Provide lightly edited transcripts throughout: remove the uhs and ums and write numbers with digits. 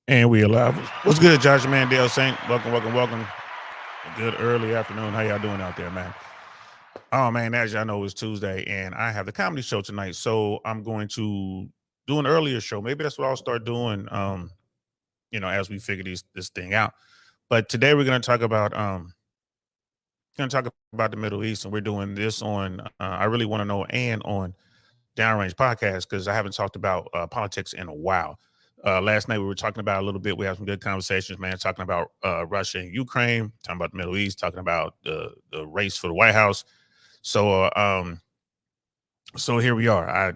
And we alive. What's good, Josh Mandel Saint? Welcome, welcome, welcome. Good early afternoon. How y'all doing out there, man? Oh man, as y'all know, it's Tuesday, and I have the comedy show tonight. So I'm going to do an earlier show. Maybe that's what I'll start doing. As we figure this thing out. But today we're gonna talk about the Middle East, and we're doing this on I really want to know and on Downrange Podcast because I haven't talked about politics in a while. Last night we were talking about a little bit. We had some good conversations, man. Talking about Russia and Ukraine, talking about the Middle East, talking about the race for the White House. So, so here we are.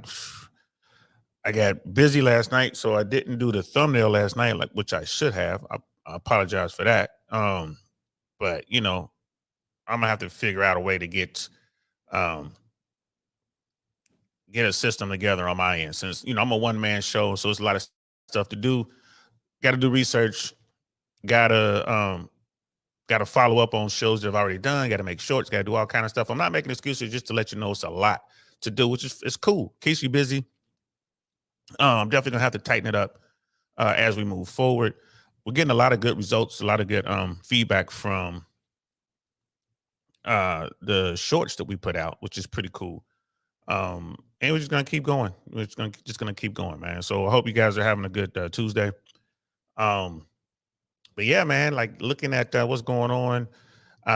I got busy last night, so I didn't do the thumbnail last night, like which I should have. I apologize for that. But I'm gonna have to figure out a way to um, get a system together on my end since I'm a one man show, so it's a lot of stuff to do. Got to do research. Got to follow up on shows that I've already done. Got to make shorts. Got to do all kind of stuff. I'm not making excuses, just to let you know it's a lot to do, which is it's cool. Keeps you busy. I'm definitely gonna have to tighten it up as we move forward. We're getting a lot of good results, a lot of good feedback from the shorts that we put out, which is pretty cool. And we're just gonna keep going. We're just gonna keep going, man. So I hope you guys are having a good Tuesday. Um, but yeah, man, like looking at what's going on.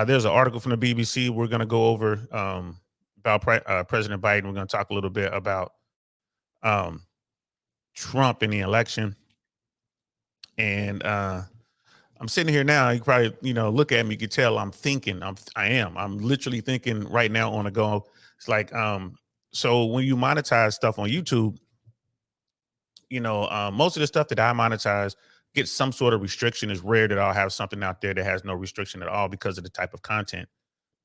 There's an article from the BBC. We're gonna go over about President Biden. We're gonna talk a little bit about um, Trump in the election. And I'm sitting here now. You probably look at me. You can tell I'm thinking. I'm literally thinking right now on the go. It's like so when you monetize stuff on YouTube, most of the stuff that I monetize gets some sort of restriction. It's rare that I'll have something out there that has no restriction at all because of the type of content.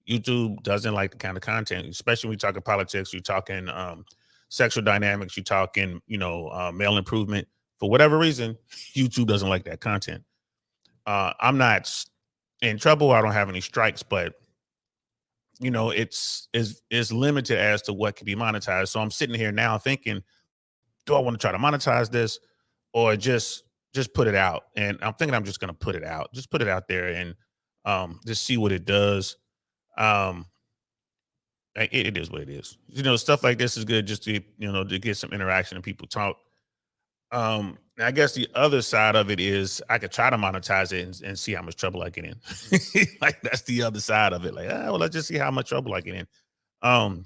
YouTube doesn't like the kind of content, especially when you're talking politics, you're talking sexual dynamics, you're talking, male improvement. For whatever reason, YouTube doesn't like that content. I'm not in trouble. I don't have any strikes, but it's limited as to what can be monetized. So I'm sitting here now thinking, do I want to try to monetize this or just put it out? And I'm thinking I'm just going to put it out, just put it out there and just see what it does. Um, it is what it is. Stuff like this is good just to get some interaction and people talk. I guess the other side of it is I could try to monetize it and see how much trouble I get in. Like that's the other side of it. Like, well, let's just see how much trouble I get in. Um,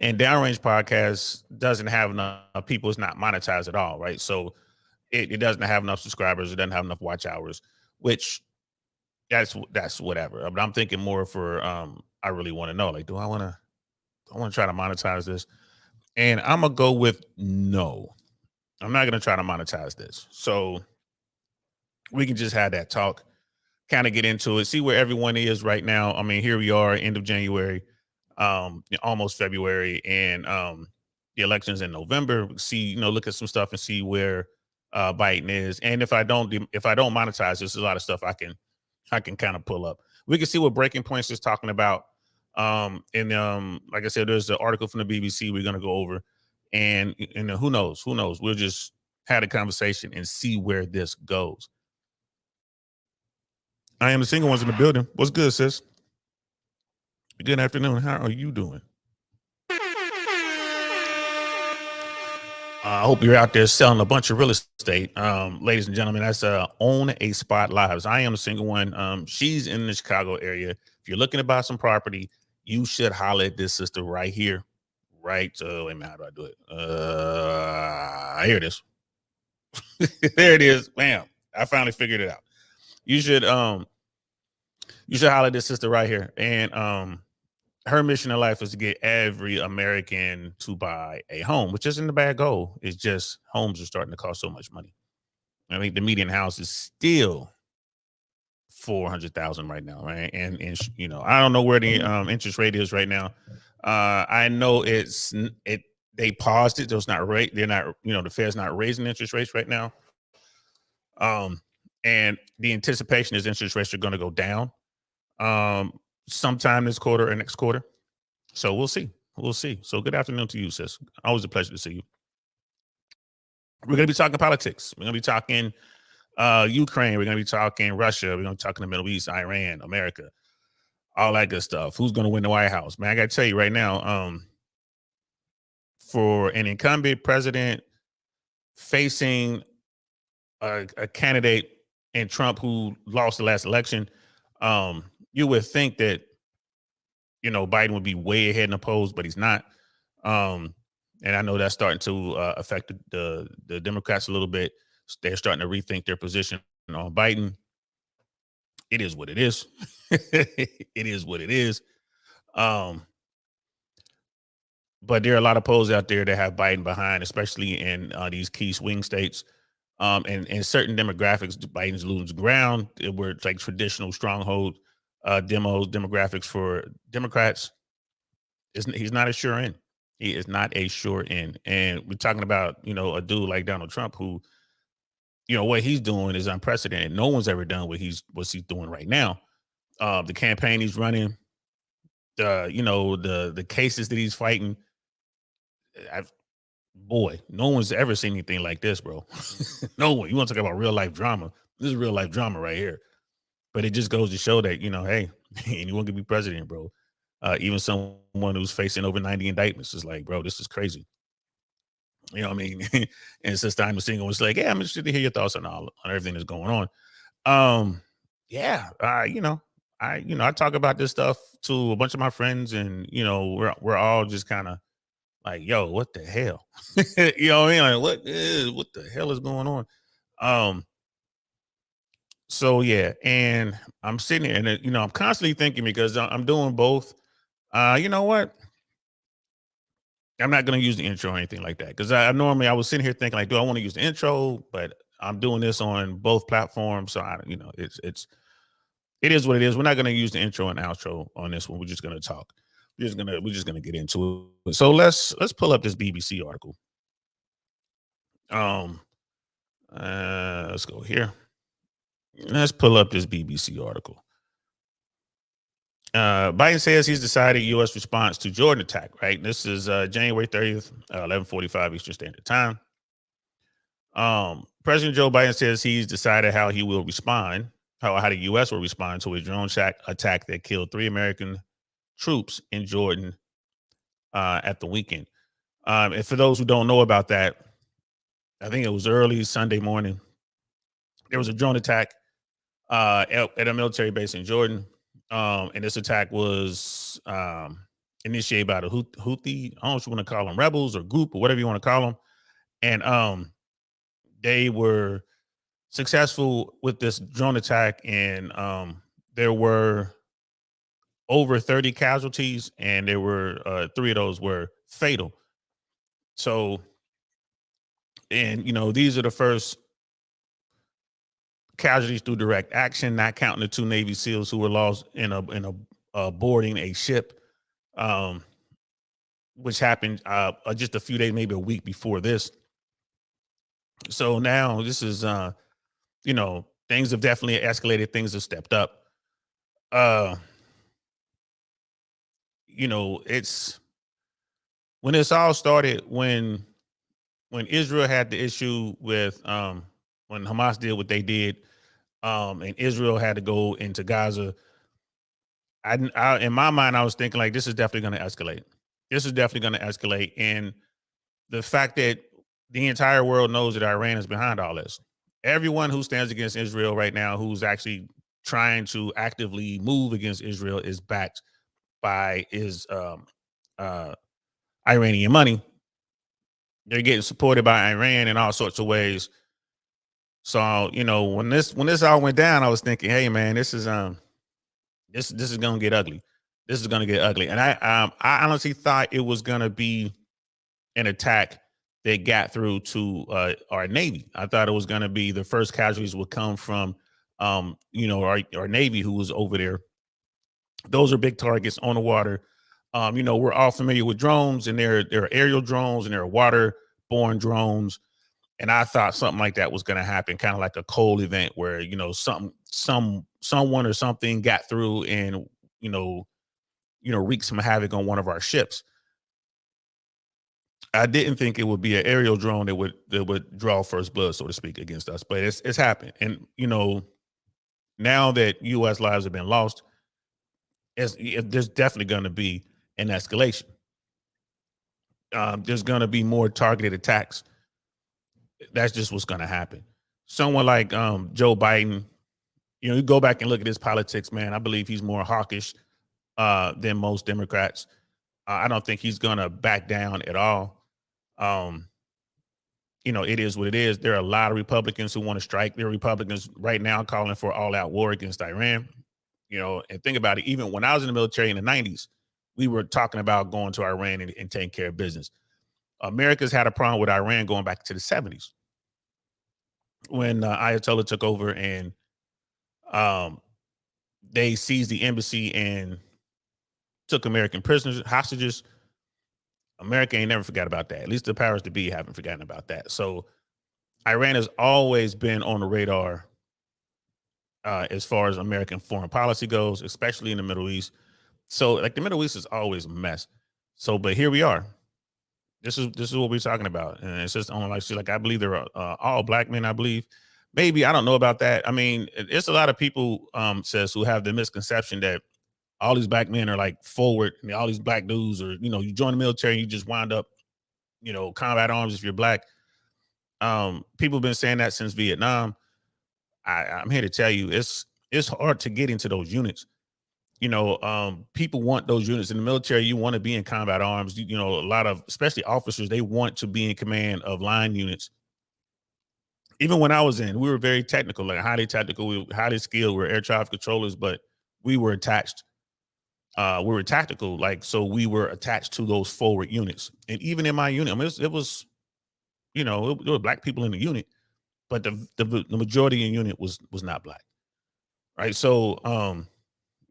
and Downrange Podcast doesn't have enough people. It's not monetized at all, right? So it doesn't have enough subscribers. It doesn't have enough watch hours, which that's whatever. But I'm thinking more for I really want to know, like, do I want to try to monetize this? And I'm gonna go with no. I'm not gonna try to monetize this. So we can just have that talk, kind of get into it, see where everyone is right now. I mean, here we are, end of January, almost February, and the elections in November. See, look at some stuff and see where Biden is. And if I don't monetize, there's a lot of stuff I can kind of pull up. We can see what Breaking Points is talking about. And like I said, there's an article from the BBC we're gonna go over, and who knows? Who knows? We'll just have a conversation and see where this goes. I am the single ones in the building. What's good, sis? Good afternoon. How are you doing? I hope you're out there selling a bunch of real estate, ladies and gentlemen. That's Own a Spot Lives. I am the single one. She's in the Chicago area. If you're looking to buy some property, you should holler at this sister right here, right. So, wait a minute, how do I do it? Here it is. There it is. Bam! I finally figured it out. You should holler at this sister right here, and her mission in life is to get every American to buy a home, which isn't a bad goal. It's just homes are starting to cost so much money. I think the median house is still 400,000 right now, right? And I don't know where the interest rate is right now. I know they paused it. So it's not rate. They're not. The Fed's not raising interest rates right now. Um, and the anticipation is interest rates are going to go down sometime this quarter or next quarter. So we'll see. We'll see. So good afternoon to you, sis. Always a pleasure to see you. We're going to be talking politics. We're going to be talking Ukraine. We're going to be talking Russia. We're going to be talking the Middle East, Iran, America, all that good stuff. Who's going to win the White House? Man, I got to tell you right now, for an incumbent president facing a candidate in Trump who lost the last election, you would think that, Biden would be way ahead in the polls, but he's not. And I know that's starting to affect the Democrats a little bit. They're starting to rethink their position on Biden. It is what it is. It is what it is. But there are a lot of polls out there that have Biden behind, especially in these key swing states. And in certain demographics, Biden's losing ground. Where it's like traditional stronghold demographics for Democrats. He's not a sure in. He is not a sure in. And we're talking about, a dude like Donald Trump who, what he's doing is unprecedented. No one's ever done what he's doing right now. The campaign he's running, the cases that he's fighting. No one's ever seen anything like this, bro. No one. You want to talk about real life drama? This is real life drama right here. But it just goes to show that, hey, anyone can be president, bro. Even someone who's facing over 90 indictments is like, bro, this is crazy. You know what I mean? And since I'm single, it's like, yeah, I'm interested to hear your thoughts on everything that's going on. Yeah, I talk about this stuff to a bunch of my friends, and we're all just kind of like, yo, what the hell? You know what I mean? Like, what the hell is going on? So yeah, and I'm sitting here, and I'm constantly thinking because I'm doing both. You know what? I'm not going to use the intro or anything like that because I was sitting here thinking like, do I want to use the intro? But I'm doing this on both platforms, so it is what it is. We're not going to use the intro and outro on this one. We're just going to talk. We're just gonna get into it. So let's pull up this BBC article. Let's go here. Let's pull up this BBC article. Biden says he's decided U.S. response to Jordan attack. Right. This is January 30th, 11:45 Eastern Standard Time. President Joe Biden says he's decided how he will respond, how the U.S. will respond to a drone attack that killed 3 American troops in Jordan at the weekend. And for those who don't know about that, I think it was early Sunday morning. There was a drone attack at a military base in Jordan. And this attack was initiated by the Houthi, I don't know what you want to call them, rebels or group or whatever you want to call them. And they were successful with this drone attack, and there were over 30 casualties, and there were 3 of those were fatal. So, and these are the first casualties through direct action, not counting the 2 Navy SEALs who were lost in a boarding a ship, which happened just a few days, maybe a week before this. So now this is, things have definitely escalated. Things have stepped up. It's when this all started, when Israel had the issue with when Hamas did what they did, and Israel had to go into Gaza. I in my mind, I was thinking like, this is definitely going to escalate. This is definitely going to escalate, and the fact that the entire world knows that Iran is behind all this. Everyone who stands against Israel right now, who's actually trying to actively move against Israel, is backed by Iranian money. They're getting supported by Iran in all sorts of ways. So, when this all went down, I was thinking, hey man, this is gonna get ugly. This is gonna get ugly. And I honestly thought it was gonna be an attack that got through to our Navy. I thought it was gonna be the first casualties would come from our Navy who was over there. Those are big targets on the water. We're all familiar with drones, and there are aerial drones and there are waterborne drones. And I thought something like that was going to happen, kind of like a cold event where, someone or something got through and, wreaked some havoc on one of our ships. I didn't think it would be an aerial drone that would draw first blood, so to speak, against us. But it's happened, and now that U.S. lives have been lost, there's definitely going to be an escalation. There's going to be more targeted attacks. That's just what's going to happen. Someone like Joe Biden, you go back and look at his politics, man. I believe he's more hawkish than most Democrats. I don't think he's going to back down at all. It is what it is. There are a lot of Republicans who want to strike. There are Republicans right now calling for all-out war against Iran. And think about it. Even when I was in the military in the 90s, we were talking about going to Iran and taking care of business. America's had a problem with Iran going back to the 70s when Ayatollah took over and they seized the embassy and took American prisoners, hostages. America ain't never forgot about that. At least the powers to be haven't forgotten about that. So Iran has always been on the radar as far as American foreign policy goes, especially in the Middle East. So like the Middle East is always a mess. So, but here we are. This is what we're talking about. And it's just on like I believe there are all black men, I believe. Maybe, I don't know about that. I mean, it's a lot of people says who have the misconception that all these black men are like forward, and all these black dudes, or you join the military and you just wind up, combat arms if you're black. People have been saying that since Vietnam. I'm here to tell you, it's hard to get into those units. People want those units in the military. You want to be in combat arms. A lot of, especially officers, they want to be in command of line units. Even when I was in, we were very technical, like highly technical, we were highly skilled. We were air traffic controllers, but we were attached. We were tactical, so we were attached to those forward units. And even in my unit, I mean, it was, there were black people in the unit, but the majority in the unit was not black, right? So, a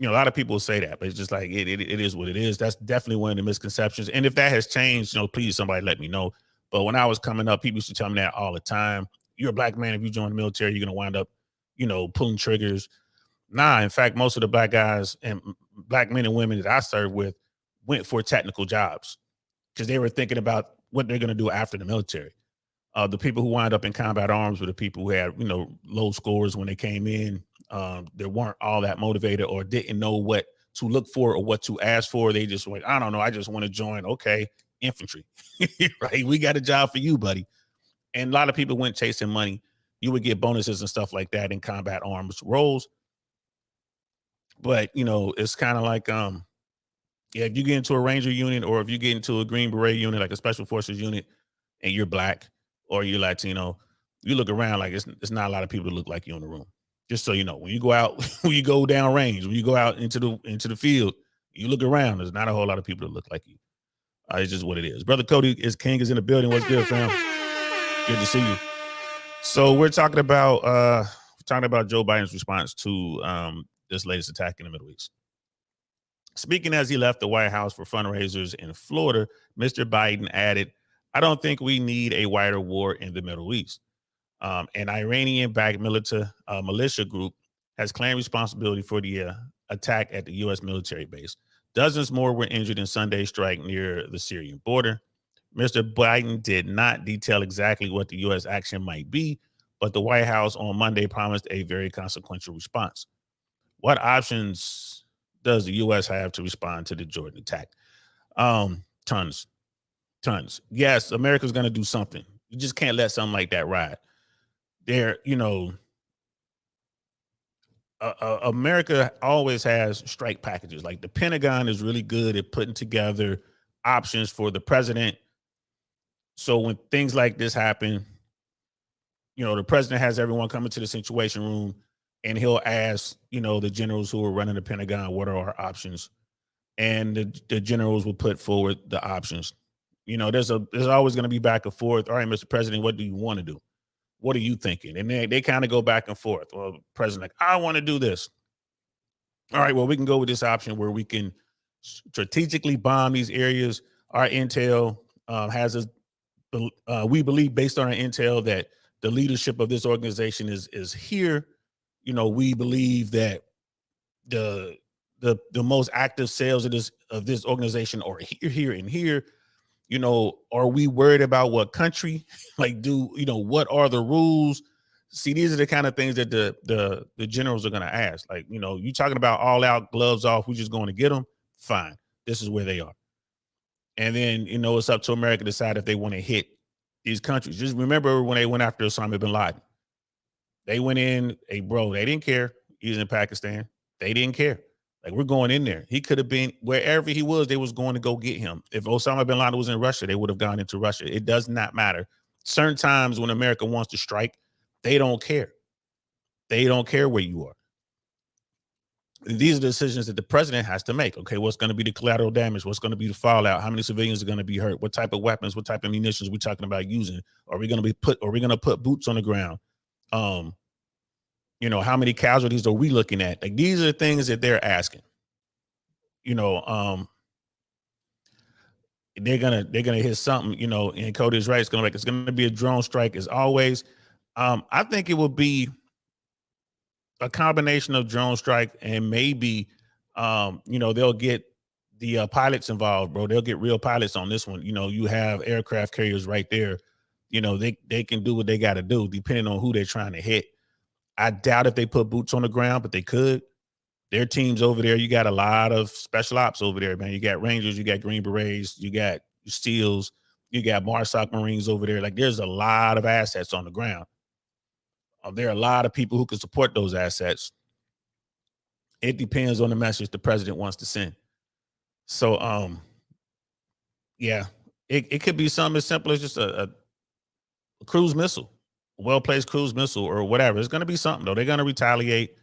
lot of people say that, but it's just like it is what it is. That's definitely one of the misconceptions. And if that has changed, please somebody let me know. But when I was coming up, people used to tell me that all the time. You're a black man. If you join the military, you're gonna wind up, pulling triggers. Nah, in fact, most of the black guys and black men and women that I served with went for technical jobs because they were thinking about what they're gonna do after the military. The people who wind up in combat arms were the people who had, low scores when they came in. They weren't all that motivated or didn't know what to look for or what to ask for. They just went, I don't know, I just want to join. Okay, infantry, right? We got a job for you, buddy. And a lot of people went chasing money. You would get bonuses and stuff like that in combat arms roles. But, it's kind of like, if you get into a Ranger unit or if you get into a Green Beret unit, like a Special Forces unit, and you're black or you're Latino, you look around like it's not a lot of people that look like you in the room. Just so you know, when you go out, when you go down range, when you go out into the field, you look around, there's not a whole lot of people that look like you. It's just what it is. Brother Cody King is in the building. What's good, fam? Good to see you. So we're talking about Joe Biden's response to this latest attack in the Middle East. Speaking as he left the White House for fundraisers in Florida, Mr. Biden added, "I don't think we need a wider war in the Middle East." An Iranian-backed militia group has claimed responsibility for the attack at the U.S. military base. Dozens more were injured in Sunday's strike near the Syrian border. Mr. Biden did not detail exactly what the U.S. action might be, but the White House on Monday promised a very consequential response. What options does the U.S. have to respond to the Jordan attack? Tons. Yes, America's going to do something. You just can't let something like that ride. America always has strike packages. Like the Pentagon is really good at putting together options for the president. So when things like this happen, the president has everyone come into the Situation Room and he'll ask, the generals who are running the Pentagon, what are our options? And the generals will put forward the options. There's always going to be back and forth. All right, Mr. President, what do you want to do? What are you thinking? And they kind of go back and forth. Well, president, like, I want to do this. All right, well, we can go with this option where we can strategically bomb these areas. Our intel has us, we believe based on our intel that the leadership of this organization is here. We believe that the most active sales of this organization are here and here. Are we worried about what country? Like, what are the rules? See, these are the kind of things that the generals are going to ask. Like, you talking about all out, gloves off, we just going to get them. Fine. This is where they are. And then, it's up to America to decide if they want to hit these countries. Just remember when they went after Osama bin Laden. They went in, they didn't care. He was in Pakistan. They didn't care. Like, we're going in there. He could have been wherever he was, they was going to go get him. If Osama bin Laden was in Russia, they would have gone into Russia. It does not matter. Certain times when America wants to strike, they don't care. They don't care where you are. These are the decisions that the president has to make. Okay, what's going to be the collateral damage? What's going to be the fallout? How many civilians are going to be hurt? What type of weapons? What type of munitions we talking about using? Are we going to put boots on the ground? How many casualties are we looking at? Like, these are the things that they're asking. They're gonna hit something. And Cody's right. It's gonna be a drone strike as always. I think it will be a combination of drone strike and maybe, they'll get the pilots involved, bro. They'll get real pilots on this one. You have aircraft carriers right there. They can do what they got to do depending on who they're trying to hit. I doubt if they put boots on the ground, but they could. Their teams over there, you got a lot of special ops over there, man. You got Rangers, you got Green Berets, you got SEALs, you got MARSOC Marines over there. Like, there's a lot of assets on the ground. There are a lot of people who can support those assets. It depends on the message the president wants to send. So, yeah, it could be something as simple as just a cruise missile, a well-placed cruise missile or whatever. It's going to be something, though. They're going to retaliate.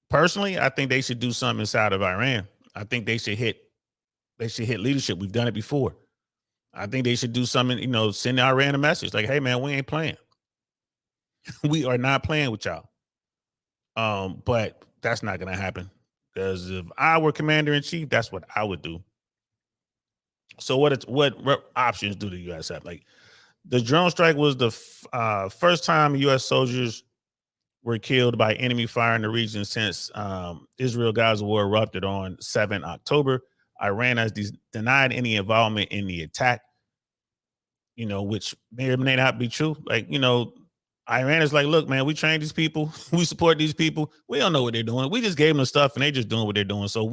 Personally, I think they should do something inside of Iran. I think they should hit leadership. We've done it before. I think they should do something, send Iran a message like, hey, man, we ain't playing. We are not playing with y'all. But that's not going to happen, because if I were commander in chief, that's what I would do. So what options do the U.S. have? Like, the drone strike was the first time U.S. soldiers were killed by enemy fire in the region since Israel-Gaza war erupted on 7 October. Iran has denied any involvement in the attack, which may or may not be true. Like, Iran is like, look, man, we train these people. We support these people. We don't know what they're doing. We just gave them the stuff and they just doing what they're doing. So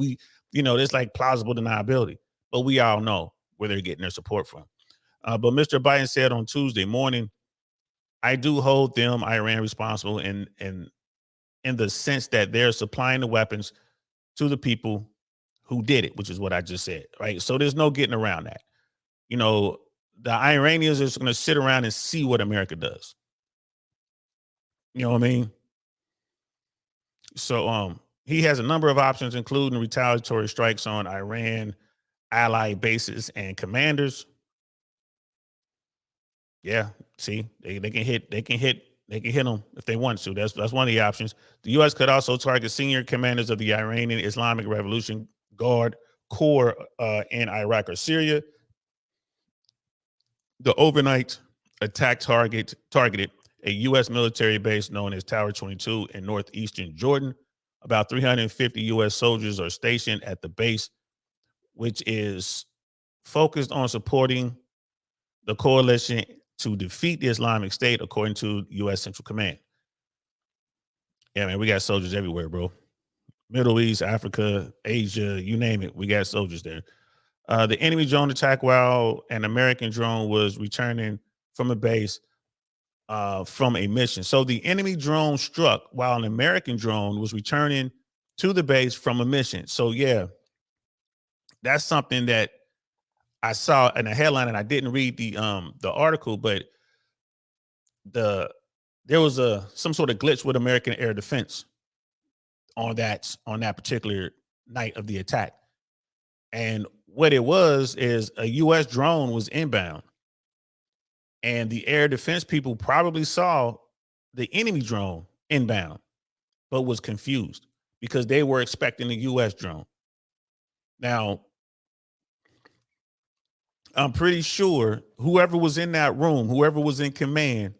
it's like plausible deniability. But we all know where they're getting their support from. But Mr. Biden said on Tuesday morning, I do hold them, Iran, responsible in the sense that they're supplying the weapons to the people who did it, which is what I just said, right? So there's no getting around that. The Iranians are just going to sit around and see what America does. You know what I mean? So he has a number of options, including retaliatory strikes on Iran, allied bases, and commanders. Yeah, see, they can hit them if they want to. That's one of the options. The U.S. could also target senior commanders of the Iranian Islamic Revolution Guard Corps in Iraq or Syria. The overnight attack targeted a U.S. military base known as Tower 22 in northeastern Jordan. About 350 U.S. soldiers are stationed at the base, which is focused on supporting the coalition to defeat the Islamic State, according to U.S. Central Command. Yeah, man, we got soldiers everywhere, bro. Middle East, Africa, Asia, you name it. We got soldiers there. The enemy drone attacked while an American drone was returning from a base from a mission. So the enemy drone struck while an American drone was returning to the base from a mission. So yeah, that's something that I saw in a headline, and I didn't read the article, but there was some sort of glitch with American air defense on that particular night of the attack. And what it was is a U.S. drone was inbound, and the air defense people probably saw the enemy drone inbound, but was confused because they were expecting a U.S. drone. Now, I'm pretty sure whoever was in that room, whoever was in command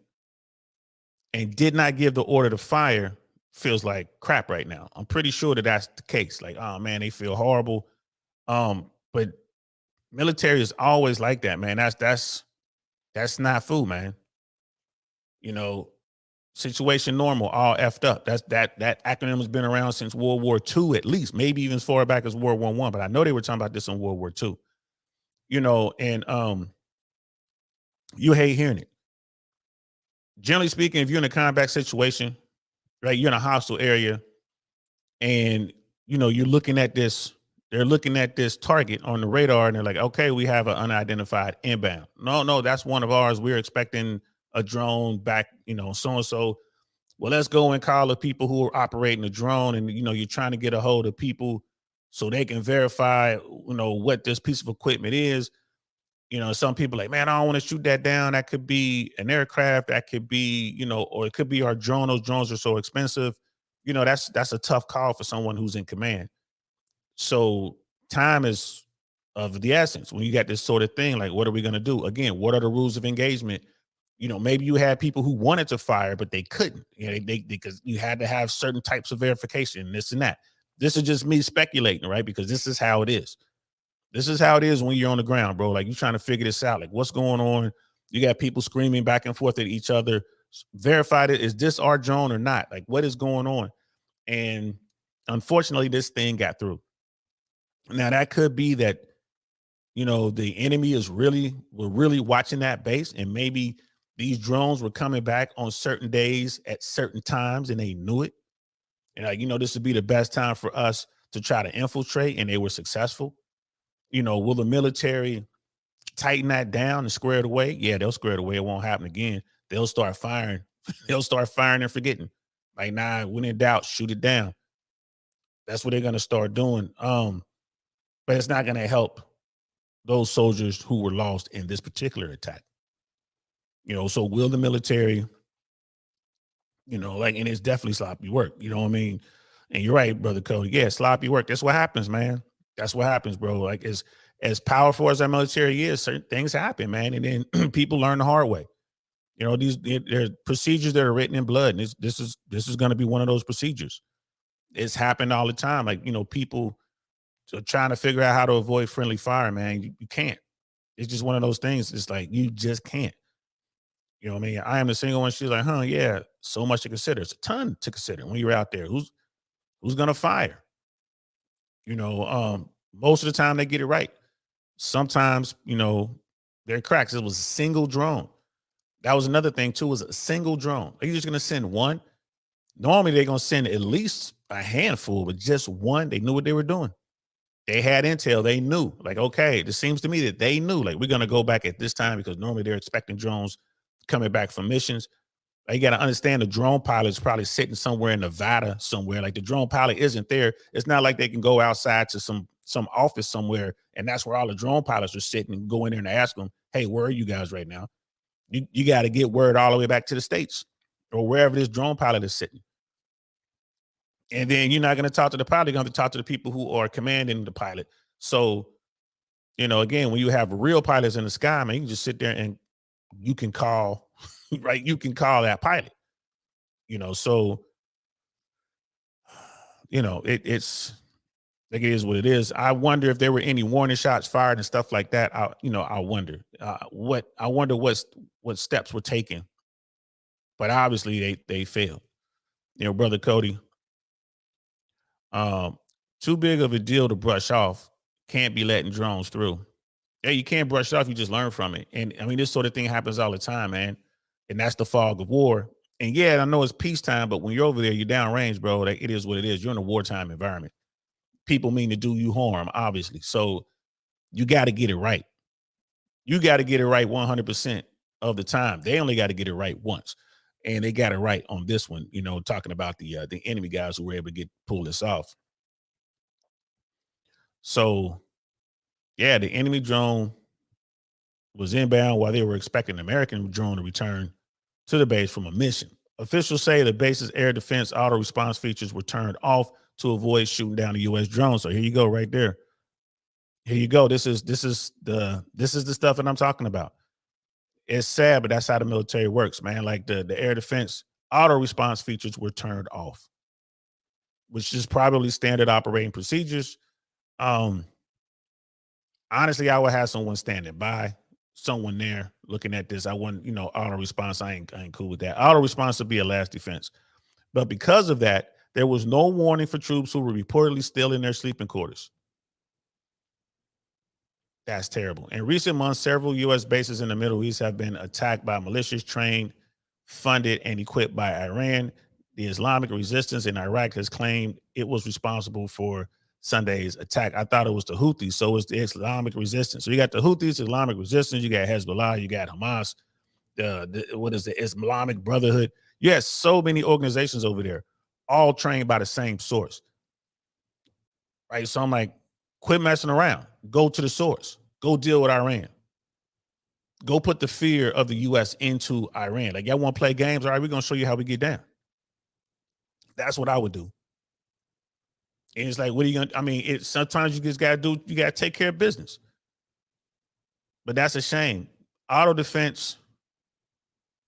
and did not give the order to fire, feels like crap right now. I'm pretty sure that that's the case. Like, oh man, they feel horrible. But Military is always like that, man. That's not food, man. You know, situation normal, all effed up. That acronym has been around since World War II, at least, maybe even as far back as World War I. But I know they were talking about this in World War II. You know, and you hate hearing it. Generally speaking, if you're in a combat situation, right, you're in a hostile area, and you're looking at this. They're looking at this target on the radar, and they're like, "Okay, we have an unidentified inbound." No, no, that's one of ours. We're expecting a drone back. So and so. Well, let's go and call the people who are operating the drone, and you're trying to get a hold of people so they can verify, what this piece of equipment is. Some people like, man, I don't want to shoot that down. That could be an aircraft. That could be, or it could be our drone. Those drones are so expensive. That's a tough call for someone who's in command. So time is of the essence when you got this sort of thing. Like, what are we going to do? Again, what are the rules of engagement? Maybe you had people who wanted to fire, but they couldn't. They because you had to have certain types of verification, this and that. This is just me speculating, right? Because this is how it is. This is how it is when you're on the ground, bro. Like, you're trying to figure this out. Like, what's going on? You got people screaming back and forth at each other. Verified it. Is this our drone or not? Like, what is going on? And unfortunately, this thing got through. Now, that could be that, the enemy we're really watching that base, and maybe these drones were coming back on certain days at certain times, and they knew it. And this would be the best time for us to try to infiltrate, and they were successful. Will the military tighten that down and square it away? Yeah, they'll square it away. It won't happen again. They'll start firing. They'll start firing and forgetting. Like, nah, when in doubt, shoot it down. That's what they're gonna start doing. But it's not gonna help those soldiers who were lost in this particular attack. So will the military, and it's definitely sloppy work. You know what I mean? And you're right, brother Cody. Yeah, sloppy work. That's what happens, man. That's what happens, bro. Like, as powerful as our military is, certain things happen, man. And then people learn the hard way. There's procedures that are written in blood, and this is going to be one of those procedures. It's happened all the time. Like, people are trying to figure out how to avoid friendly fire, man. You can't. It's just one of those things. It's like, you just can't. You know what I mean? I am the single one. She's like, huh, yeah, so much to consider. It's a ton to consider when you're out there. Who's gonna fire? Most of the time they get it right. Sometimes, there are cracks. It was a single drone. That was another thing too, was a single drone. Are you just gonna send one? Normally they're gonna send at least a handful, but just one. They knew what they were doing. They had intel. They knew. Like, okay, it seems to me that they knew. Like, we're gonna go back at this time because normally they're expecting drones coming back from missions. You got to understand the drone pilot is probably sitting somewhere in Nevada somewhere. Like, the drone pilot isn't there. It's not like they can go outside to some office somewhere, and that's where all the drone pilots are sitting, and go in there and ask them, hey, where are you guys right now? You got to get word all the way back to the States or wherever this drone pilot is sitting. And then you're not going to talk to the pilot. You're going to have to talk to the people who are commanding the pilot. So, again, when you have real pilots in the sky, man, you can just sit there and you can call, right? You can call that pilot, so, it's like, it is what it is. I wonder if there were any warning shots fired and stuff like that. I wonder what steps were taken, but obviously they failed. Brother Cody, um, too big of a deal to brush off. Can't be letting drones through. Yeah, you can't brush it off. You just learn from it. And I mean, this sort of thing happens all the time, man. And that's the fog of war. And yeah, I know it's peacetime, but when you're over there, you're downrange, bro. Like, it is what it is. You're in a wartime environment. People mean to do you harm, obviously. So you got to get it right. You got to get it right 100% of the time. They only got to get it right once. And they got it right on this one, talking about the enemy guys who were able to pull this off. So yeah, the enemy drone was inbound while they were expecting an American drone to return to the base from a mission. Officials say the base's air defense auto response features were turned off to avoid shooting down the U.S. drone. So here you go, right there. Here you go. This is the stuff that I'm talking about. It's sad, but that's how the military works, man. Like, the air defense auto response features were turned off, which is probably standard operating procedures. Um, Honestly, I would have someone standing by, someone there looking at this. I wouldn't, auto response. I ain't cool with that. Auto response would be a last defense. But because of that, there was no warning for troops who were reportedly still in their sleeping quarters. That's terrible. In recent months, several U.S. bases in the Middle East have been attacked by militias trained, funded, and equipped by Iran. The Islamic resistance in Iraq has claimed it was responsible for Sunday's attack. I thought it was the Houthis, so it's the Islamic resistance. So you got the Houthis, Islamic resistance, you got Hezbollah, you got Hamas, what is the Islamic Brotherhood? You have so many organizations over there, all trained by the same source, right? So I'm like, quit messing around. Go to the source. Go deal with Iran. Go put the fear of the U.S. into Iran. Like, y'all want to play games? All right, we're going to show you how we get down. That's what I would do. And it's like, what are you going to, I mean, sometimes you just got to do, you got to take care of business. But that's a shame. Auto defense,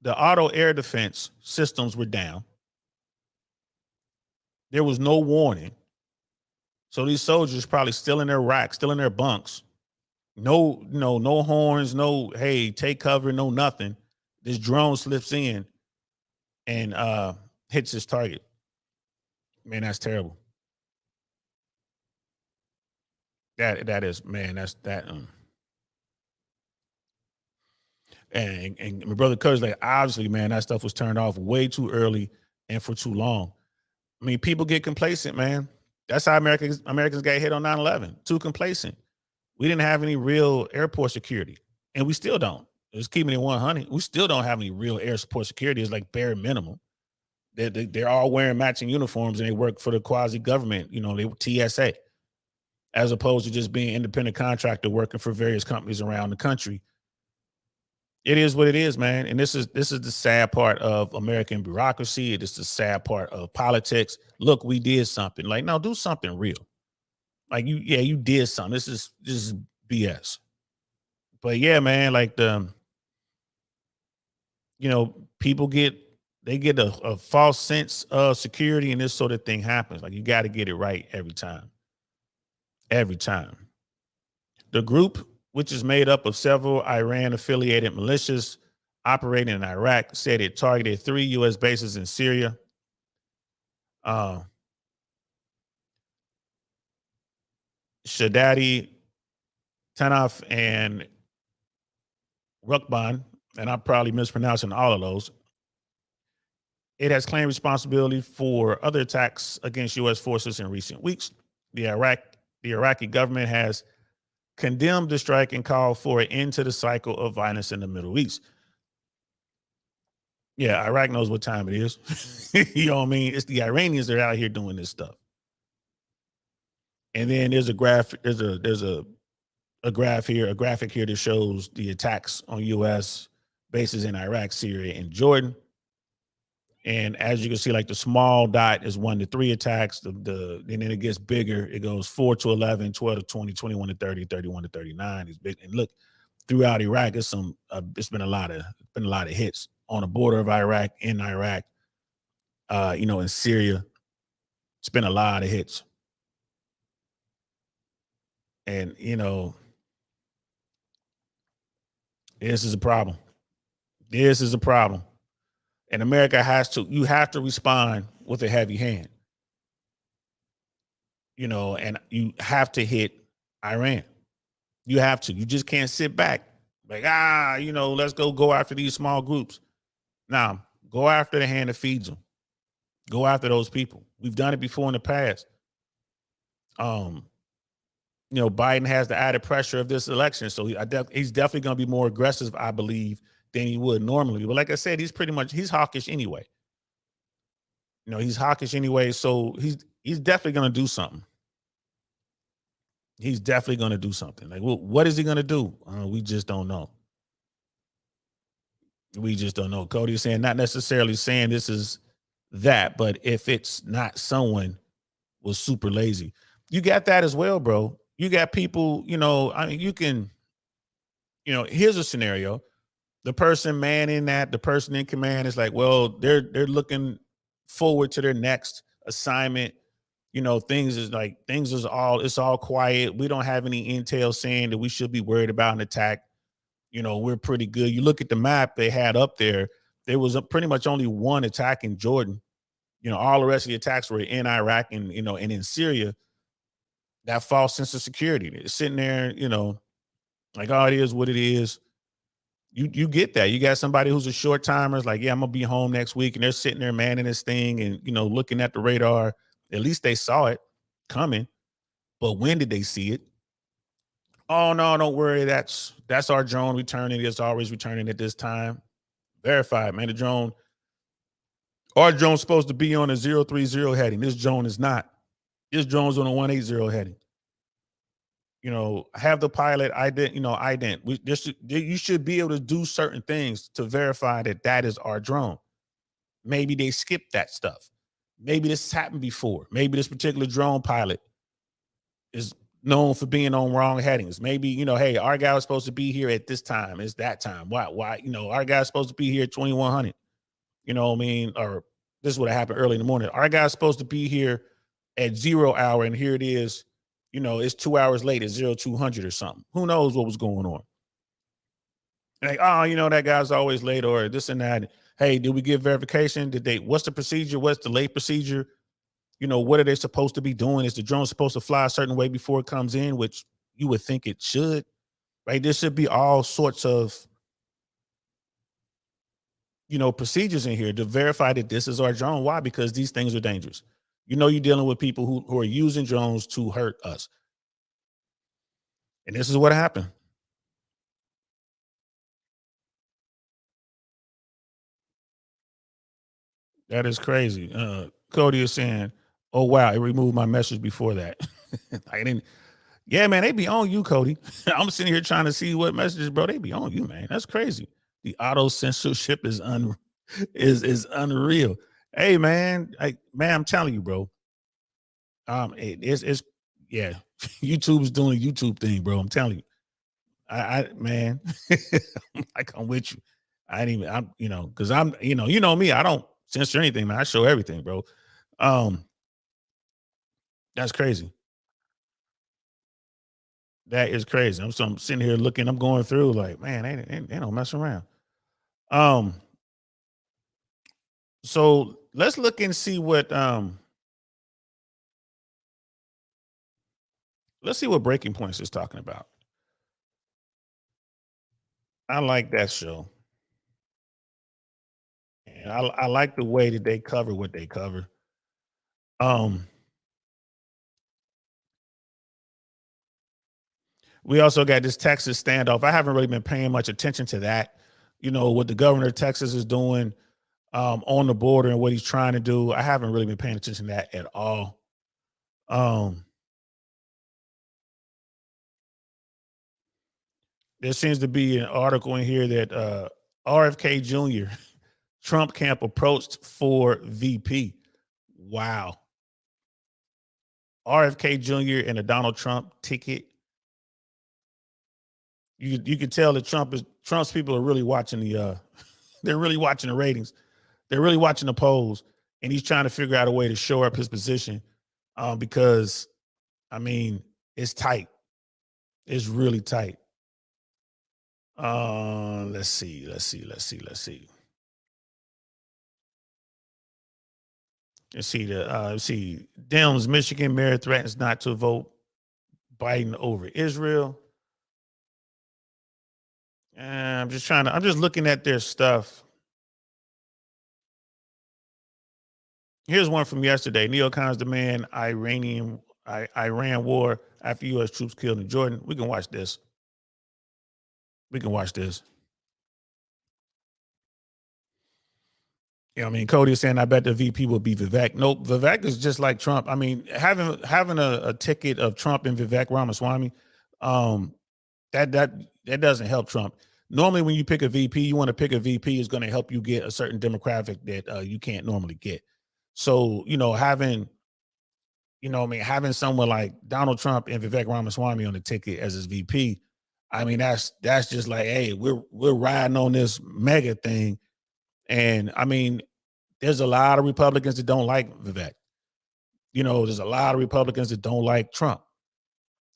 the auto air defense systems were down. There was no warning. So these soldiers probably still in their racks, still in their bunks. No horns, no, hey, take cover, no nothing. This drone slips in and hits his target. Man, that's terrible. That is, man, that's that. And my brother Curtis, like, obviously, man, that stuff was turned off way too early and for too long. I mean, people get complacent, man. That's how Americans got hit on 9/11. Too complacent. We didn't have any real airport security, and we still don't. Just keeping it 100. We still don't have any real airport security. It's like bare minimum. They're all wearing matching uniforms and they work for the quasi government. They TSA, as opposed to just being independent contractor working for various companies around the country. It is what it is, man. And this is the sad part of American bureaucracy. It is the sad part of politics. Look, we did something. Like, no, do something real. Like, you did something. This is BS. But yeah, man, like people get a false sense of security, and this sort of thing happens. Like, you got to get it right every time. Every time. The group, which is made up of several Iran-affiliated militias operating in Iraq, said it targeted 3 U.S. bases in Syria. Shadadi, Tanaf, and Rukban, and I'm probably mispronouncing all of those. It has claimed responsibility for other attacks against U.S. forces in recent weeks. The Iraqi government has condemned the strike and called for an end to the cycle of violence in the Middle East. Yeah, Iraq knows what time it is. You know what I mean? It's the Iranians that are out here doing this stuff. And then there's a graphic here that shows the attacks on U.S. bases in Iraq, Syria, and Jordan. And as you can see, like, the small dot is 1 to 3 attacks. And then it gets bigger. It goes 4 to 11, 12 to 20, 21 to 30, 31 to 39. It's big. And look, throughout Iraq, it's been a lot of hits on the border of Iraq, in Iraq, in Syria. It's been a lot of hits. And this is a problem. This is a problem. And America you have to respond with a heavy hand. And you have to hit Iran. You have to. You just can't sit back. Like, let's go after these small groups. Now, go after the hand that feeds them. Go after those people. We've done it before in the past. Biden has the added pressure of this election, so he's definitely going to be more aggressive, I believe, than he would normally. But like I said, he's hawkish anyway. He's hawkish anyway, so he's definitely going to do something. He's definitely going to do something. Like, what is he going to do? We just don't know. We just don't know. Cody is saying, not necessarily saying this is that, but if it's not, someone was super lazy. You got that as well, bro. You got people, you can, here's a scenario. The person manning that, the person in command is like, well, they're looking forward to their next assignment. Things is all it's all quiet. We don't have any intel saying that we should be worried about an attack. We're pretty good. You look at the map they had up there was pretty much only one attack in Jordan. All the rest of the attacks were in Iraq and in Syria. That false sense of security. It's sitting there, like, oh, it is what it is. You get that. You got somebody who's a short timer. It's like, yeah, I'm gonna be home next week, and they're sitting there manning this thing and looking at the radar. At least they saw it coming. But when did they see it? Oh no, don't worry. That's our drone returning. It's always returning at this time. Verified, man. Our drone's supposed to be on a 030 heading. This drone is not. This drone's on a 180 heading. Have the pilot you should be able to do certain things to verify that is our drone. Maybe they skipped that stuff. Maybe this has happened before. Maybe this particular drone pilot is known for being on wrong headings. Maybe, hey, our guy was supposed to be here at this time. It's that time. Why, our guy's supposed to be here at 2100. You know what I mean? Or this would have happened early in the morning. Our guy's supposed to be here at 0 hour, and here it is. It's 2 hours late at 0200 or something. Who knows what was going on? Like, oh, that guy's always late or this and that. Hey, did we get verification? What's the procedure? What's the late procedure? What are they supposed to be doing? Is the drone supposed to fly a certain way before it comes in, which you would think it should, right? There should be all sorts of, procedures in here to verify that this is our drone. Why? Because these things are dangerous. You're dealing with people who are using drones to hurt us. And this is what happened. That is crazy. Cody is saying, oh, wow, it removed my message before that. I didn't. Yeah, man, they be on you, Cody. I'm sitting here trying to see what messages, bro. They be on you, man. That's crazy. The auto censorship is unreal. Hey, man, I'm telling you, bro. It's yeah. YouTube's doing a YouTube thing, bro. I'm telling you. Man, I'm with you. I ain't even. Because I'm, me. I don't censor anything, man. I show everything, bro. That's crazy. That is crazy. I'm sitting here looking. I'm going through like, man, they don't mess around. So let's look and see what let's see what Breaking Points is talking about. I like that show. And I like the way that they cover what they cover. Um, we also got this Texas standoff. I haven't really been paying much attention to that. What the governor of Texas is doing on the border and what he's trying to do. I haven't really been paying attention to that at all. There seems to be an article in here that RFK Jr. Trump camp approached for VP. Wow. RFK Jr. and a Donald Trump ticket. You can tell that Trump's people are really watching they're really watching the ratings. They're really watching the polls, and he's trying to figure out a way to shore up his position because, it's tight. It's really tight. Let's see. Let's see, Dems, Michigan mayor threatens not to vote Biden over Israel. I'm just looking at their stuff. Here's one from yesterday. Neocons demand Iran war after U.S. troops killed in Jordan. We can watch this. Cody is saying, I bet the VP will be Vivek. Nope, Vivek is just like Trump. Having a ticket of Trump and Vivek Ramaswamy, that doesn't help Trump. Normally, when you pick a VP, you want to pick a VP is going to help you get a certain demographic that you can't normally get. So, having someone like Donald Trump and Vivek Ramaswamy on the ticket as his VP, that's just like, hey, we're riding on this mega thing. And there's a lot of Republicans that don't like Vivek. there's a lot of Republicans that don't like Trump.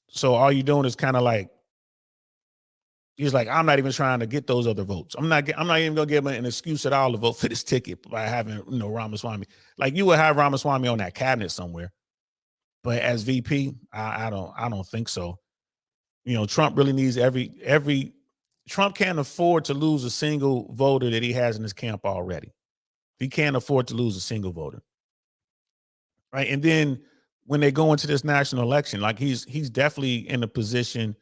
So all you're doing is kind of like, he's like, I'm not even trying to get those other votes. I'm not even gonna give him an excuse at all to vote for this ticket by having, Ramaswamy. Like, you would have Ramaswamy on that cabinet somewhere, but as VP, I don't think so. Trump really needs Trump can't afford to lose a single voter that he has in his camp already. He can't afford to lose a single voter. Right. And then when they go into this national election, like he's definitely in a position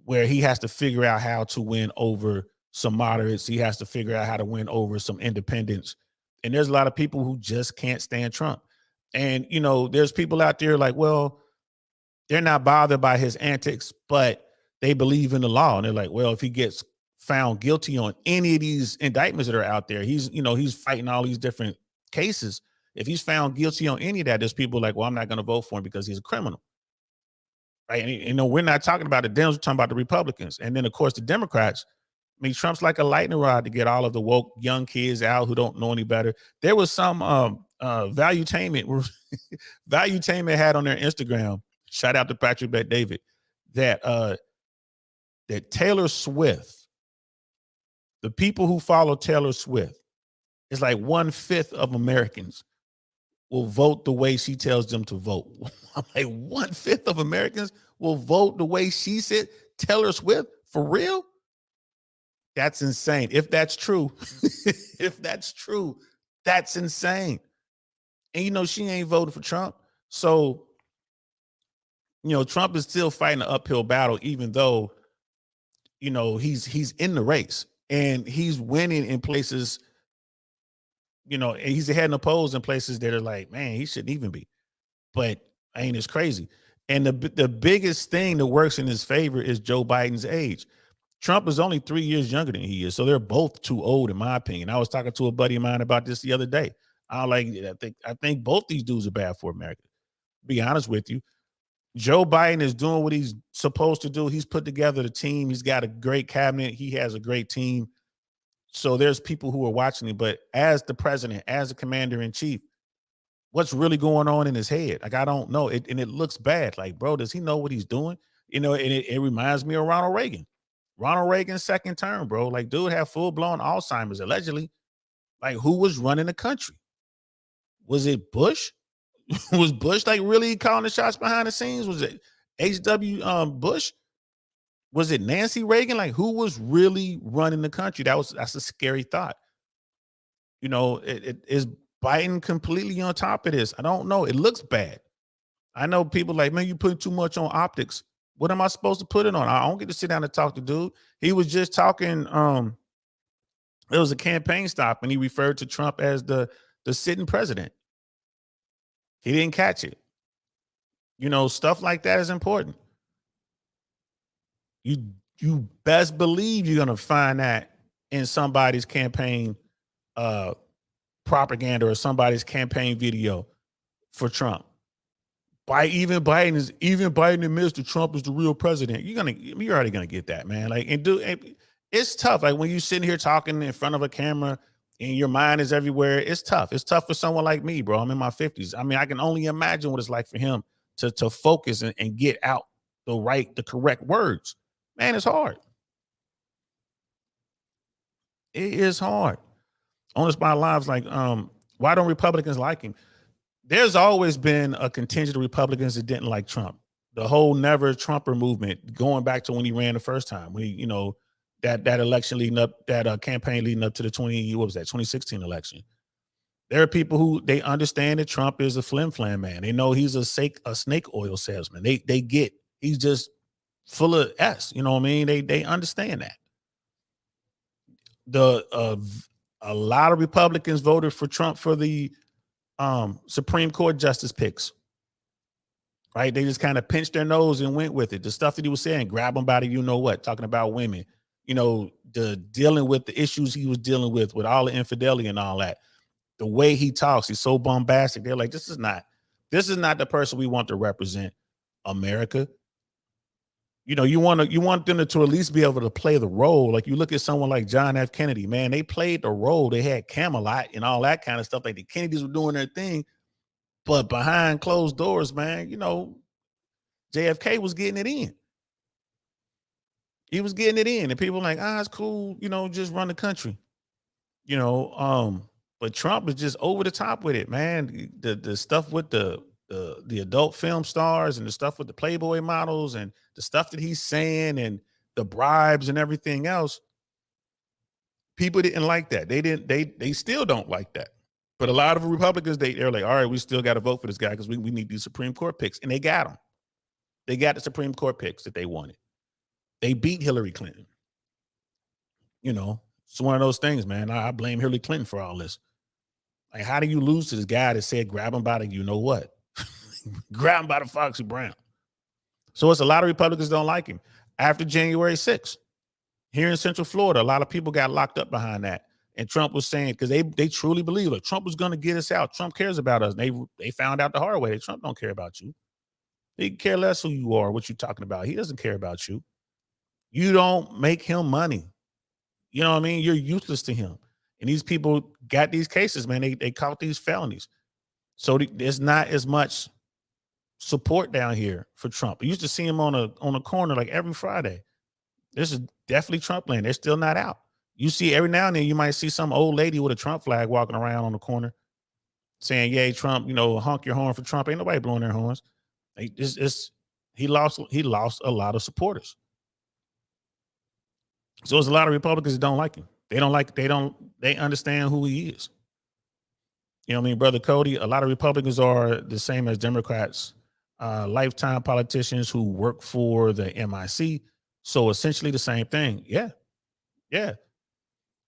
where he has to figure out how to win over some moderates. He has to figure out how to win over some independents. And there's a lot of people who just can't stand Trump. And, there's people out there like, well, they're not bothered by his antics, but they believe in the law. And they're like, well, if he gets found guilty on any of these indictments that are out there, he's fighting all these different cases. If he's found guilty on any of that, there's people like, well, I'm not going to vote for him because he's a criminal. Right. And, we're not talking about the Dems, we're talking about the Republicans. And then, of course, the Democrats. I mean, Trump's like a lightning rod to get all of the woke young kids out who don't know any better. There was some Valuetainment had on their Instagram. Shout out to Patrick Bet-David, that Taylor Swift, the people who follow Taylor Swift, is like 1/5 of Americans will vote the way she tells them to vote. I'm like, 1/5 of Americans will vote the way she said. Taylor Swift, for real? That's insane. If that's true, that's insane. And she ain't voted for Trump. So, Trump is still fighting an uphill battle, even though, he's in the race and he's winning in places, and he's ahead in the polls in places that are like, man, he shouldn't even be. But it's crazy. And the biggest thing that works in his favor is Joe Biden's age. Trump is only 3 years younger than he is. So they're both too old, in my opinion. I was talking to a buddy of mine about this the other day. I think both these dudes are bad for America. Be honest with you. Joe Biden is doing what he's supposed to do. He's put together the team. He's got a great cabinet. He has a great team. So there's people who are watching him. But as the president, as the commander in chief, what's really going on in his head? Like, I don't know. And it looks bad. Like, bro, does he know what he's doing? And it reminds me of Ronald Reagan. Ronald Reagan's second term, bro. Like, dude had full-blown Alzheimer's, allegedly. Like, who was running the country? Was it Bush? Was Bush like really calling the shots behind the scenes? Was it H.W. Bush? Was it Nancy Reagan? Like, who was really running the country? That's a scary thought. Is Biden completely on top of this? I don't know. It looks bad. I know people like, man, you put too much on optics. What am I supposed to put it on? I don't get to sit down and talk to dude. He was just talking. It was a campaign stop, and he referred to Trump as the sitting president. He didn't catch it. Stuff like that is important. You best believe you're gonna find that in somebody's campaign propaganda or somebody's campaign video for Trump. Even Biden admits that Trump is the real president. You're already gonna get that, man. Like, it's tough. Like, when you're sitting here talking in front of a camera and your mind is everywhere, it's tough. It's tough for someone like me, bro. I'm in my 50s. I mean, I can only imagine what it's like for him to focus and get out the correct words. Man, it's hard. It is hard. On the spot lives, like, why don't Republicans like him? There's always been a contingent of Republicans that didn't like Trump. The whole never Trumper movement, going back to when he ran the first time, when he, that election leading up, that campaign leading up to the 2016 election. There are people who, they understand that Trump is a flim-flam man. They know he's a snake oil salesman. They get, he's just full of S. You know what I mean? They understand that. A lot of Republicans voted for Trump for the Supreme Court justice picks. Right? They just kind of pinched their nose and went with it. The stuff that he was saying, grab them by the talking about women, the dealing with the issues he was dealing with all the infidelity and all that. The way he talks, he's so bombastic. They're like, this is not the person we want to represent America. You want them to at least be able to play the role. Like, you look at someone like John F. Kennedy, man, they played the role. They had Camelot and all that kind of stuff. Like, the Kennedys were doing their thing, But behind closed doors, man, JFK was getting it in. He was getting it in, and people were like, it's cool, just run the country. But Trump is just over the top with it, man. The stuff with the adult film stars and the stuff with the Playboy models and the stuff that he's saying and the bribes and everything else. People didn't like that. They still don't like that. But a lot of Republicans, they're like, all right, we still got to vote for this guy because we need these Supreme Court picks. And they got them. They got the Supreme Court picks that they wanted. They beat Hillary Clinton. It's one of those things, man. I blame Hillary Clinton for all this. Like, how do you lose to this guy that said grab him by the what? Grab him by the Foxy Brown. So it's a lot of Republicans don't like him. After January 6th, here in Central Florida, a lot of people got locked up behind that. And Trump was saying, because they truly believe it, Trump was going to get us out. Trump cares about us. They found out the hard way that Trump don't care about you. He care less who you are, what you're talking about. He doesn't care about you. You don't make him money. You know what I mean? You're useless to him. And these people got these cases, man. They caught these felonies. So there's not as much support down here for Trump. You used to see him on a corner like every Friday. This is definitely Trump land. They're still not out. You see every now and then you might see some old lady with a Trump flag walking around on the corner saying, yay, Trump, honk your horn for Trump. Ain't nobody blowing their horns. He lost a lot of supporters. So there's a lot of Republicans that don't like him. They understand who he is. You know what I mean, Brother Cody? A lot of Republicans are the same as Democrats, lifetime politicians who work for the MIC. So essentially the same thing. Yeah. Yeah.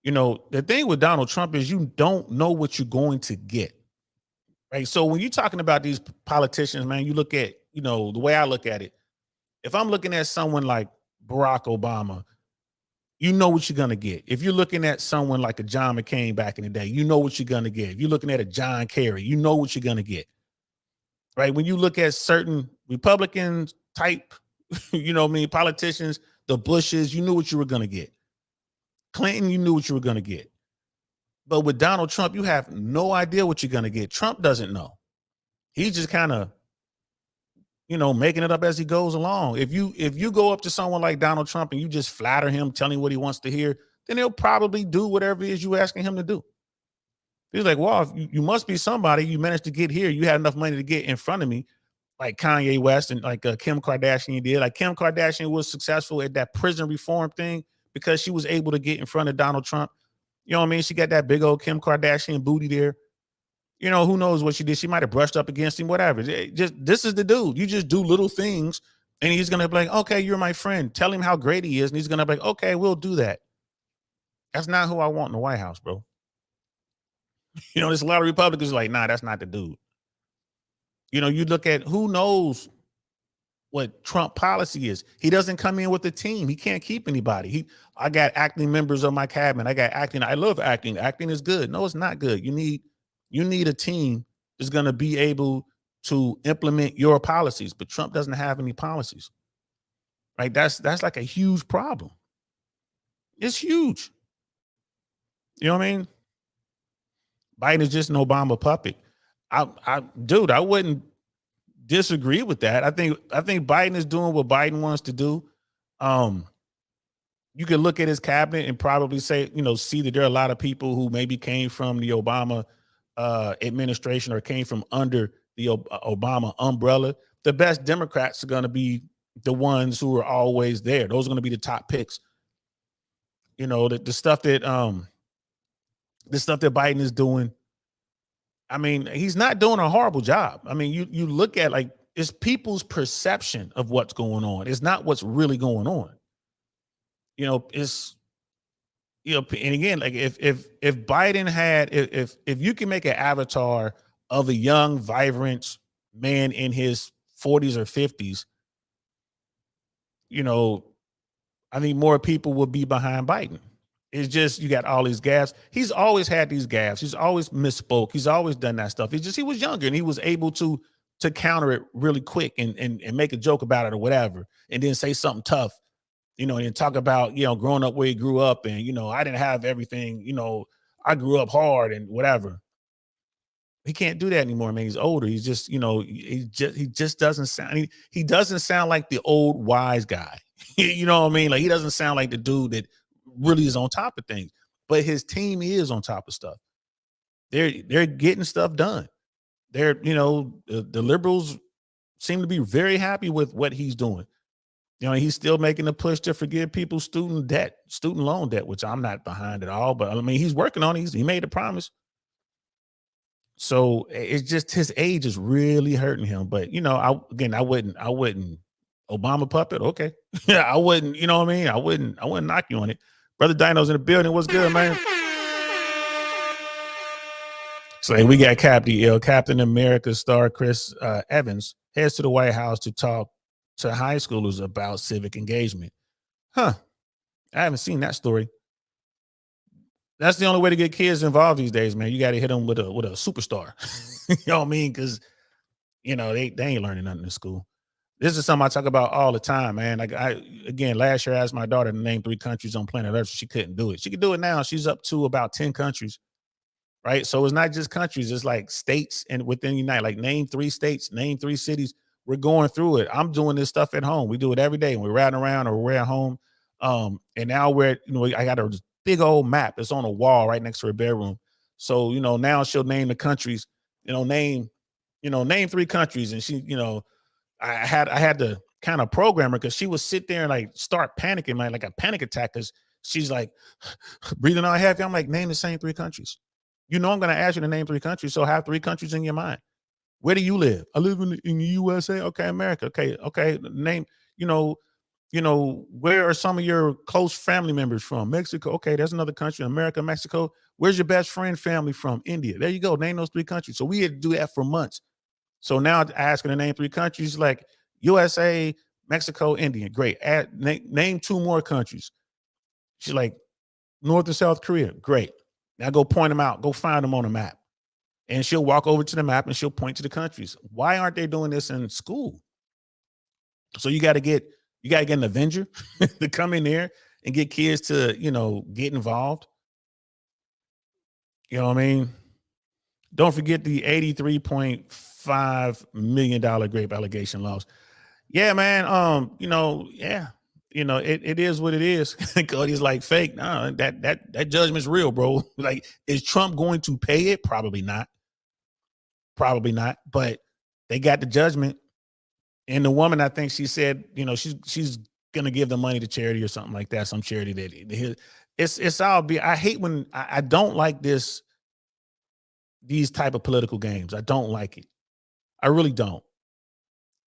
The thing with Donald Trump is you don't know what you're going to get. Right. So when you're talking about these politicians, man, you look at, the way I look at it, if I'm looking at someone like Barack Obama, you know what you're going to get. If you're looking at someone like a John McCain back in the day, you know what you're going to get. If you're looking at a John Kerry, you know what you're going to get. Right. When you look at certain Republican type, politicians, the Bushes, you knew what you were going to get. Clinton, you knew what you were going to get. But with Donald Trump, you have no idea what you're going to get. Trump doesn't know. He's just kind of, making it up as he goes along. If you go up to someone like Donald Trump and you just flatter him, telling him what he wants to hear, then he'll probably do whatever it is you're asking him to do. He's like, well, you must be somebody. You managed to get here. You had enough money to get in front of me, like Kanye West and like Kim Kardashian did. Like Kim Kardashian was successful at that prison reform thing because she was able to get in front of Donald Trump. You know what I mean? She got that big old Kim Kardashian booty there. Who knows what she did? She might have brushed up against him, whatever. This is the dude. You just do little things and he's going to be like, okay, you're my friend. Tell him how great he is. And he's going to be like, okay, we'll do that. That's not who I want in the White House, bro. There's a lot of Republicans like, nah, that's not the dude. You look at who knows what Trump policy is. He doesn't come in with a team. He can't keep anybody. I got acting members of my cabinet. I got acting. I love acting. Acting is good. No, it's not good. You need a team that's going to be able to implement your policies, but Trump doesn't have any policies. Right? That's like a huge problem. It's huge. You know what I mean? Biden is just an Obama puppet. I wouldn't disagree with that. I think Biden is doing what Biden wants to do. You could look at his cabinet and probably say, see that there are a lot of people who maybe came from the Obama administration or came from under the Obama umbrella. The best Democrats are going to be the ones who are always there. Those are going to be the top picks. The stuff that Biden is doing. I mean, he's not doing a horrible job. I mean, you look at like it's people's perception of what's going on. It's not what's really going on. It's and again, like if Biden had if you can make an avatar of a young, vibrant man in his 40s or 50s, I think more people will be behind Biden. It's just you got all these gaffes. He's always had these gaffes. He's always misspoke. He's always done that stuff. It's just he was younger and he was able to counter it really quick and make a joke about it or whatever, and then say something tough, and talk about growing up where he grew up and I didn't have everything. I grew up hard and whatever. He can't do that anymore, man. He's older. He's just, he just doesn't sound. He doesn't sound like the old wise guy. You know what I mean? Like he doesn't sound like the dude that really is on top of things. But his team is on top of stuff. They're getting stuff done. The liberals seem to be very happy with what he's doing. He's still making a push to forgive people's student loan debt, which I'm not behind at all. But I mean, he's working on it. He made a promise. So it's just his age is really hurting him. But I wouldn't Obama puppet. Okay. Yeah, I wouldn't, you know what I mean? I wouldn't knock you on it. Brother Dino's in the building. What's good, man? So we got Captain America star Chris Evans heads to the White House to talk to high schoolers about civic engagement. Huh. I haven't seen that story. That's the only way to get kids involved these days, man. You got to hit them with a superstar. You know what I mean? Because they ain't learning nothing in school. This is something I talk about all the time, man. Like last year I asked my daughter to name 3 countries on planet Earth. She couldn't do it. She could do it now. She's up to about 10 countries, right? So it's not just countries. It's like states and within the United. Like name 3 states, name 3 cities. We're going through it. I'm doing this stuff at home. We do it every day when we're riding around or we're at home. And now I got a big old map. It's on a wall right next to her bedroom. So, now she'll name the countries, name 3 countries. And she, I had to kind of program her because she would sit there and like start panicking, man, like a panic attack. Cause she's like breathing on heavy. I'm like, name the same 3 countries. I'm going to ask you to name 3 countries. So have 3 countries in your mind. Where do you live? I live in the USA. Okay. America. Okay. Name, where are some of your close family members from? Mexico. Okay. There's another country. America, Mexico. Where's your best friend family from? India. There you go. Name those 3 countries. So we had to do that for months. So now asking to name 3 countries like USA, Mexico, India. Great. Name 2 more countries. She's like North and South Korea. Great. Now go point them out. Go find them on a map. And she'll walk over to the map and she'll point to the countries. Why aren't they doing this in school? So you got to get an Avenger to come in there and get kids to, get involved. You know what I mean? Don't forget the $83.5 million grape allegation loss. Yeah, man. It is what it is. Cody's like fake. No, that judgment's real, bro. Like, is Trump going to pay it? Probably not. But they got the judgment. And the woman, I think she said, she's gonna give the money to charity or something like that. Some charity that it's all be. I hate when I don't like these type of political games. I don't like it. I really don't.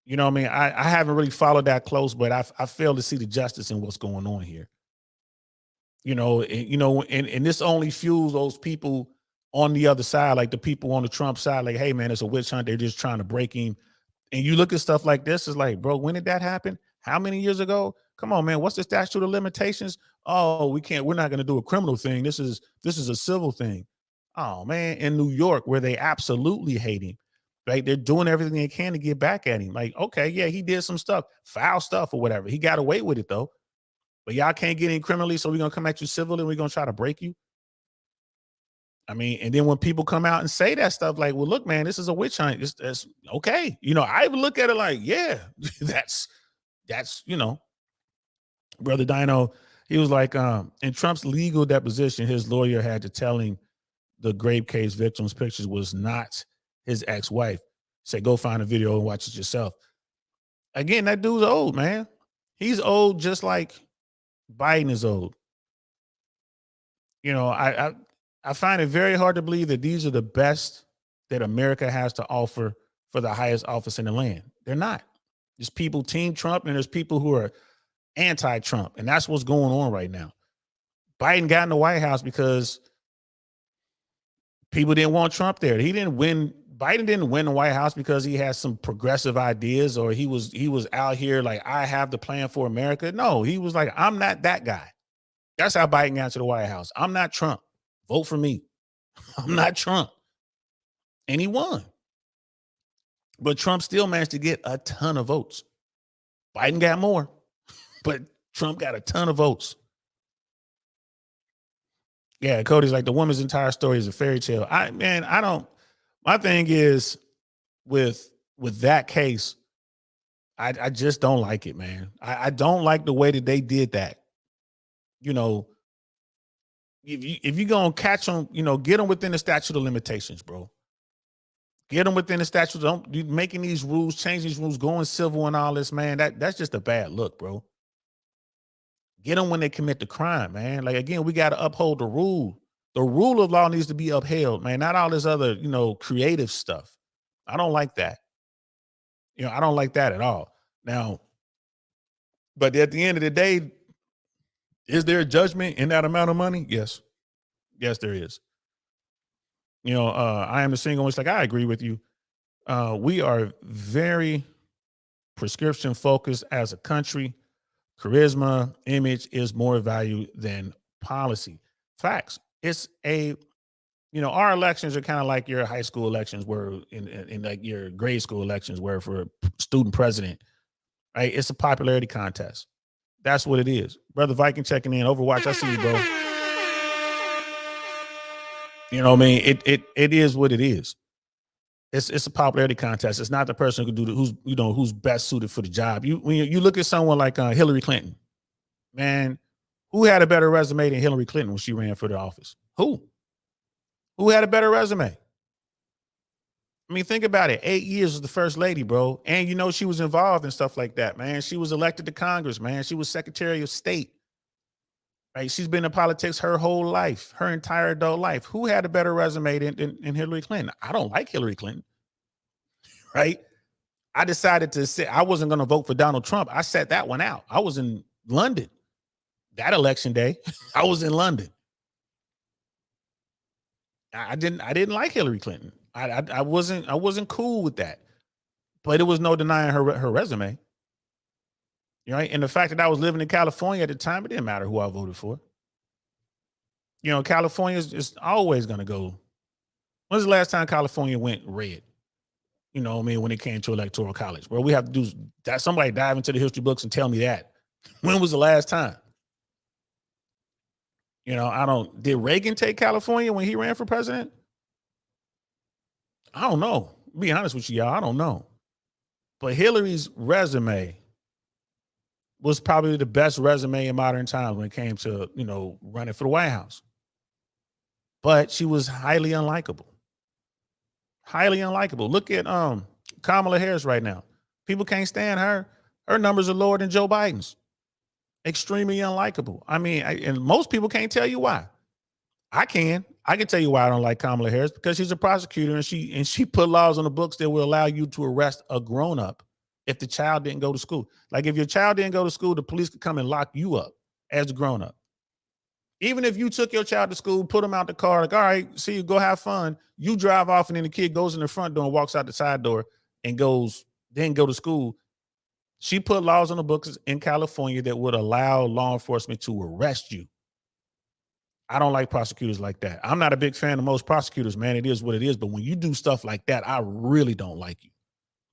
You know what I mean? I haven't really followed that close, but I fail to see the justice in what's going on here. And this only fuels those people on the other side, like the people on the Trump side, like, hey man, it's a witch hunt. They're just trying to break him. And you look at stuff like this, it's like, bro, when did that happen? How many years ago? Come on, man. What's the statute of limitations? Oh, we're not going to do a criminal thing. This is a civil thing. Oh man, in New York, where they absolutely hate him, right? They're doing everything they can to get back at him. Like, okay, yeah, he did some stuff, foul stuff or whatever. He got away with it though. But y'all can't get in criminally, so we're gonna come at you civilly and we're gonna try to break you. I mean, and then when people come out and say that stuff, like, well, look, man, this is a witch hunt. That's okay. I even look at it like, yeah, that's Brother Dino, he was like, in Trump's legal deposition, his lawyer had to tell him the grape case victim's pictures was not his ex-wife. Say, go find a video and watch it yourself. Again, that dude's old, man. He's old just like Biden is old. I find it very hard to believe that these are the best that America has to offer for the highest office in the land. They're not. There's people team Trump and there's people who are anti-Trump. And that's what's going on right now. Biden got in the White House because people didn't want Trump there. Biden didn't win the White House because he has some progressive ideas or he was out here like, I have the plan for America. No, he was like, I'm not that guy. That's how Biden got to the White House. I'm not Trump. Vote for me. I'm not Trump. And he won. But Trump still managed to get a ton of votes. Biden got more, but Trump got a ton of votes. Yeah, Cody's like, the woman's entire story is a fairy tale. My thing is with that case, I just don't like it, man. I don't like the way that they did that. You know, if you gonna catch them, get them within the statute of limitations, bro. Get them within the statute. Don't you making these rules, changing these rules, going civil and all this, man. That's just a bad look, bro. Get them when they commit the crime, man. Like again, we got to uphold the rule. The rule of law needs to be upheld, man. Not all this other, creative stuff. I don't like that. I don't like that at all. Now, but at the end of the day, is there a judgment in that amount of money? Yes. Yes, there is. I am the single. It's like, I agree with you. We are very prescription focused as a country. Charisma, image is more value than policy. Facts. It's our elections are kind of like your high school elections were in like your grade school elections were for student president, right? It's a popularity contest. That's what it is. Brother Viking checking in. Overwatch, I see you, bro. You know what I mean? It is what it is. It's a popularity contest. It's not the person who can do who's best suited for the job. When you look at someone like Hillary Clinton, man, who had a better resume than Hillary Clinton when she ran for the office? Who had a better resume? I mean, think about it. 8 years as the first lady, bro. And she was involved in stuff like that, man. She was elected to Congress, man. She was Secretary of State. Right? She's been in politics her whole life, her entire adult life. Who had a better resume than Hillary Clinton? I don't like Hillary Clinton. Right? I decided to say I wasn't going to vote for Donald Trump. I set that one out. I was in London that election day. I was in London. I didn't like Hillary Clinton. I wasn't cool with that. But it was no denying her resume. Right? And the fact that I was living in California at the time, it didn't matter who I voted for. California is always going to go. When's the last time California went red? When it came to electoral college, where we have to do that. Somebody dive into the history books and tell me that. When was the last time? Did Reagan take California when he ran for president? I don't know. Be honest with you, y'all. I don't know. But Hillary's resume was probably the best resume in modern times when it came to, running for the White House. But she was highly unlikable. Highly unlikable. Look at Kamala Harris right now. People can't stand her. Her numbers are lower than Joe Biden's. Extremely unlikable. I mean, and most people can't tell you why. I can tell you why I don't like Kamala Harris, because she's a prosecutor and she put laws on the books that will allow you to arrest a grown-up if the child didn't go to school. Like if your child didn't go to school, the police could come and lock you up as a grown-up. Even if you took your child to school, put them out the car, like, all right, see you, go have fun. You drive off and then the kid goes in the front door and walks out the side door and then go to school. She put laws on the books in California that would allow law enforcement to arrest you. I don't like prosecutors like that. I'm not a big fan of most prosecutors, man. It is what it is. But when you do stuff like that, I really don't like you.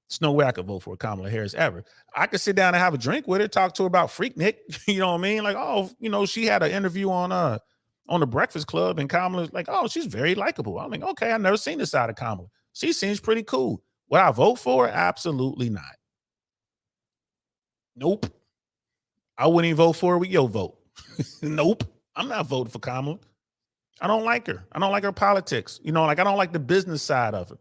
There's no way I could vote for Kamala Harris ever. I could sit down and have a drink with her, talk to her about Freaknik. You know what I mean? Like, oh, she had an interview on the Breakfast Club, and Kamala's like, oh, she's very likable. I'm like, okay, I've never seen this side of Kamala. She seems pretty cool. Would I vote for her? Absolutely not. Nope. I wouldn't even vote for her with your vote. Nope. I'm not voting for Kamala. I don't like her. I don't like her politics. I don't like the business side of her.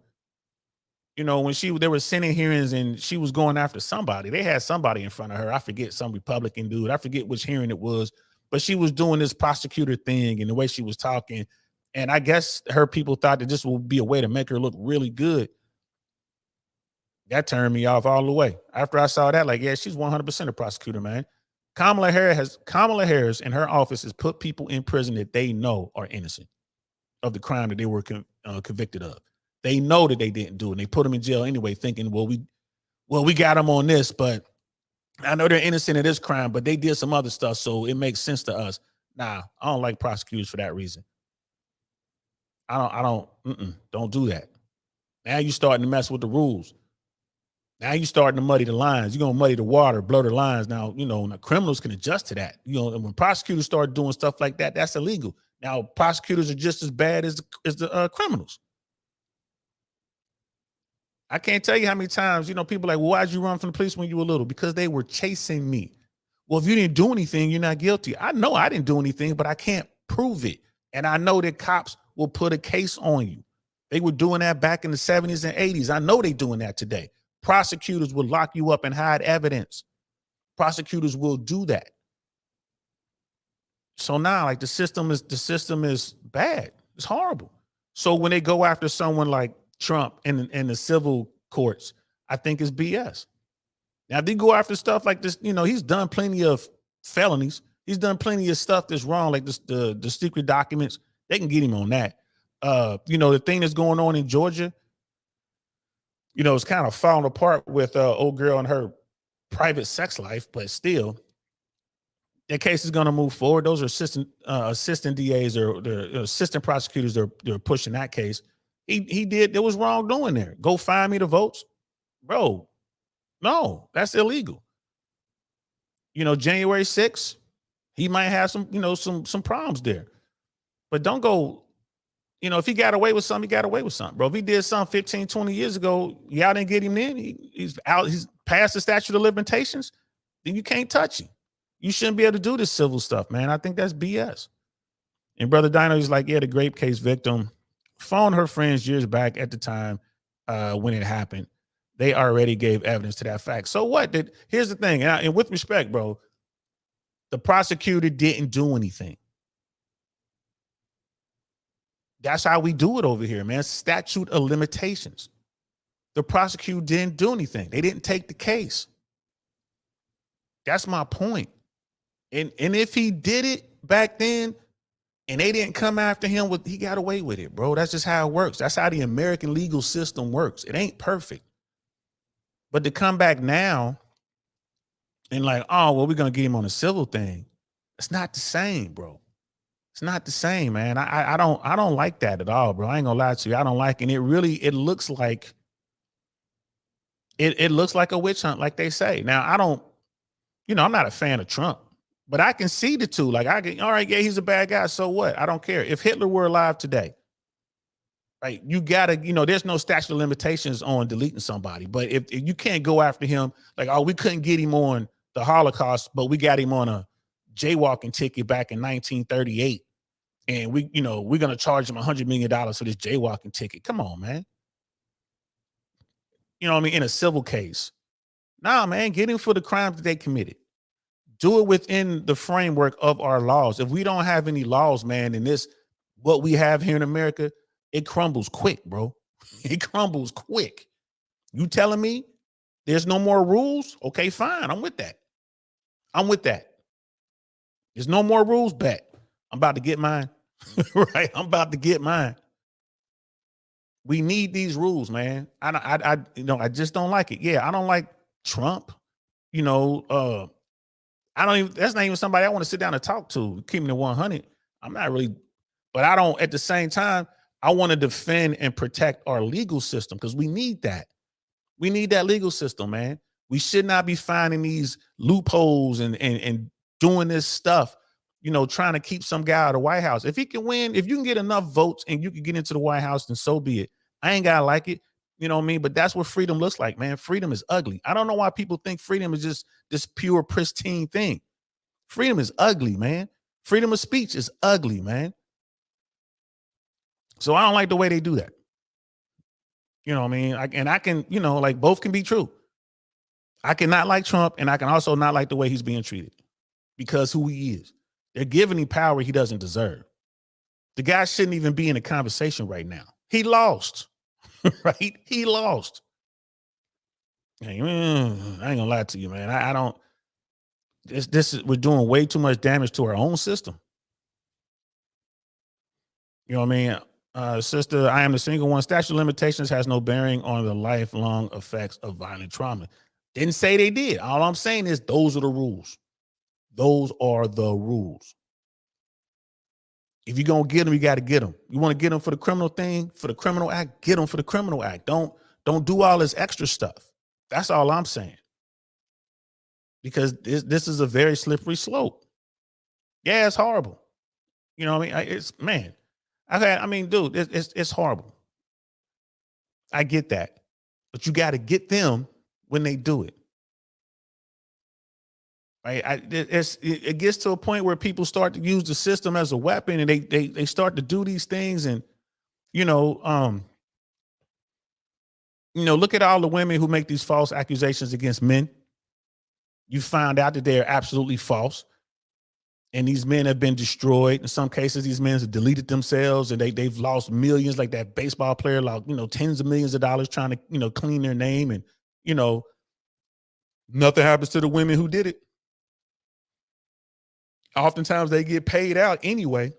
When there were Senate hearings and she was going after somebody, they had somebody in front of her. I forget, some Republican dude. I forget which hearing it was, but she was doing this prosecutor thing and the way she was talking. And I guess her people thought that this would be a way to make her look really good. That turned me off all the way. After I saw that, like, yeah, she's 100% a prosecutor, man. Kamala Harris and her office has put people in prison that they know are innocent of the crime that they were convicted of. They know that they didn't do it. And they put them in jail anyway, thinking, well, we got them on this, but I know they're innocent of this crime, but they did some other stuff, so it makes sense to us. Nah, I don't like prosecutors for that reason. Don't do that. Now you're starting to mess with the rules. Now you're starting to muddy the lines. You're going to muddy the water, blur the lines. Now, criminals can adjust to that. And when prosecutors start doing stuff like that, that's illegal. Now, prosecutors are just as bad as the criminals. I can't tell you how many times, people like, well, why'd you run from the police when you were little? Because they were chasing me. Well, if you didn't do anything, you're not guilty. I know I didn't do anything, but I can't prove it. And I know that cops will put a case on you. They were doing that back in the 70s and 80s. I know they're doing that today. Prosecutors will lock you up and hide evidence. Prosecutors will do that. So now, like, the system is bad. It's horrible. So when they go after someone like Trump in the civil courts, I think it's BS. Now, if they go after stuff like this, he's done plenty of felonies. He's done plenty of stuff that's wrong, like this, the secret documents. They can get him on that. The thing that's going on in Georgia, it's kind of falling apart with old girl and her private sex life, but still, that case is going to move forward. Those are assistant DAs or the assistant prosecutors. They're pushing that case. There was wrongdoing there. Go find me the votes, bro. No, that's illegal. January 6th, he might have some problems there, but don't go. If he got away with something, he got away with something, bro. If he did something 15, 20 years ago, y'all didn't get him in. He's out. He's past the statute of limitations. Then you can't touch him. You shouldn't be able to do this civil stuff, man. I think that's BS. And Brother Dino is like, yeah, the grape case victim phoned her friends years back at the time when it happened. They already gave evidence to that fact. So what? Here's the thing, and with respect, bro, the prosecutor didn't do anything. That's how we do it over here, man. Statute of limitations. The prosecutor didn't do anything. They didn't take the case. That's my point. And if he did it back then and they didn't come after him, he got away with it, bro. That's just how it works. That's how the American legal system works. It ain't perfect. But to come back now and like, oh, well, we're going to get him on a civil thing. It's not the same, bro. It's not the same, man. I don't like that at all, bro. I ain't gonna lie to you. I don't like it. And it looks like it looks like a witch hunt, like they say. Now, I'm not a fan of Trump, but I can see the two. Like, all right, yeah, he's a bad guy. So what? I don't care. If Hitler were alive today, right, you gotta, there's no statute of limitations on deleting somebody. But if you can't go after him, like, oh, we couldn't get him on the Holocaust, but we got him on a jaywalking ticket back in 1938. And we're going to charge him $100 million for this jaywalking ticket. Come on, man. In a civil case. Nah, man, get him for the crimes that they committed. Do it within the framework of our laws. If we don't have any laws, man, in what we have here in America, it crumbles quick, bro. It crumbles quick. You telling me there's no more rules? Okay, fine. I'm with that. There's no more rules, bet. I'm about to get mine. Right? I'm about to get mine. We need these rules, man. I just don't like it. Yeah, I don't like Trump. I don't even, that's not even somebody I want to sit down and talk to. Keep me to 100. I'm not really, but I don't, at the same time, I want to defend and protect our legal system because we need that. We need that legal system, man. We should not be finding these loopholes and doing this stuff, trying to keep some guy out of the White House. If he can win, if you can get enough votes and you can get into the White House, then so be it. I ain't gotta like it. You know what I mean? But that's what freedom looks like, man. Freedom is ugly. I don't know why people think freedom is just this pure, pristine thing. Freedom is ugly, man. Freedom of speech is ugly, man. So I don't like the way they do that. You know what I mean? I can, like, both can be true. I cannot like Trump, and I can also not like the way he's being treated because who he is. They're giving him power he doesn't deserve. The guy shouldn't even be in a conversation right now. He lost, right? He lost. Hey, man, I ain't gonna lie to you, man. I don't. We're doing way too much damage to our own system. You know what I mean? Sister, I am the single one. Statute of limitations has no bearing on the lifelong effects of violent trauma. Didn't say they did. All I'm saying is those are the rules. Those are the rules. If you're going to get them, you got to get them. You want to get them for the criminal thing, for the criminal act, get them for the criminal act. Don't do all this extra stuff. That's all I'm saying. Because this is a very slippery slope. Yeah, it's horrible. You know what I mean? Dude, it's horrible. I get that. but you got to get them when they do it. Right? It gets to a point where people start to use the system as a weapon, and they start to do these things, and you know, look at all the women who make these false accusations against men. You find out that they're absolutely false. And these men have been destroyed. In some cases, these men have deleted themselves, and they've lost millions, like that baseball player, like, tens of millions of dollars trying to, clean their name. And, nothing happens to the women who did it. Oftentimes they get paid out anyway.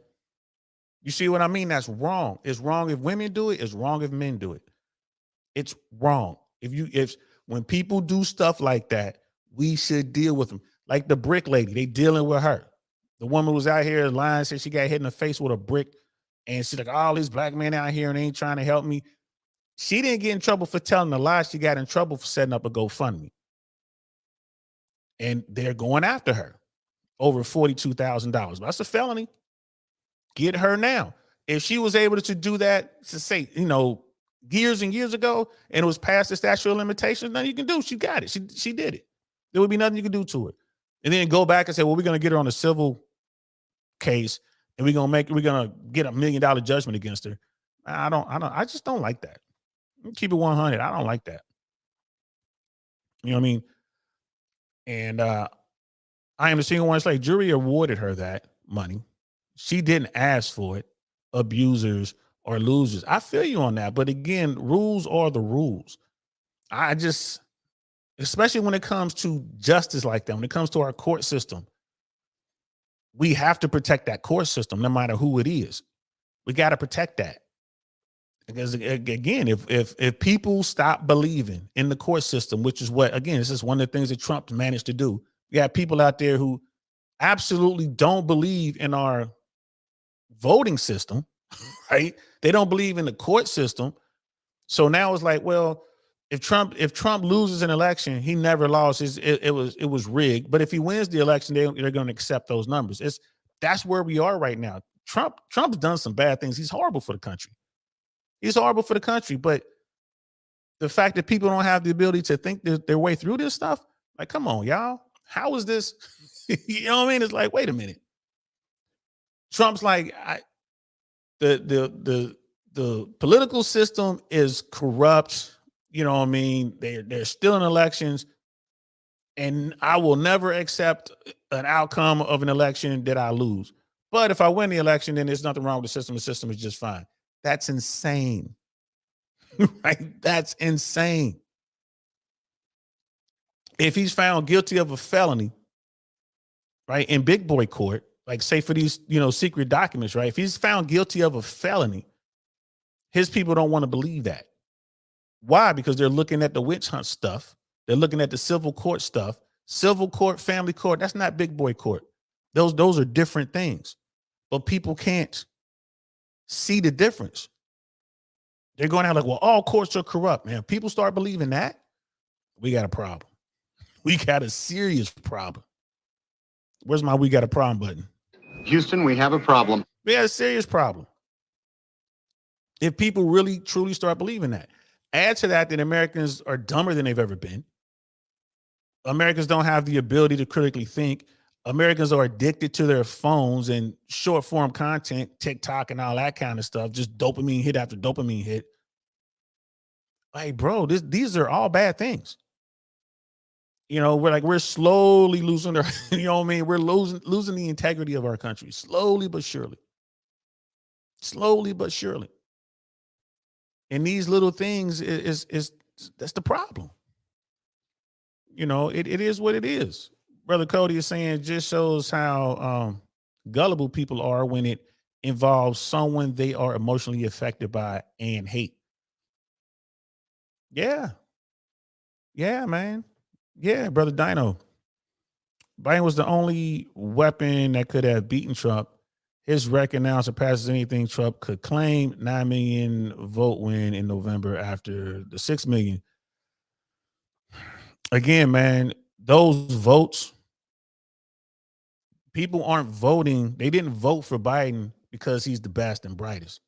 You see what I mean? That's wrong. It's wrong if women do it. It's wrong if men do it. It's wrong. If when people do stuff like that, we should deal with them. Like the brick lady, they dealing with her. The woman was out here lying, said she got hit in the face with a brick, and she's like, all these black men out here and they ain't trying to help me. She didn't get in trouble for telling a lie. She got in trouble for setting up a GoFundMe. And they're going after her over $42,000. That's a felony. Get her now. If she was able to do that, to say, years and years ago, and it was past the statute of limitations, nothing you can do. She got it. She did it. There would be nothing you can do to it. And then go back and say, well, we're going to get her on a civil case, and we're going to get $1 million judgment against her. I just don't like that. Keep it 100. I don't like that. You know what I mean? And I Am the Single One Slave. Jury awarded her that money. She didn't ask for it. Abusers or losers. I feel you on that. But again, rules are the rules. Especially when it comes to justice like that, when it comes to our court system, we have to protect that court system no matter who it is. We got to protect that. Because again, if people stop believing in the court system, which is what, again, this is one of the things that Trump managed to do. You have people out there who absolutely don't believe in our voting system, right? They don't believe in the court system. So now it's like, well, if Trump loses an election, he never lost. It was rigged. But if he wins the election, they're going to accept those numbers. That's where we are right now. Trump's done some bad things. He's horrible for the country. He's horrible for the country. But the fact that people don't have the ability to think their way through this stuff, like, come on, y'all. How is this? You know what I mean? It's like, wait a minute. Trump's like, the political system is corrupt. You know what I mean? They're still in elections, and I will never accept an outcome of an election that I lose. But if I win the election, then there's nothing wrong with the system. The system is just fine. That's insane. Right? That's insane. If he's found guilty of a felony, right, in big boy court, like say for these, secret documents, right? If he's found guilty of a felony, his people don't want to believe that. Why? Because they're looking at the witch hunt stuff. They're looking at the civil court stuff. Civil court, family court, that's not big boy court. Those are different things. But people can't see the difference. They're going out like, well, all courts are corrupt, man. If people start believing that, we got a problem. We got a serious problem. Where's my we got a problem button? Houston, we have a problem. We got a serious problem. If people really, truly start believing that. Add to that Americans are dumber than they've ever been. Americans don't have the ability to critically think. Americans are addicted to their phones and short form content, TikTok and all that kind of stuff, just dopamine hit after dopamine hit. Like, bro, these are all bad things. We're slowly losing our, you know what I mean? We're losing the integrity of our country, slowly but surely. Slowly but surely. And these little things that's the problem. It is what it is. Brother Cody is saying it just shows how gullible people are when it involves someone they are emotionally affected by and hate. Yeah. Yeah, man. Yeah, Brother Dino. Biden was the only weapon that could have beaten Trump. His record now surpasses anything Trump could claim. 9 million vote win in November after the 6 million. Again, man, those votes, people aren't voting. They didn't vote for Biden because he's the best and brightest.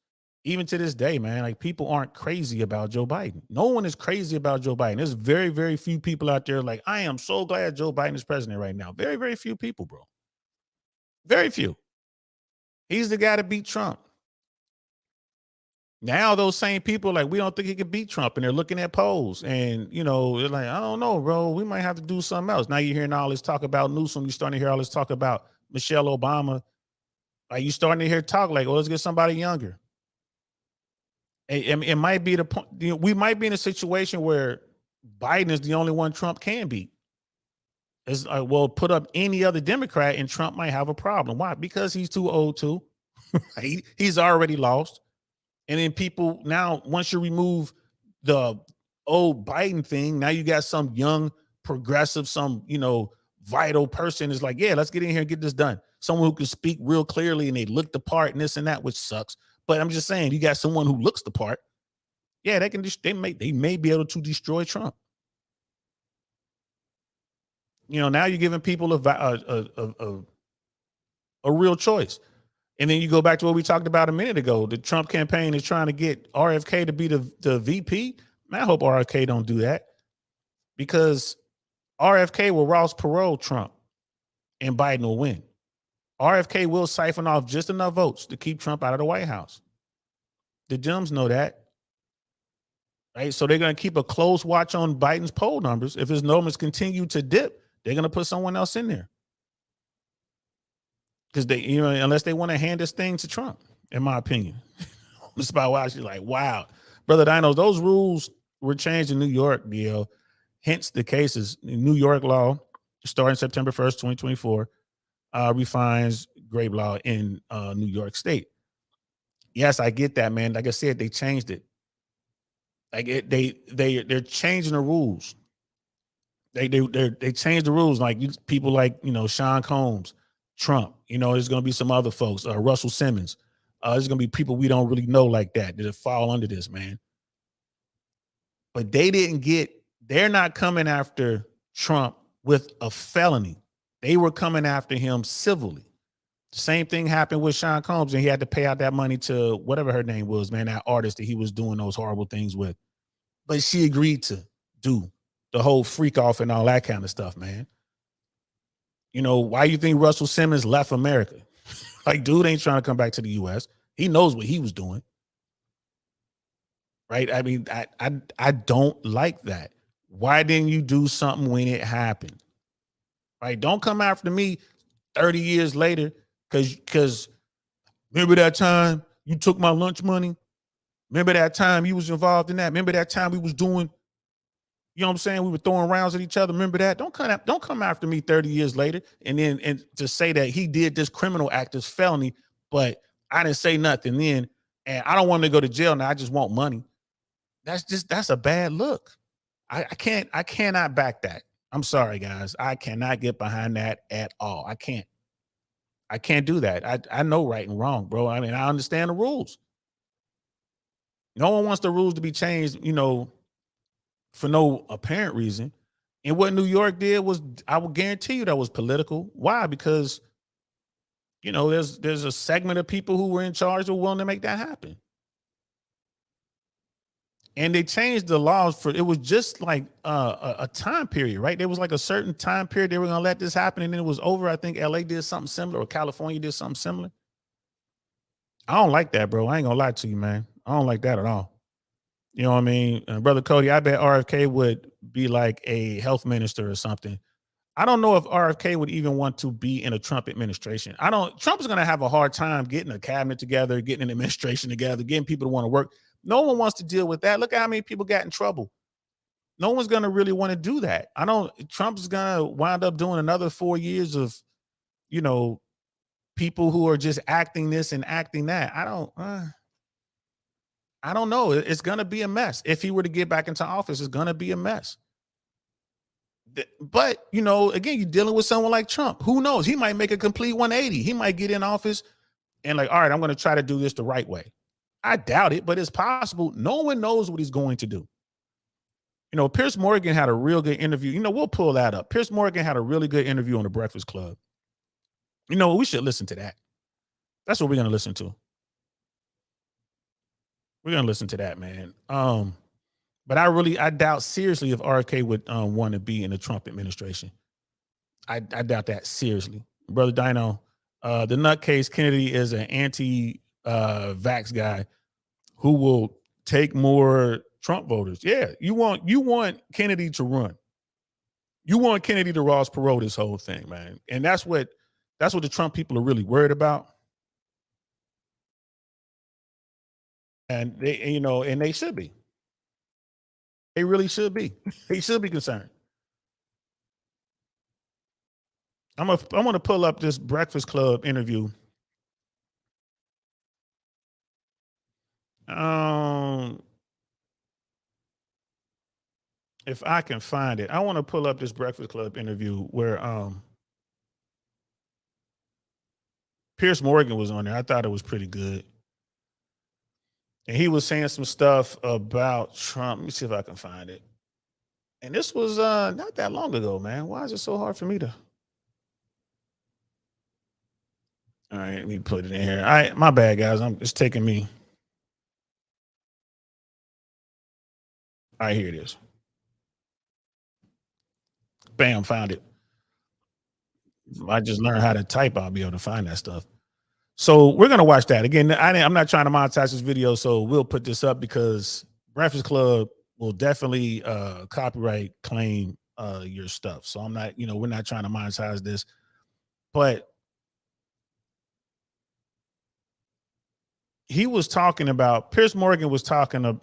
Even to this day, man, like people aren't crazy about Joe Biden. No one is crazy about Joe Biden. There's very, very few people out there like, I am so glad Joe Biden is president right now. Very, very few people, bro. Very few. He's the guy to beat Trump. Now those same people like we don't think he can beat Trump, and they're looking at polls, and they're like, I don't know, bro. We might have to do something else. Now you're hearing all this talk about Newsom. You're starting to hear all this talk about Michelle Obama. Like you starting to hear talk like, oh, let's get somebody younger. It might be the point. We might be in a situation where Biden is the only one Trump can beat. It's like, well, put up any other Democrat, and Trump might have a problem. Why? Because he's too old too. He's already lost. And then people now, once you remove the old Biden thing, now you got some young progressive, some vital person is like, yeah, let's get in here and get this done. Someone who can speak real clearly and they look the part and this and that, which sucks. But I'm just saying, you got someone who looks the part. Yeah, they may be able to destroy Trump. Now you're giving people a real choice. And then you go back to what we talked about a minute ago. The Trump campaign is trying to get RFK to be the VP. Man, I hope RFK don't do that, because RFK will Ross Perot Trump and Biden will win. RFK will siphon off just enough votes to keep Trump out of the White House. The Dems know that. Right? So they're going to keep a close watch on Biden's poll numbers. If his numbers continue to dip, they're going to put someone else in there. Because they, unless they want to hand this thing to Trump, in my opinion. That's about why she's like, wow, Brother Dino, those rules were changed in New York, DL. Hence the cases. New York law, starting September 1st, 2024, refines grape law in New York State. Yes, I get that, man. Like I said, they changed it. Like they're changing the rules. They changed the rules. Like people like Sean Combs, Trump. There's going to be some other folks, Russell Simmons. There's going to be people we don't really know like that fall under this, man. But they're not coming after Trump with a felony. They were coming after him civilly. Same thing happened with Sean Combs, and he had to pay out that money to whatever her name was, man, that artist that he was doing those horrible things with. But she agreed to do the whole freak off and all that kind of stuff, man. Why you think Russell Simmons left America? Like, dude ain't trying to come back to the U.S. He knows what he was doing. Right? I mean, I don't like that. Why didn't you do something when it happened? Right? Don't come after me 30 years later because remember that time you took my lunch money? Remember that time you was involved in that? Remember that time we was doing, we were throwing rounds at each other. Remember that? Don't come after me 30 years later and to say that he did this criminal act, this felony, but I didn't say nothing then, and I don't want to go to jail now. I just want money. That's a bad look. I cannot back that. I'm sorry, guys. I cannot get behind that at all. I can't do that. I know right and wrong, bro. I mean, I understand the rules. No one wants the rules to be changed, for no apparent reason. And what New York did was, I will guarantee you that was political. Why? Because, there's a segment of people who were in charge who were willing to make that happen. And they changed the laws it was just like a time period, right? There was like a certain time period they were going to let this happen, and then it was over. I think LA did something similar, or California did something similar. I don't like that, bro. I ain't going to lie to you, man. I don't like that at all. You know what I mean? Brother Cody, I bet RFK would be like a health minister or something. I don't know if RFK would even want to be in a Trump administration. Trump's going to have a hard time getting a cabinet together, getting an administration together, getting people to want to work. No one wants to deal with that. Look at how many people got in trouble. No one's going to really want to do that. Trump's going to wind up doing another 4 years of, people who are just acting this and acting that. I don't know. It's going to be a mess. If he were to get back into office, it's going to be a mess. But, again, you're dealing with someone like Trump. Who knows? He might make a complete 180. He might get in office and like, all right, I'm going to try to do this the right way. I doubt it, but it's possible. No one knows what he's going to do. Piers Morgan had a real good interview. We'll pull that up. Piers Morgan had a really good interview on the Breakfast Club. We should listen to that. That's what we're going to listen to. We're gonna listen to that, man. But I doubt seriously if RFK would want to be in the Trump administration. I doubt that seriously, brother Dino. The nutcase Kennedy is an anti-vax guy who will take more Trump voters. Yeah, you want Kennedy to run. You want Kennedy to Ross Perot this whole thing, man, and that's what the Trump people are really worried about. And they should be. They really should be. They should be concerned. I'm gonna pull up this Breakfast Club interview. If I can find it, I want to pull up this Breakfast Club interview where Piers Morgan was on there. I thought it was pretty good. And he was saying some stuff about Trump. Let me see if I can find it. And this was not that long ago, man. Why is it so hard for me to? All right, let me put it in here. All right, my bad, guys. It's taking me. All right, here it is. Bam, found it. If I just learn how to type, I'll be able to find that stuff. So we're gonna watch that again. I'm not trying to monetize this video, so we'll put this up because Breakfast Club will definitely copyright claim your stuff. So I'm not, we're not trying to monetize this, but he was talking about Piers Morgan was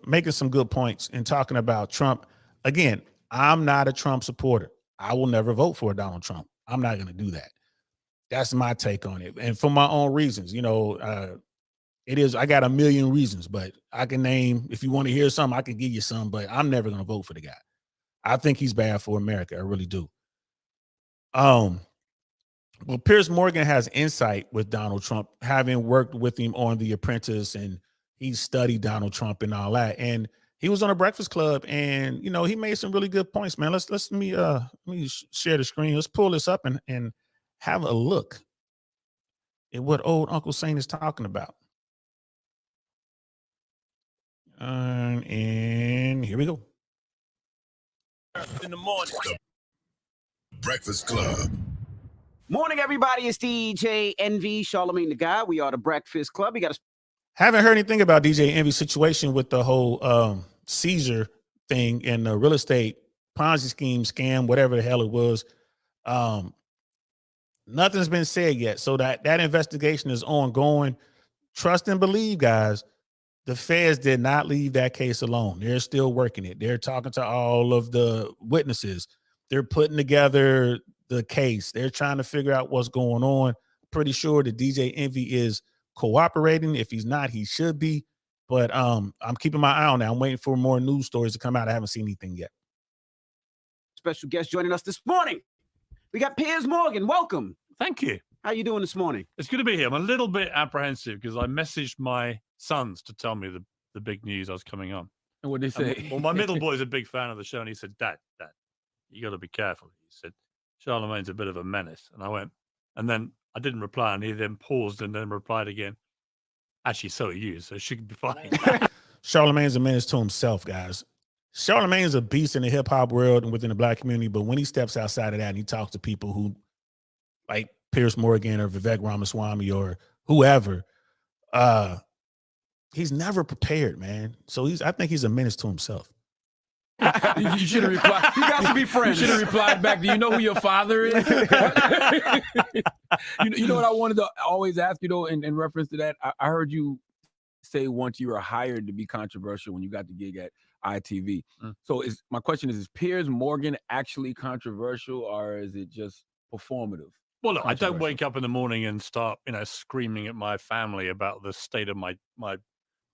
making some good points and talking about Trump. Again, I'm not a Trump supporter. I will never vote for Donald Trump. I'm not going to do that. That's my take on it. And for my own reasons, I got a million reasons, but I can name, if you want to hear some, I can give you some, but I'm never going to vote for the guy. I think he's bad for America. I really do. Well, Piers Morgan has insight with Donald Trump, having worked with him on The Apprentice, and he studied Donald Trump and all that. And he was on a Breakfast Club, and he made some really good points, man. Let me share the screen. Let's pull this up and have a look at what old Uncle Saint is talking about. And here we go. In the morning. Breakfast Club. Morning, everybody. It's DJ Envy, Charlamagne the Guy. We are the Breakfast Club. We got to. Haven't heard anything about DJ Envy's situation with the whole Caesar thing and the real estate Ponzi scheme, scam, whatever the hell it was. Nothing's been said yet. So that investigation is ongoing. Trust and believe, guys. The feds did not leave that case alone. They're still working it. They're talking to all of the witnesses. They're putting together the case. They're trying to figure out what's going on. Pretty sure that DJ Envy is cooperating. If he's not, he should be. But I'm keeping my eye on that. I'm waiting for more news stories to come out. I haven't seen anything yet. Special guest joining us this morning. We got Piers Morgan. Welcome. Thank you. How you doing this morning? It's good to be here. I'm a little bit apprehensive because I messaged my sons to tell me the big news I was coming on. And what they say? Well, my middle boy is a big fan of the show, and he said, Dad, you got to be careful. He said, Charlamagne's a bit of a menace. And I went, and then I didn't reply, and he then paused and then replied again. Actually, so are you, so it should be fine. Charlamagne's a menace to himself, guys. Charlamagne's a beast in the hip-hop world and within the Black community, but when he steps outside of that and he talks to people who, like Piers Morgan or Vivek Ramaswamy or whoever, he's never prepared, man. So I think he's a menace to himself. You should have replied. You guys should be friends. You should have replied back. Do you know who your father is? you know what I wanted to always ask you, though, in reference to that? I heard you say once you were hired to be controversial when you got the gig at ITV. So my question is Piers Morgan actually controversial, or is it just performative? Well, look, I don't wake up in the morning and start, screaming at my family about the state of my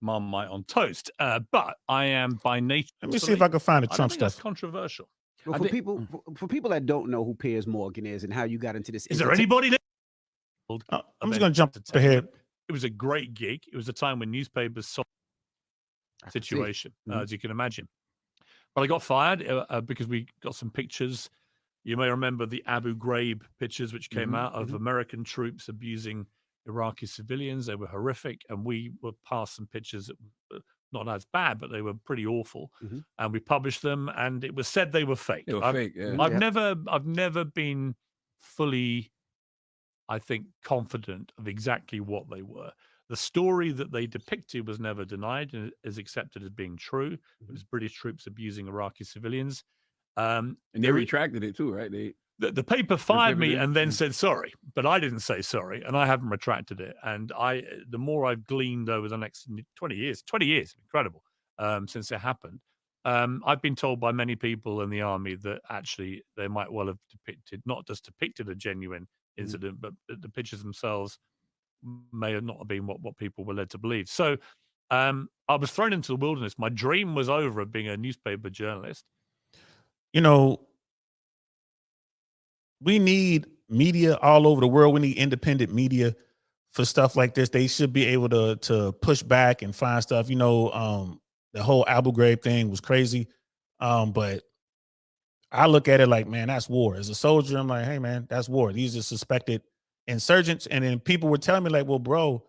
Marmite on toast. But I am by nature. Let me see if I can find the Trump stuff. That's controversial. Well, for people that don't know who Piers Morgan is and how you got into this, is there anybody that? I'm just going to jump ahead. It was a great gig. It was a time when newspapers saw situation, as you can imagine. But I got fired because we got some pictures. You may remember the Abu Ghraib pictures, which came out of American troops abusing Iraqi civilians. They were horrific, and we were passed some pictures that not as bad, but they were pretty awful. Mhm. And we published them, and it was said they were fake. They were I've, fake. Yeah. I've Yeah. never been fully, I think, confident of exactly what they were. The story that they depicted was never denied and is accepted as being true. It was British troops abusing Iraqi civilians. And they there- retracted it too, right? the paper fired me did? and then Yeah. said sorry, but I didn't say sorry, and I haven't retracted it. And the more I've gleaned over the next 20 years, incredible, since it happened, I've been told by many people in the army that actually they might well have not just depicted a genuine incident, but the pictures themselves may have not been what people were led to believe. So I was thrown into the wilderness. My dream was over of being a newspaper journalist. You know, we need media all over the world. We need independent media for stuff like this. They should be able to push back and find stuff. You know, the whole Abu Ghraib thing was crazy. But I look at it like, man, that's war. As a soldier, I'm like, hey, man, that's war. These are suspected insurgents. And then people were telling me like, well, bro,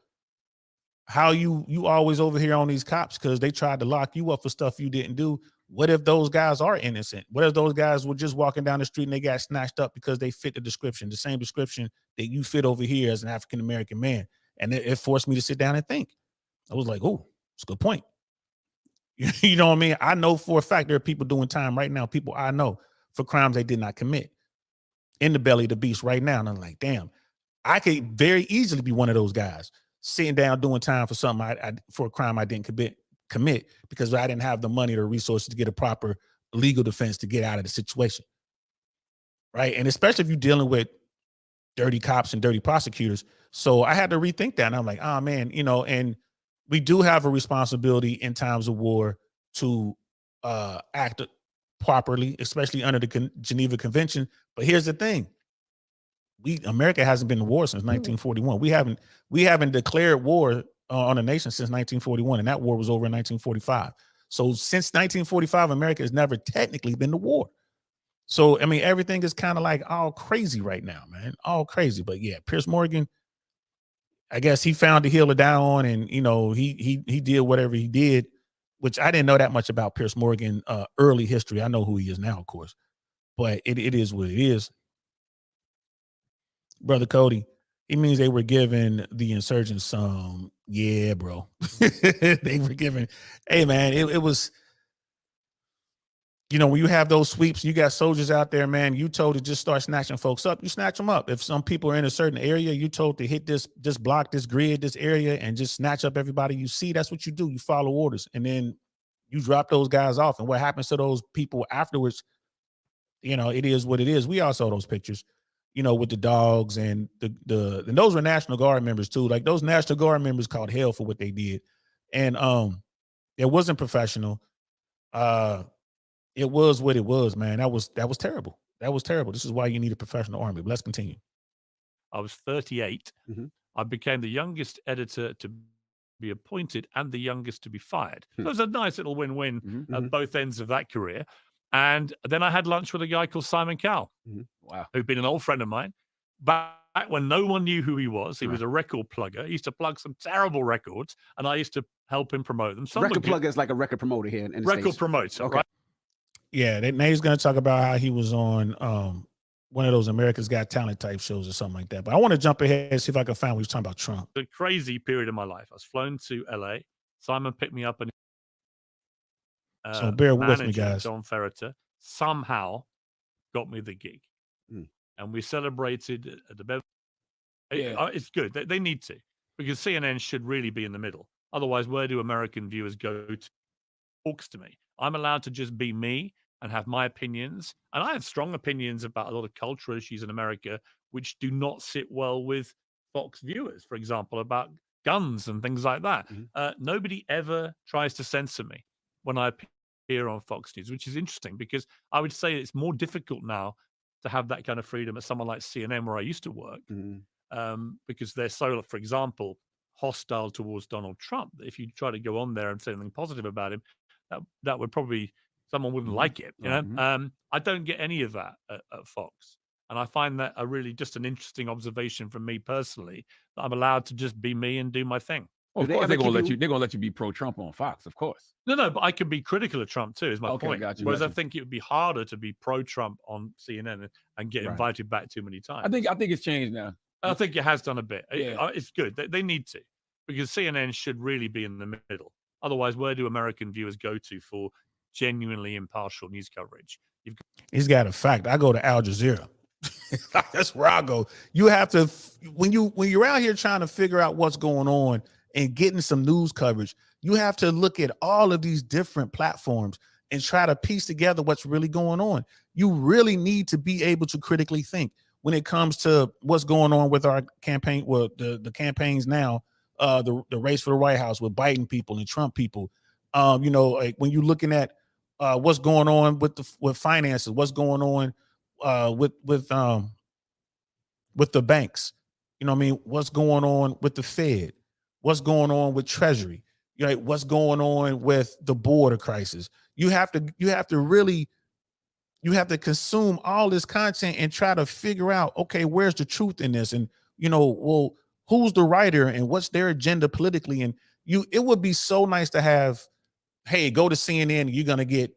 how you always over here on these cops because they tried to lock you up for stuff you didn't do. What if those guys are innocent? What if those guys were just walking down the street and they got snatched up because they fit the description, the same description that you fit over here as an African-American man? And it forced me to sit down and think. I was like, oh, it's a good point. You know what I mean? I know for a fact there are people doing time right now, people I know for crimes they did not commit in the belly of the beast right now. And I'm like, damn, I could very easily be one of those guys sitting down doing time for something for a crime I didn't commit because I didn't have the money or resources to get a proper legal defense to get out of the situation. Right. And especially if you're dealing with dirty cops and dirty prosecutors. So I had to rethink that. And I'm like, oh man, you know, and we do have a responsibility in times of war to act properly, especially under the Geneva Convention. But here's the thing. America hasn't been in war since 1941. We haven't declared war on a nation since 1941, and that war was over in 1945. So since 1945, America has never technically been to war. So I mean, everything is kind of like all crazy right now, man, all crazy. But yeah, Piers Morgan, I guess he found the hill to die on, and you know he did whatever he did, which I didn't know that much about Piers Morgan early history. I know who he is now, of course, but it is what it is. Brother Cody, it means they were giving the insurgents some, yeah, bro. They were giving, hey man, it was, you know, when you have those sweeps, you got soldiers out there, man, you told to just start snatching folks up, you snatch them up. If some people are in a certain area, you told to hit this block, this grid, this area, and just snatch up everybody you see. That's what you do. You follow orders. And then you drop those guys off. And what happens to those people afterwards, you know, it is what it is. We all saw those pictures, you know, with the dogs and and those were National Guard members too. Like those National Guard members caught hell for what they did. And it wasn't professional. It was what it was, man. That was terrible. That was terrible. This is why you need a professional army. But let's continue. I was 38. Mhm. I became the youngest editor to be appointed and the youngest to be fired. So it was a nice little win-win Mhm. at both ends of that career. And then I had lunch with a guy called Simon Cowell, Wow. who'd been an old friend of mine. Back when no one knew who he was, he was a record plugger. He used to plug some terrible records, and I used to help him promote them. Some were Record good. plugger is like a record promoter here in the Record States. promoter, Okay. right? Yeah, now he's going to talk about how he was on one of those America's Got Talent type shows or something like that. But I want to jump ahead and see if I can find what he was talking about Trump. A crazy period of my life. I was flown to LA. Simon picked me up and So bear with me, manager, guys. John Ferreter, somehow got me the gig. Mm. And we celebrated at the Beverly. Yeah. It's good. They need to, because CNN should really be in the middle. Otherwise, where do American viewers go to? Talks to me. I'm allowed to just be me and have my opinions. And I have strong opinions about a lot of cultural issues in America, which do not sit well with Fox viewers, for example, about guns and things like that. Nobody ever tries to censor me when I appear on Fox News, which is interesting because I would say it's more difficult now to have that kind of freedom at someone like CNN, where I used to work, because they're so, for example, hostile towards Donald Trump. If you try to go on there and say something positive about him, that would probably, someone wouldn't like it. You know, I don't get any of that at Fox. And I find that a really just an interesting observation from me personally, that I'm allowed to just be me and do my thing. Well, of Do they course ever they're gonna keep let you- you. They're gonna let you be pro-Trump on Fox, of course. No, but I can be critical of Trump too, is my Okay, point. got you, Whereas got I you. think it would be harder to be pro-Trump on CNN and get Right. invited back too many times. I think it's changed now. I think it has done a bit. Yeah. It's good. They need to, because CNN should really be in the middle. Otherwise, where do American viewers go to for genuinely impartial news coverage? He's got a fact. I go to Al Jazeera. That's where I go. You have to, when you're out here trying to figure out what's going on and getting some news coverage, you have to look at all of these different platforms and try to piece together what's really going on. You really need to be able to critically think when it comes to what's going on with our campaign, well, the campaigns now, the race for the White House with Biden people and Trump people. Like when you're looking at what's going on with finances, what's going on with the banks, what's going on with the Fed, what's going on with Treasury, what's going on with the border crisis. You have to consume all this content and try to figure out, okay, where's the truth in this? And well, who's the writer and what's their agenda politically? And it would be so nice to have, hey, go to CNN and you're gonna get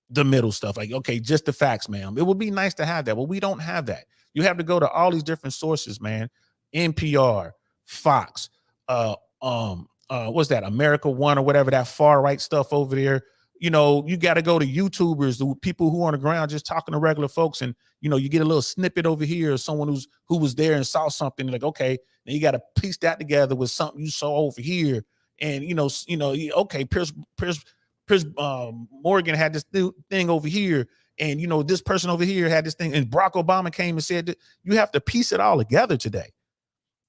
the middle stuff. Like, okay, just the facts, ma'am. It would be nice to have that, but we don't have that. You have to go to all these different sources, man. NPR, Fox, what's that? America One or whatever, that far right stuff over there. You got to go to YouTubers, the people who are on the ground just talking to regular folks, and you get a little snippet over here, someone who was there and saw something, like, okay, then you got to piece that together with something you saw over here, and okay, Piers Morgan had this thing over here, and this person over here had this thing, and Barack Obama came and said that. You have to piece it all together today.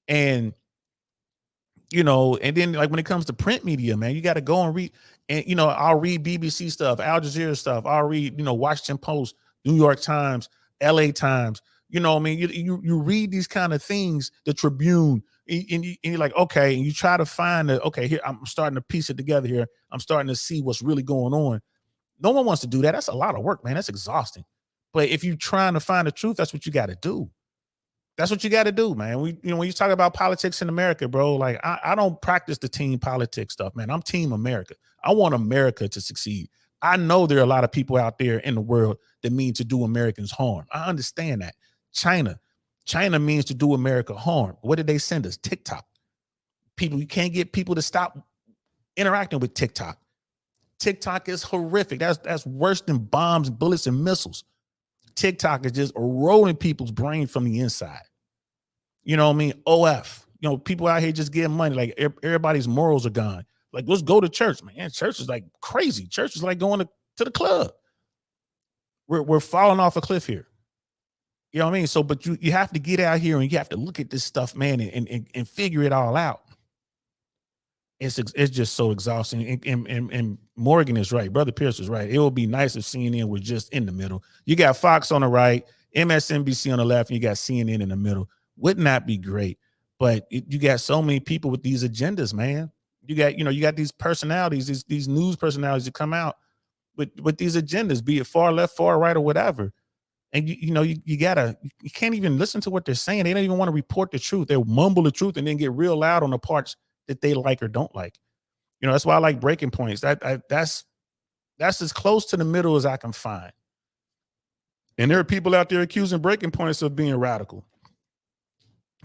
And and then, like, when it comes to print media, man, you got to go and read. And I'll read BBC stuff, Al Jazeera stuff. I'll read Washington Post, New York Times, LA Times. You read these kind of things, the Tribune, and you're like, okay, and you try to find okay, here I'm starting to piece it together here. I'm starting to see what's really going on. No one wants to do that. That's a lot of work, man. That's exhausting. But if you're trying to find the truth, that's what you got to do. That's what you got to do, man. When you talk about politics in America, bro, like I don't practice the team politics stuff, man. I'm Team America. I want America to succeed. I know there are a lot of people out there in the world that mean to do Americans harm. I understand that. China means to do America harm. What did they send us? TikTok. You can't get people to stop interacting with TikTok. TikTok is horrific. That's worse than bombs, bullets, and missiles. TikTok is just eroding people's brain from the inside. You know what I mean? OF. People out here just getting money. Like, everybody's morals are gone. Like, let's go to church, man. Church is like crazy. Church is like going to the club. We're falling off a cliff here. You know what I mean? So, but you have to get out here and you have to look at this stuff, man, and figure it all out. It's just so exhausting. And Morgan is right. Brother Pierce is right. It would be nice if CNN were just in the middle. You got Fox on the right, MSNBC on the left, and you got CNN in the middle. Wouldn't that be great? But you got so many people with these agendas, man. You got these personalities, these news personalities that come out with these agendas, be it far left, far right, or whatever. And you can't even listen to what they're saying. They don't even want to report the truth. They'll mumble the truth and then get real loud on the parts that they like or don't like. That's why I like Breaking Points. That's as close to the middle as I can find. And there are people out there accusing Breaking Points of being radical.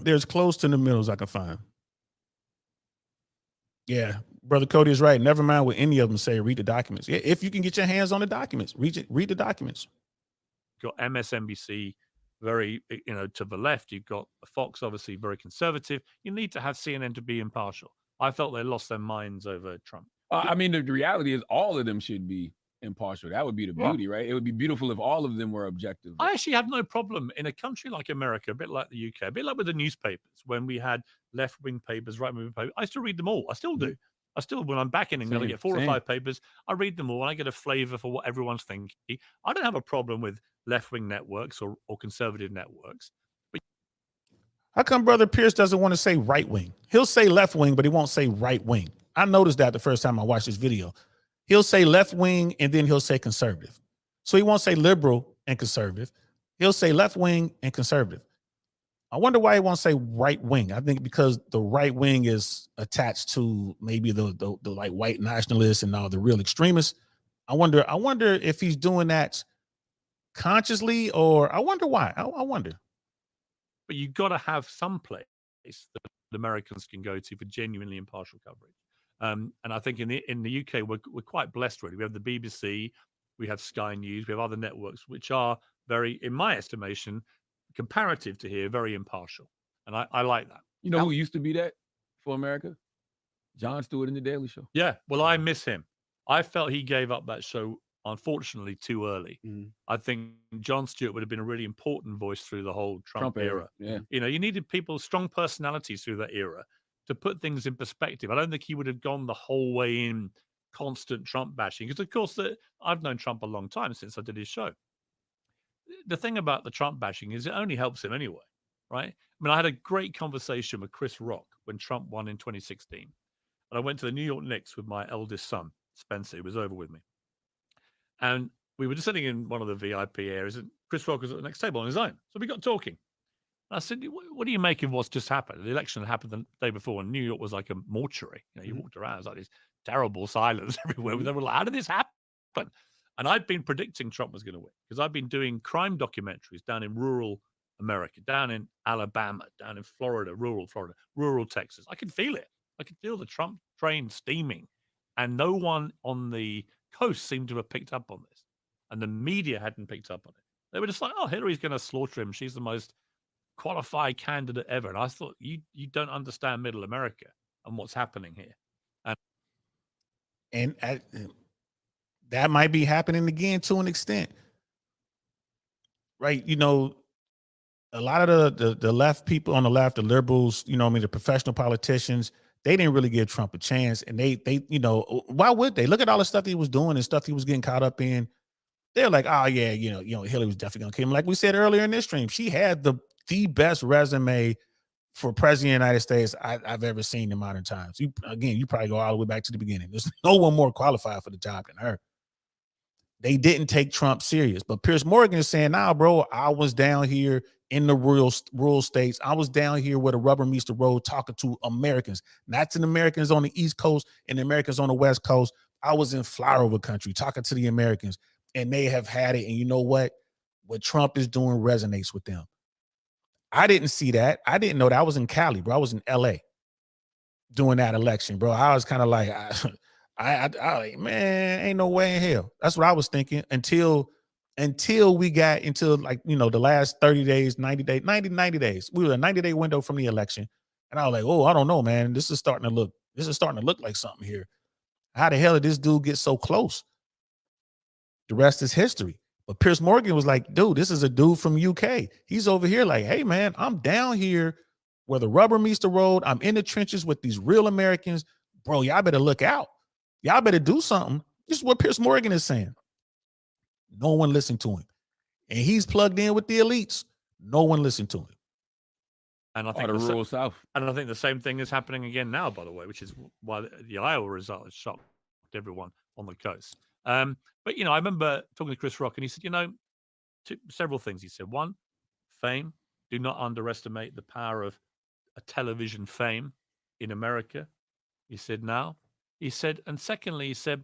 They're as close to the middle as I can find. Yeah, Brother Cody is right. Never mind what any of them say. Read the documents. Yeah, if you can get your hands on the documents, read the documents. Got MSNBC very, to the left. You've got Fox, obviously very conservative. You need to have CNN to be impartial. I felt they lost their minds over Trump. I mean, the reality is all of them should be impartial. That would be the beauty, right? It would be beautiful if all of them were objective. I actually have no problem in a country like America, a bit like the UK, a bit like with the newspapers, when we had left-wing papers, right-wing papers. I still read them all. I still do. I still, when I'm back in England, I get 4 or 5 papers. I read them all and I get a flavor for what everyone's thinking. I don't have a problem with left-wing networks or conservative networks. But how come Brother Pierce doesn't want to say right-wing? He'll say left-wing, but he won't say right-wing. I noticed that the first time I watched this video. He'll say left-wing and then he'll say conservative. So he won't say liberal and conservative. He'll say left-wing and conservative. I wonder why he won't say right wing. I think because the right wing is attached to maybe the like white nationalists and all the real extremists. I wonder if he's doing that consciously, or I wonder why. I wonder. But you've got to have some place that Americans can go to for genuinely impartial coverage. And I think in the UK we're quite blessed. Really, we have the BBC, we have Sky News, we have other networks which are very, in my estimation, comparative to here, very impartial, and I like that. You know who used to be that for America? Jon Stewart in the Daily Show. Yeah, well, I miss him. I felt he gave up that show, unfortunately, too early. I think Jon Stewart would have been a really important voice through the whole Trump era. Yeah. You know, you needed people, strong personalities through that era to put things in perspective. I don't think he would have gone the whole way in constant Trump bashing, because, of course, I've known Trump a long time since I did his show. The thing about the Trump bashing is it only helps him anyway, right? I mean, I had a great conversation with Chris Rock when Trump won in 2016. And I went to the New York Knicks with my eldest son, Spencer, who was over with me. And we were just sitting in one of the VIP areas, and Chris Rock was at the next table on his own. So we got talking. And I said, what do you make of what's just happened? The election had happened the day before, and New York was like a mortuary. You know, you walked around, it was like this terrible silence everywhere. They were like, how did this happen? And I'd been predicting Trump was going to win because I've been doing crime documentaries down in rural America, down in Alabama, down in Florida, rural Texas. I could feel it. I could feel the Trump train steaming, and no one on the coast seemed to have picked up on this, and the media hadn't picked up on it. They were just like, "Oh, Hillary's going to slaughter him. She's the most qualified candidate ever." And I thought, you don't understand Middle America and what's happening here. And that might be happening again to an extent, right? You know, a lot of the left people on the left, the liberals, you know, I mean, the professional politicians, they didn't really give Trump a chance. And they, you know, why would they? Look at all the stuff he was doing and stuff he was getting caught up in. They're like, oh yeah, you know, Hillary was definitely gonna kill him. Like we said earlier in this stream, she had the best resume for president of the United States I've ever seen in modern times. You probably go all the way back to the beginning. There's no one more qualified for the job than her. They didn't take Trump serious, but Piers Morgan is saying, "Nah, bro, I was down here in the rural states. I was down here where the rubber meets the road, talking to Americans, not to the Americans on the East Coast and the Americans on the West Coast. I was in flyover country talking to the Americans, and they have had it. And you know what? What Trump is doing resonates with them." I didn't see that. I didn't know that. I was in Cali, bro. I was in LA during that election, bro. I was kind of like, I man, ain't no way in hell. That's what I was thinking until we got into, like, you know, the last 30 days, 90 days. We were a 90-day window from the election. And I was like, oh, I don't know, man. This is starting to look like something here. How the hell did this dude get so close? The rest is history. But Piers Morgan was like, dude, this is a dude from UK. He's over here like, hey, man, I'm down here where the rubber meets the road. I'm in the trenches with these real Americans. Bro, y'all better look out. Y'all better do something. This is what Piers Morgan is saying. No one listened to him. And he's plugged in with the elites. No one listened to him. And I think the rural South. And I think the same thing is happening again now, by the way, which is why the Iowa result has shocked everyone on the coast. But, you know, I remember talking to Chris Rock, and he said, you know, several things. He said, one, fame. Do not underestimate the power of a television fame in America. He said, now. He said, and secondly, he said,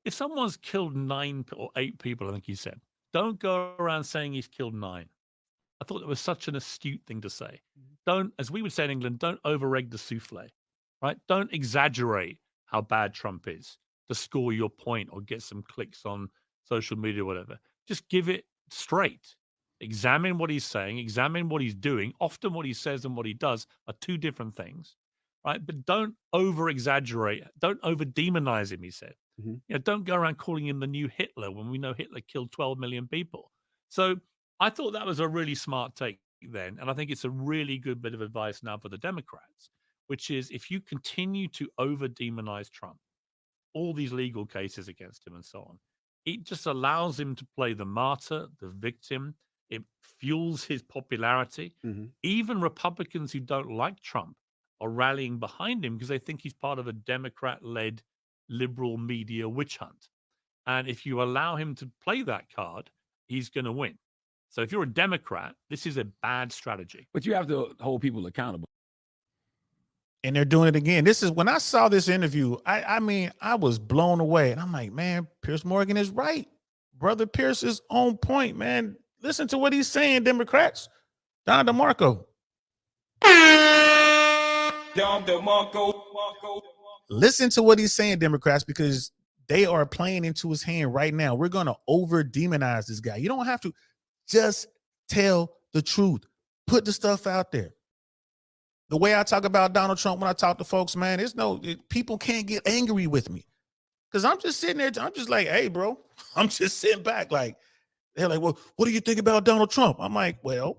if someone's killed 9 or 8 people, I think he said, don't go around saying he's killed 9. I thought that was such an astute thing to say. Don't, as we would say in England, don't over-egg the souffle, right? Don't exaggerate how bad Trump is to score your point or get some clicks on social media or whatever. Just give it straight. Examine what he's saying, examine what he's doing. Often what he says and what he does are 2 different things, right? But don't over-exaggerate. Don't over-demonize him, he said. You know, don't go around calling him the new Hitler when we know Hitler killed 12 million people. So I thought that was a really smart take then. And I think it's a really good bit of advice now for the Democrats, which is if you continue to over-demonize Trump, all these legal cases against him and so on, it just allows him to play the martyr, the victim. It fuels his popularity. Even Republicans who don't like Trump are rallying behind him because they think he's part of a Democrat-led liberal media witch hunt. And if you allow him to play that card, he's going to win. So if you're a Democrat, this is a bad strategy. But you have to hold people accountable. And they're doing it again. This is when I saw this interview, I mean, I was blown away. And I'm like, man, Piers Morgan is right. Brother Pierce is on point, man. Listen to what he's saying, Democrats. Don DeMarco. Listen to what he's saying, Democrats, because they are playing into his hand right now. We're going to over-demonize this guy. You don't have to. Just tell the truth. Put the stuff out there. The way I talk about Donald Trump when I talk to folks, man, people can't get angry with me. Because I'm just sitting there, I'm just like, hey, bro, I'm just sitting back. Like, they're like, well, what do you think about Donald Trump? I'm like, well,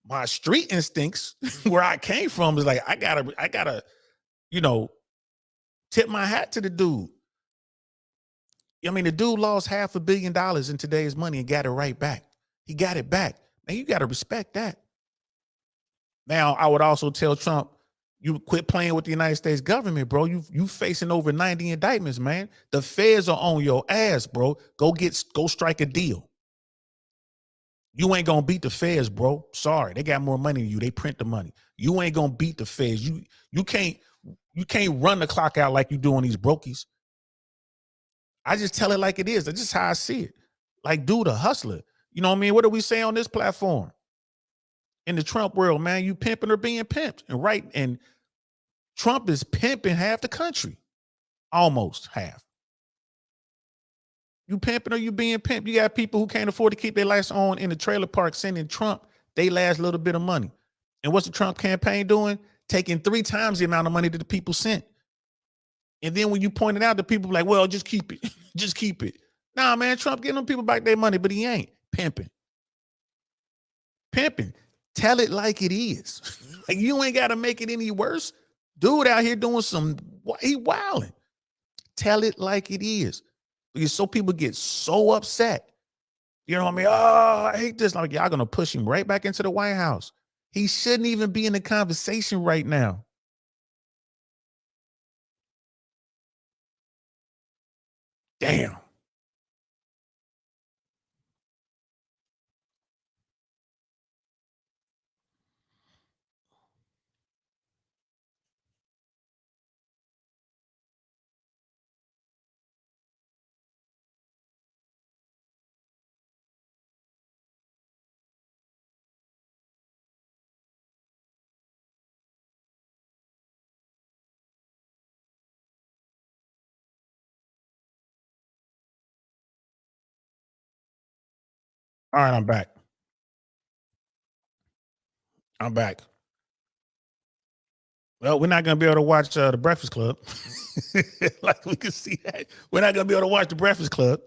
my street instincts, where I came from, is like, I gotta, tip my hat to the dude. I mean, the dude lost $500 million in today's money and got it right back. He got it back. Man, you got to respect that. Now, I would also tell Trump, you quit playing with the United States government, bro. You facing over 90 indictments, man. The feds are on your ass, bro. Go strike a deal. You ain't gonna beat the feds, bro. Sorry, they got more money than you. They print the money. You ain't gonna beat the feds. You can't run the clock out like you do on these brokies. I just tell it like it is. That's just how I see it. Like, dude, a hustler. You know what I mean? What do we say on this platform? In the Trump world, man, you pimping or being pimped. And Trump is pimping half the country. Almost half. You pimping or you being pimped. You got people who can't afford to keep their lights on in the trailer park sending Trump they last little bit of money. And what's the Trump campaign doing? Taking 3 times the amount of money that the people sent. And then when you point it out, the people like, well, just keep it. Just keep it. Nah, man, Trump getting them people back their money, but he ain't. Pimping. Tell it like it is. Like, you ain't got to make it any worse. Dude out here doing he wilding. Tell it like it is. Because so people get so upset. You know what I mean? Oh, I hate this. Like, y'all going to push him right back into the White House. He shouldn't even be in the conversation right now. Damn. All right, I'm back. Well, we're not going to be able to watch The Breakfast Club. Like, we can see that. We're not going to be able to watch The Breakfast Club.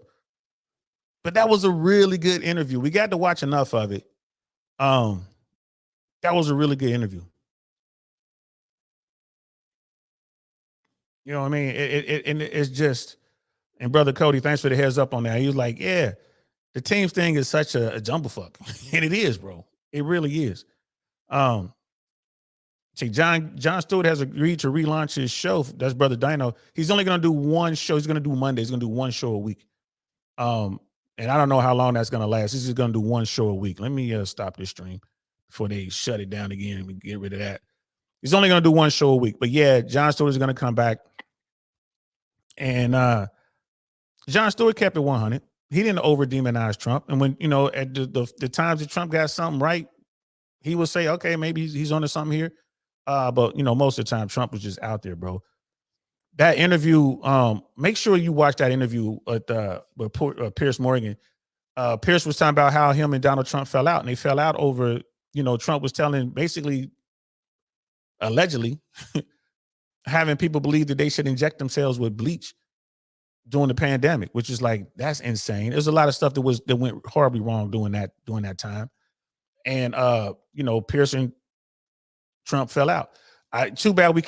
But that was a really good interview. We got to watch enough of it. That was a really good interview. You know what I mean? It's just, and Brother Cody, thanks for the heads up on that. He was like, yeah, the teams thing is such a jumblefuck. And it is, bro. It really is. See, John Stewart has agreed to relaunch his show. That's Brother Dino. He's only going to do one show. He's going to do Monday. He's going to do one show a week. And I don't know how long that's going to last. He's just going to do one show a week. Let me stop this stream before they shut it down again and we get rid of that. He's only going to do one show a week. But yeah, John Stewart is going to come back. And John Stewart kept it 100. He didn't over-demonize Trump. And when, at the times that Trump got something right, he would say, okay, maybe he's onto something here. But, most of the time, Trump was just out there, bro. That interview, make sure you watch that interview with Piers Morgan. Piers was talking about how him and Donald Trump fell out. And they fell out over, Trump was telling, basically, allegedly, having people believe that they should inject themselves with bleach during the pandemic, which is like, that's insane. There's a lot of stuff that went horribly wrong during that time. And Piers and Trump fell out. Too bad we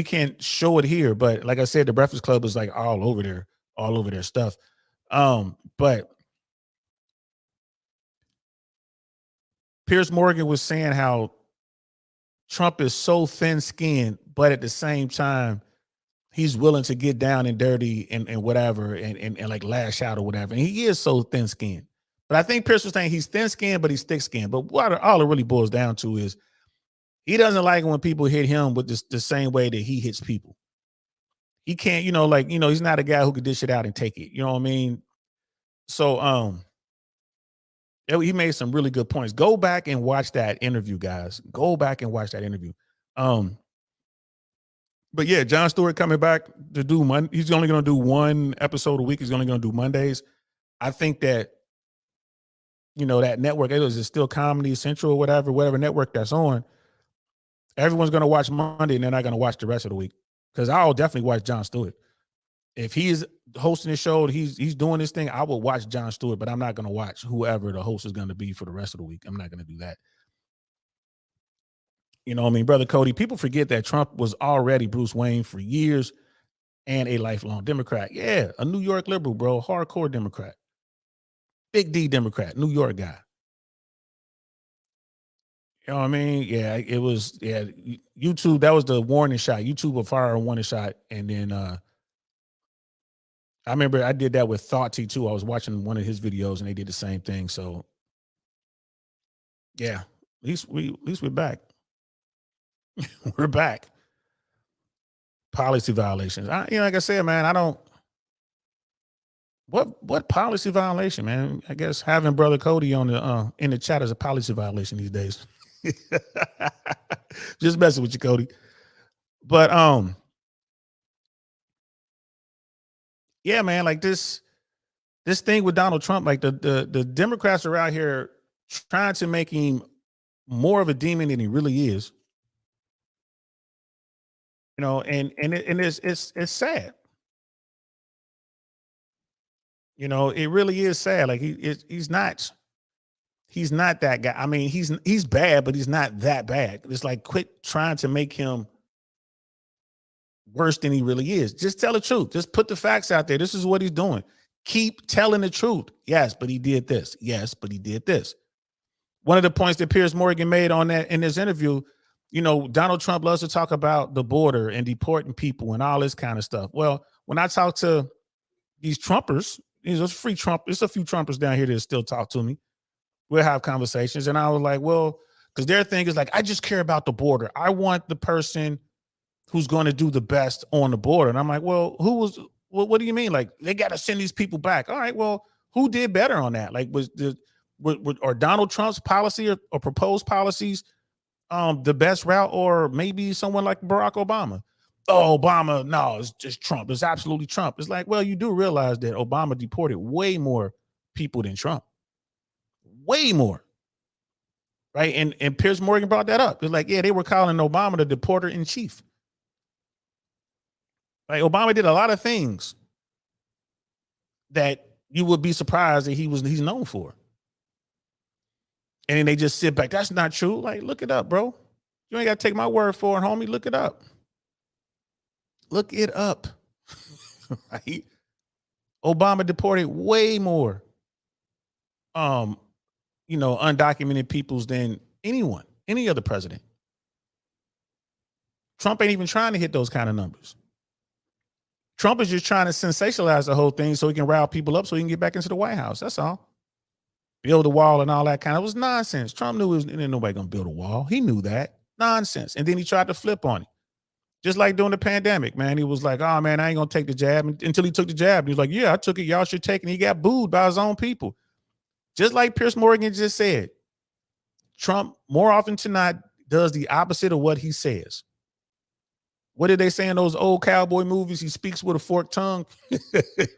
can't show it here, but like I said, the Breakfast Club is like all over their stuff. But Piers Morgan was saying how Trump is so thin-skinned, but at the same time, he's willing to get down and dirty and whatever and like lash out or whatever. And he is so thin-skinned. But I think Pierce was saying he's thin-skinned, but he's thick-skinned. But all it really boils down to is he doesn't like when people hit him with the same way that he hits people. He can't, he's not a guy who could dish it out and take it. You know what I mean? So, he made some really good points. Go back and watch that interview, guys. Go back and watch that interview. But yeah, Jon Stewart coming back to do he's only going to do one episode a week. He's only going to do Mondays. I think that, that network, it's still Comedy Central or whatever network that's on. Everyone's going to watch Monday and they're not going to watch the rest of the week. Because I'll definitely watch Jon Stewart. If he's hosting the show, he's doing this thing, I will watch Jon Stewart, but I'm not going to watch whoever the host is going to be for the rest of the week. I'm not going to do that. You know what I mean, Brother Cody, people forget that Trump was already Bruce Wayne for years and a lifelong Democrat. Yeah, a New York liberal, bro, hardcore Democrat. Big D Democrat, New York guy. You know what I mean? Yeah, it was, YouTube, that was the warning shot. YouTube will fire a warning shot. And then I remember I did that with Thoughtty too. I was watching one of his videos and they did the same thing. So yeah, at least we're back. We're back. Policy violations. Like I said, man, I don't. What policy violation, man? I guess having Brother Cody on the in the chat is a policy violation these days. Just messing with you, Cody. But yeah, man, like this thing with Donald Trump, like the Democrats are out here trying to make him more of a demon than he really is. And it's sad. It really is sad. Like he's not that guy. I mean, he's bad, but he's not that bad. It's like, quit trying to make him worse than he really is. Just tell the truth. Just put the facts out there. This is what he's doing. Keep telling the truth. Yes, but he did this. Yes, but he did this. One of the points that Piers Morgan made on that in this interview, Donald Trump loves to talk about the border and deporting people and all this kind of stuff. Well, when I talk to these Trumpers, there's a few Trumpers down here that still talk to me. We'll have conversations. And I was like, well, because their thing is like, I just care about the border. I want the person who's going to do the best on the border. And I'm like, well, what do you mean? Like, they got to send these people back. All right, well, who did better on that? Like, or Donald Trump's policy or proposed policies the best route, or maybe someone like Barack Obama? Oh, Obama, no, it's just Trump. It's absolutely Trump. It's like, well, you do realize that Obama deported way more people than Trump. Way more. Right? And Piers Morgan brought that up. It's like, yeah, they were calling Obama the deporter in chief. Like, Obama did a lot of things that you would be surprised that he's known for. And then they just sit back. That's not true. Like, look it up, bro. You ain't got to take my word for it, homie. Look it up. Look it up. Right? Obama deported way more undocumented peoples than any other president. Trump ain't even trying to hit those kind of numbers. Trump is just trying to sensationalize the whole thing so he can rile people up so he can get back into the White House. That's all. Build a wall and all that kind of was nonsense. Trump knew ain't nobody gonna build a wall. He knew that. Nonsense. And then he tried to flip on it. Just like during the pandemic, man. He was like, oh man, I ain't gonna take the jab until he took the jab. He was like, yeah, I took it. Y'all should take it. And he got booed by his own people. Just like Piers Morgan just said, Trump more often than not does the opposite of what he says. What did they say in those old cowboy movies? He speaks with a forked tongue,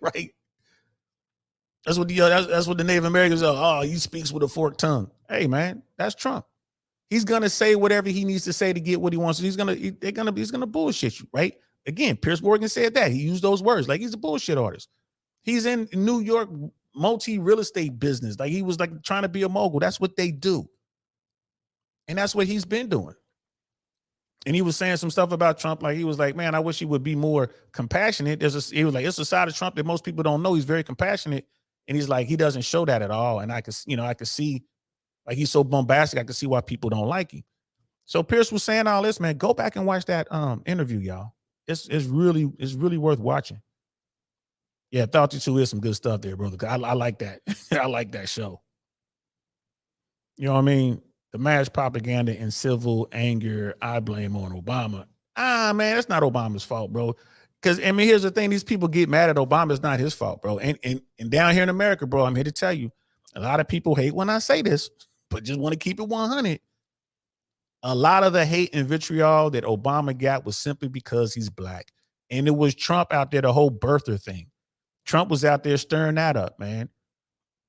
right? That's what the Native Americans are. Oh, he speaks with a forked tongue. Hey, man, that's Trump. He's gonna say whatever he needs to say to get what he wants. He's gonna bullshit you, right? Again, Piers Morgan said that. He used those words. Like, he's a bullshit artist. He's in New York multi-real estate business. Like, he was like trying to be a mogul. That's what they do. And that's what he's been doing. And he was saying some stuff about Trump. Like, he was like, man, I wish he would be more compassionate. He was like, it's a side of Trump that most people don't know. He's very compassionate. And he's like, he doesn't show that at all. And I could see, like, he's so bombastic. I could see why people don't like him. So Piers was saying all this, man. Go back and watch that interview, y'all. It's really worth watching. Yeah, Thought You Two is some good stuff there, brother. I like that. I like that show. You know what I mean? The mass propaganda and civil anger, I blame on Obama. Man, that's not Obama's fault, bro. Because I mean, here's the thing: these people get mad at Obama. It's not his fault, bro. And down here in America, bro, I'm here to tell you, a lot of people hate when I say this, but just want to keep it 100. A lot of the hate and vitriol that Obama got was simply because he's black. And it was Trump out there, the whole birther thing. Trump was out there stirring that up, man.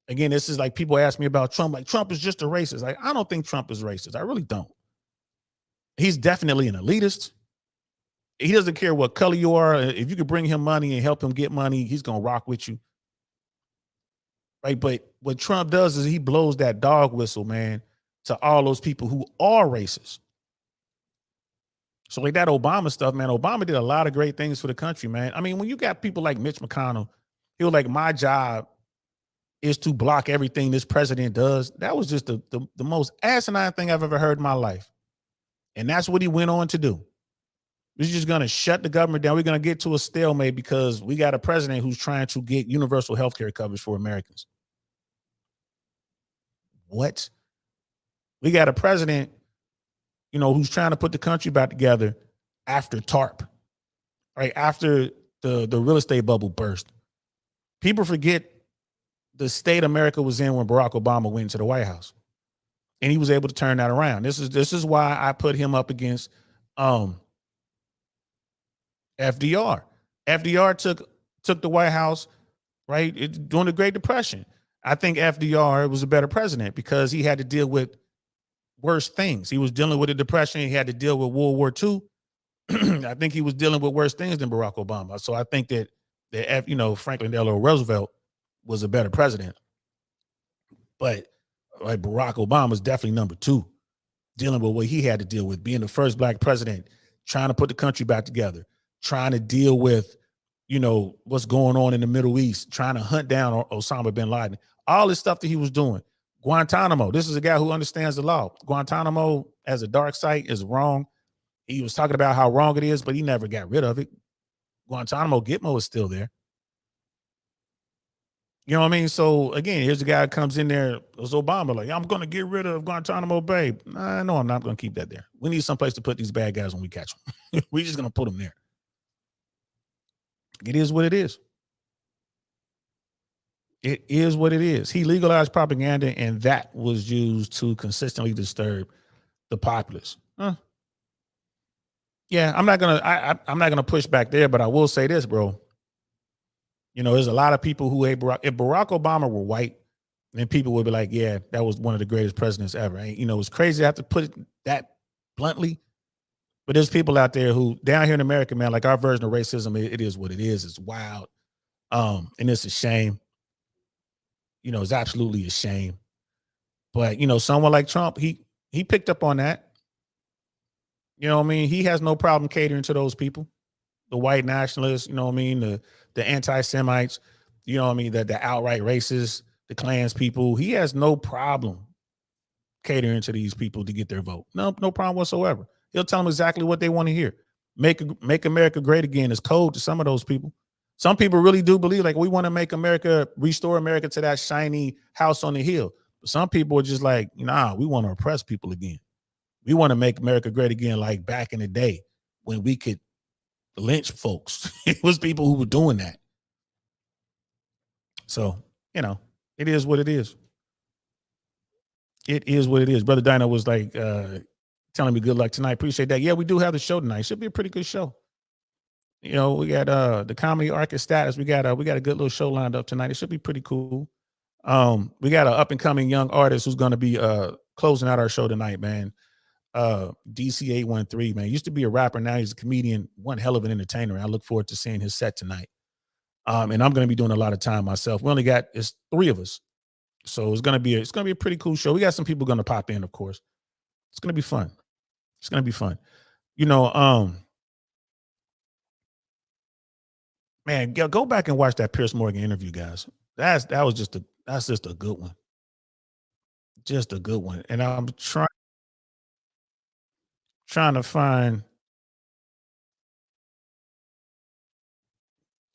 Again, this is like people ask me about Trump, like Trump is just a racist. Like, I don't think Trump is racist. I really don't. He's definitely an elitist. He doesn't care what color you are. If you could bring him money and help him get money, he's going to rock with you. Right. But what Trump does is he blows that dog whistle, man, to all those people who are racist. So like that Obama stuff, man, Obama did a lot of great things for the country, man. I mean, when you got people like Mitch McConnell, he was like, my job is to block everything this president does. That was just the most asinine thing I've ever heard in my life. And that's what he went on to do. We're just going to shut the government down. We're going to get to a stalemate because we got a president who's trying to get universal health care coverage for Americans. What? We got a president, you know, who's trying to put the country back together after TARP, right? After the real estate bubble burst. People forget the state America was in when Barack Obama went to the White House. And he was able to turn that around. This is why I put him up against FDR. FDR took the White House, right, during the Great Depression. I think FDR was a better president because he had to deal with worse things. He was dealing with the Depression. He had to deal with World War II. I think he was dealing with worse things than Barack Obama. So I think that Franklin Delano Roosevelt was a better president. But like Barack Obama is definitely number two, dealing with what he had to deal with, being the first black president, trying to put the country back together, trying to deal with, you know, what's going on in the Middle East, trying to hunt down Osama bin Laden, all this stuff that he was doing. Guantanamo, this is a guy who understands the law. Guantanamo as a dark site is wrong. He was talking about how wrong it is, but he never got rid of it. Guantanamo Gitmo is still there. You know what I mean? So again, here's a guy that comes in there, it was Obama, like, I'm going to get rid of Guantanamo Bay. No, I'm not going to keep that there. We need someplace to put these bad guys when we catch them. We're just going to put them there. It is what it is. It is what it is. He legalized propaganda, and that was used to consistently disturb the populace. Yeah, I'm not gonna push back there, but I will say this, bro. You know, there's a lot of people who hate Barack. If Barack Obama were white, then people would be like, yeah, that was one of the greatest presidents ever. And, you know, it's crazy to have to put it that bluntly, but there's people out there who down here in America, man, like our version of racism, it is what it is. It's wild. And it's a shame. You know, it's absolutely a shame. But, you know, someone like Trump, he picked up on that. You know what I mean? He has no problem catering to those people, the white nationalists, you know what I mean? The anti-Semites, you know what I mean? The outright racists, the Klans people. He has no problem catering to these people to get their vote. No problem whatsoever. He'll tell them exactly what they want to hear. Make America great again is code to some of those people. Some people really do believe, like, we want to make America, restore America to that shiny house on the hill. But some people are just like, nah, we want to oppress people again. We want to make America great again, like back in the day when we could lynch folks. It was people who were doing that. So, you know, it is what it is. It is what it is. Brother Dino was like telling me good luck tonight. Appreciate that. Yeah, we do have the show tonight. Should be a pretty good show. You know, we got the comedy arc status. We got a good little show lined up tonight. It should be pretty cool. We got an up and coming young artist who's going to be closing out our show tonight, man. DC813, man, used to be a rapper. Now he's a comedian, one hell of an entertainer. I look forward to seeing his set tonight. And I'm going to be doing a lot of time myself. We only got, it's three of us. So it's going to be a pretty cool show. We got some people going to pop in, of course. It's going to be fun. It's going to be fun. You know, man, go back and watch that Piers Morgan interview, guys. That's just a good one. Just a good one. And I'm trying to find.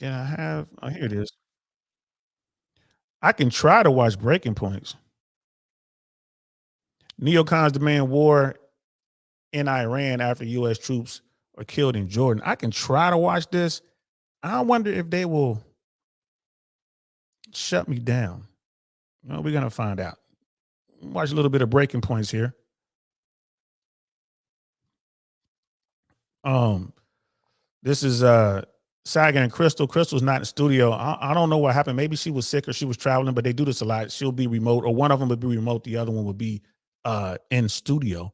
Did I have? Oh, here it is. I can try to watch Breaking Points. Neocons demand war in Iran after U.S. troops are killed in Jordan. I can try to watch this. I wonder if they will shut me down. Well, we're going to find out. Watch a little bit of breaking points here. This is Sagan and Crystal. Crystal's not in studio. I don't know what happened. Maybe she was sick or she was traveling, but they do this a lot. She'll be remote, or one of them would be remote. The other one would be in studio.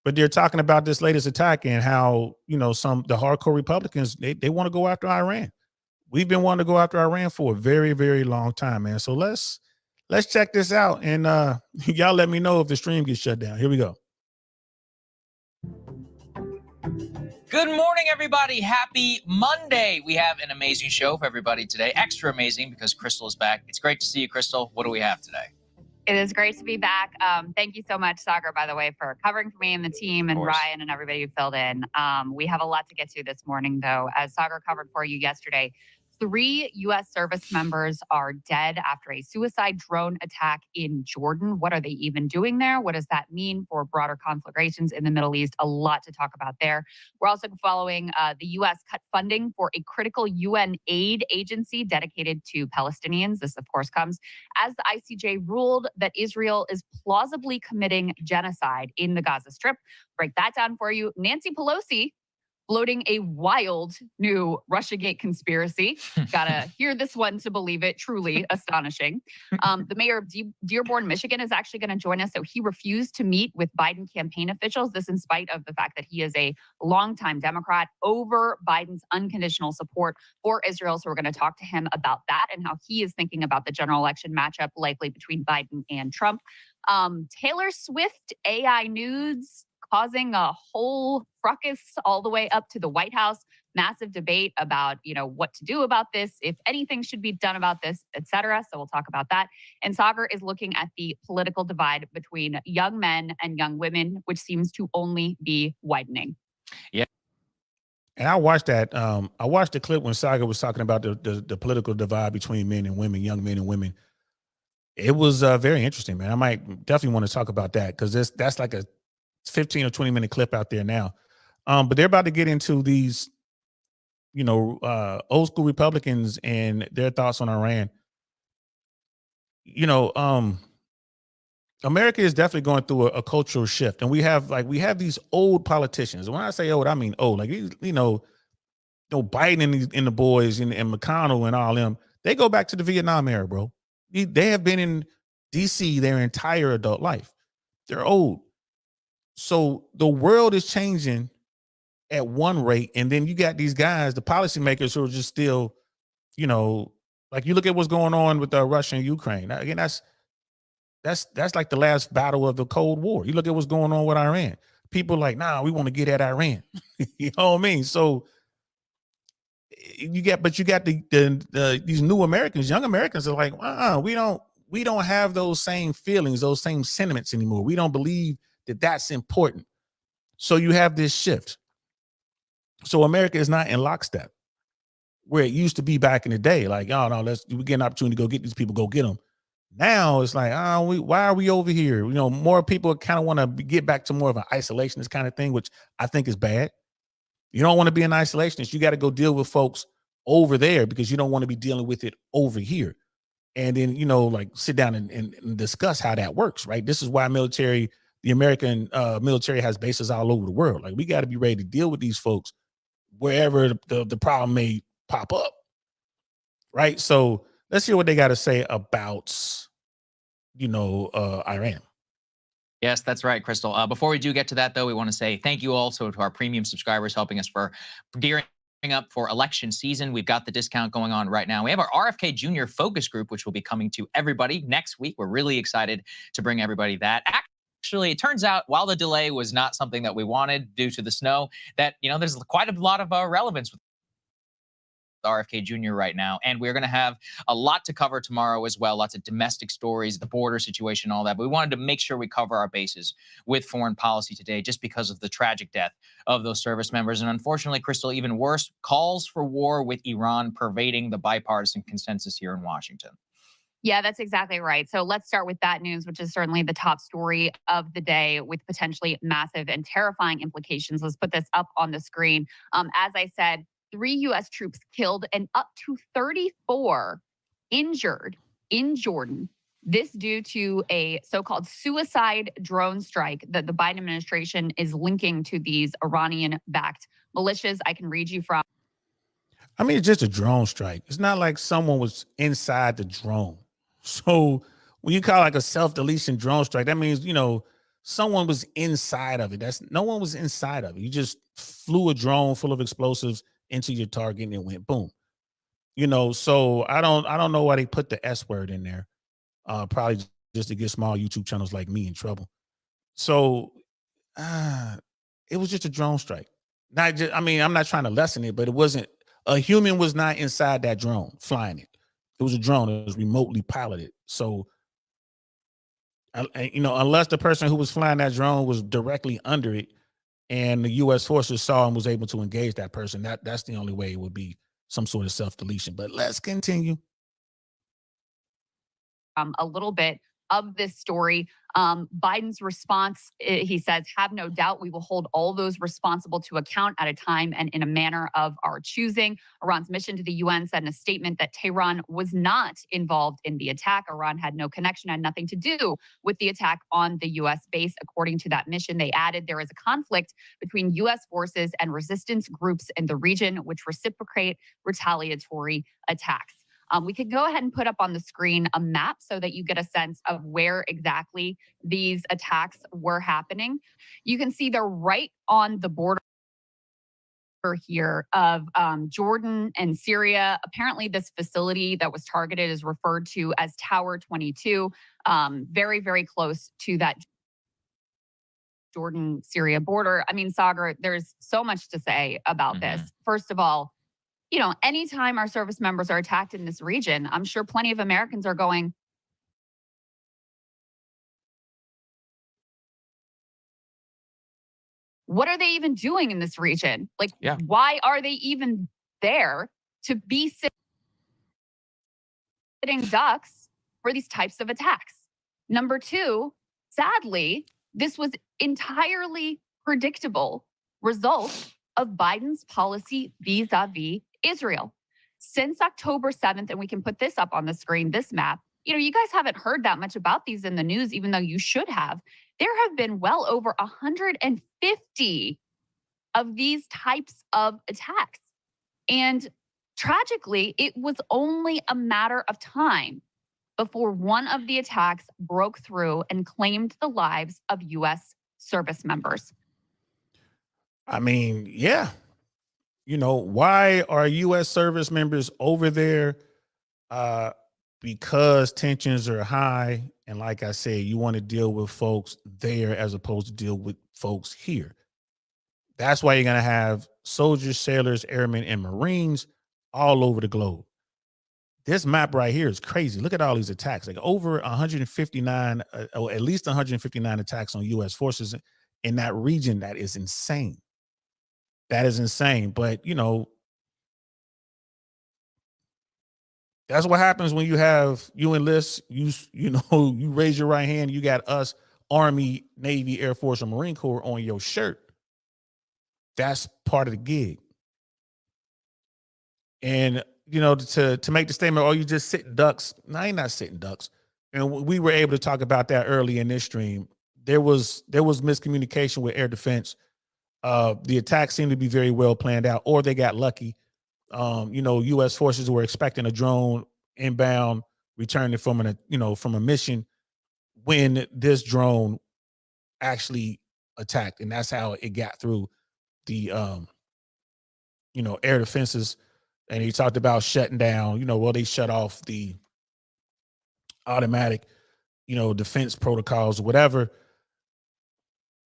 But they're talking about this latest attack and how, the hardcore Republicans, they want to go after Iran. We've been wanting to go after Iran for a very, very long time, man. So let's check this out. And y'all let me know if the stream gets shut down. Here we go. Good morning, everybody. Happy Monday. We have an amazing show for everybody today. Extra amazing because Crystal is back. It's great to see you, Crystal. What do we have today? It is great to be back. Thank you so much, Sagar, by the way, for covering for me and the team, and Ryan and everybody who filled in. We have a lot to get to this morning, though. As Sagar covered for you yesterday, 3 U.S. service members are dead after a suicide drone attack in Jordan. What are they even doing there? What does that mean for broader conflagrations in the Middle East? A lot to talk about there. We're also following the U.S. cut funding for a critical UN aid agency dedicated to Palestinians. This, of course, comes as the ICJ ruled that Israel is plausibly committing genocide in the Gaza Strip. Break that down for you. Nancy Pelosi floating a wild new Russiagate conspiracy. Gotta hear this one to believe it. Truly astonishing. The mayor of Dearborn, Michigan is actually going to join us. So he refused to meet with Biden campaign officials. This in spite of the fact that he is a longtime Democrat over Biden's unconditional support for Israel. So we're going to talk to him about that and how he is thinking about the general election matchup likely between Biden and Trump. Taylor Swift AI nudes causing a whole fracas all the way up to the White House. Massive debate about, what to do about this, if anything should be done about this, et cetera. So we'll talk about that. And Sagar is looking at the political divide between young men and young women, which seems to only be widening. Yeah. And I watched that. I watched the clip when Sagar was talking about the political divide between men and women, young men and women. It was very interesting, man. I might definitely want to talk about that because that's like a 15 or 20 minute clip out there now. But they're about to get into these, old school Republicans and their thoughts on Iran. America is definitely going through a cultural shift. And we have these old politicians. And when I say old, I mean old. Like, Biden and the boys and McConnell and all them, they go back to the Vietnam era, bro. They have been in DC their entire adult life. They're old. So the world is changing at one rate, and then you got these guys, the policymakers, who are just still, like you look at what's going on with Russia and Ukraine. Now, again, that's like the last battle of the Cold War. You look at what's going on with Iran. People are like, nah, we want to get at Iran. You know what I mean? So you got these new Americans, young Americans are like, we don't have those same feelings, those same sentiments anymore. We don't believe that's important. So you have this shift. So America is not in lockstep where it used to be back in the day. Like, oh no, we get an opportunity to go get these people, go get them. Now it's like, why are we over here? More people kind of want to get back to more of an isolationist kind of thing, which I think is bad. You don't want to be an isolationist. You got to go deal with folks over there because you don't want to be dealing with it over here. And then, sit down and discuss how that works, right? This is why the American military has bases all over the world. Like, we got to be ready to deal with these folks wherever the problem may pop up, right? So let's hear what they got to say about, Iran. Yes, that's right, Crystal. Before we do get to that, though, we want to say thank you also to our premium subscribers helping us for gearing up for election season. We've got the discount going on right now. We have our RFK Jr. focus group, which will be coming to everybody next week. We're really excited to bring everybody that. Actually, it turns out while the delay was not something that we wanted due to the snow, that, there's quite a lot of relevance with RFK Jr. right now. And we're going to have a lot to cover tomorrow as well. Lots of domestic stories, the border situation, all that. But we wanted to make sure we cover our bases with foreign policy today just because of the tragic death of those service members. And unfortunately, Crystal, even worse, calls for war with Iran pervading the bipartisan consensus here in Washington. Yeah, that's exactly right. So let's start with that news, which is certainly the top story of the day with potentially massive and terrifying implications. Let's put this up on the screen. As I said, 3 U.S. troops killed and up to 34 injured in Jordan. This due to a so-called suicide drone strike that the Biden administration is linking to these Iranian-backed militias. I can read you from. I mean, it's just a drone strike. It's not like someone was inside the drone. So when you call like a self-deletion drone strike, that means, someone was inside of it. No one was inside of it. You just flew a drone full of explosives into your target and it went boom. So I don't know why they put the S word in there. Probably just to get small YouTube channels like me in trouble. So it was just a drone strike. I'm not trying to lessen it, but it wasn't. A human was not inside that drone flying it. It was a drone. It was remotely piloted. So, unless the person who was flying that drone was directly under it and the U.S. forces saw and was able to engage that person, that's the only way it would be some sort of self-deletion. But let's continue. A little bit of this story. Biden's response, he says, have no doubt we will hold all those responsible to account at a time and in a manner of our choosing. Iran's mission to the UN said in a statement that Tehran was not involved in the attack. Iran had no connection, had nothing to do with the attack on the U.S. base. According to that mission, they added there is a conflict between U.S. forces and resistance groups in the region, which reciprocate retaliatory attacks. We could go ahead and put up on the screen a map so that you get a sense of where exactly these attacks were happening. You can see they're right on the border here of Jordan and Syria. Apparently, this facility that was targeted is referred to as Tower 22, very, very close to that Jordan-Syria border. I mean, Sagar, there's so much to say about this. First of all, anytime our service members are attacked in this region, I'm sure plenty of Americans are going, what are they even doing in this region? Like, why are they even there to be sitting ducks for these types of attacks? Number two, sadly, this was entirely predictable result of Biden's policy vis-a-vis Israel. Since October 7th, and we can put this up on the screen, this map, you guys haven't heard that much about these in the news, even though you should have. There have been well over 150 of these types of attacks. And tragically, it was only a matter of time before one of the attacks broke through and claimed the lives of U.S. service members. I mean, yeah. Why are U.S. service members over there? Because tensions are high. And like I said, you want to deal with folks there as opposed to deal with folks here. That's why you're going to have soldiers, sailors, airmen, and Marines all over the globe. This map right here is crazy. Look at all these attacks, like over 159, or at least 159 attacks on U.S. forces in that region. That is insane. That is insane. But, that's what happens when you enlist, you raise your right hand, you got us, Army, Navy, Air Force, or Marine Corps on your shirt. That's part of the gig. And, to make the statement, oh, you just sitting ducks. No, you're not sitting ducks. And we were able to talk about that early in this stream. There was miscommunication with air defense. The attack seemed to be very well planned out, or they got lucky. U.S. forces were expecting a drone inbound, returning from a mission when this drone actually attacked, and that's how it got through the air defenses. And he talked about shutting down. They shut off the automatic, defense protocols or whatever.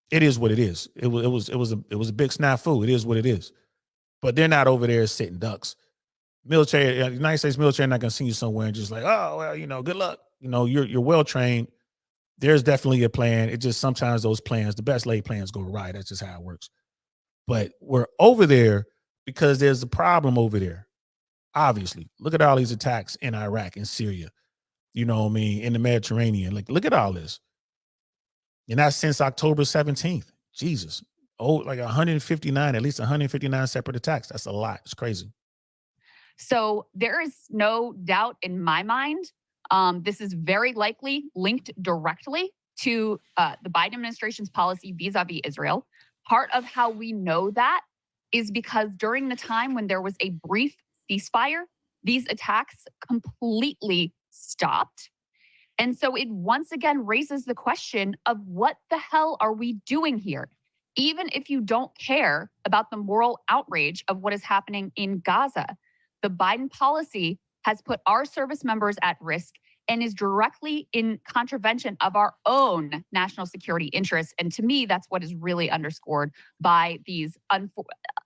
It is what it is. It was a big snafu. It is what it is. But they're not over there sitting ducks. Military, United States military, not gonna send you somewhere and just like, oh well, good luck. You're well trained. There's definitely a plan. It just sometimes those plans, the best laid plans, go awry. That's just how it works. But we're over there because there's a problem over there. Obviously, look at all these attacks in Iraq and Syria. you know what I mean, in the Mediterranean. Like, look at all this. And that's since October 17th. Jesus. Oh, like 159, at least 159 separate attacks. That's a lot. It's crazy. So there is no doubt in my mind, this is very likely linked directly to the Biden administration's policy vis-a-vis Israel. Part of how we know that is because during the time when there was a brief ceasefire, these attacks completely stopped. And so it once again raises the question of what the hell are we doing here? Even if you don't care about the moral outrage of what is happening in Gaza, the Biden policy has put our service members at risk and is directly in contravention of our own national security interests. And to me, that's what is really underscored by these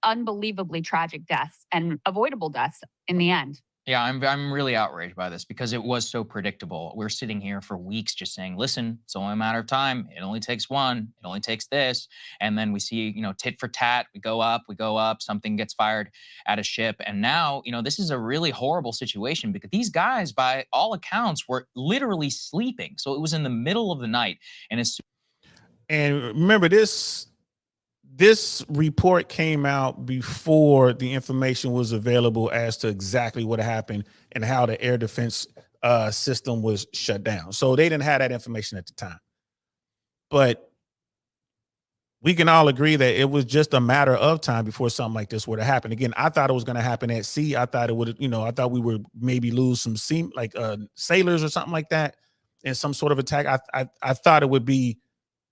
unbelievably tragic deaths and avoidable deaths in the end. Yeah, I'm really outraged by this because it was so predictable. We're sitting here for weeks just saying, listen, it's only a matter of time. It only takes one. It only takes this. And then we see, tit for tat. We go up, something gets fired at a ship. And now, this is a really horrible situation because these guys, by all accounts, were literally sleeping. So it was in the middle of the night. And remember, this report came out before the information was available as to exactly what happened and how the air defense system was shut down. So they didn't have that information at the time. But we can all agree that it was just a matter of time before something like this would have happened. Again, I thought it was going to happen at sea. I thought it would, I thought we would maybe lose some sailors or something like that in some sort of attack. I thought it would be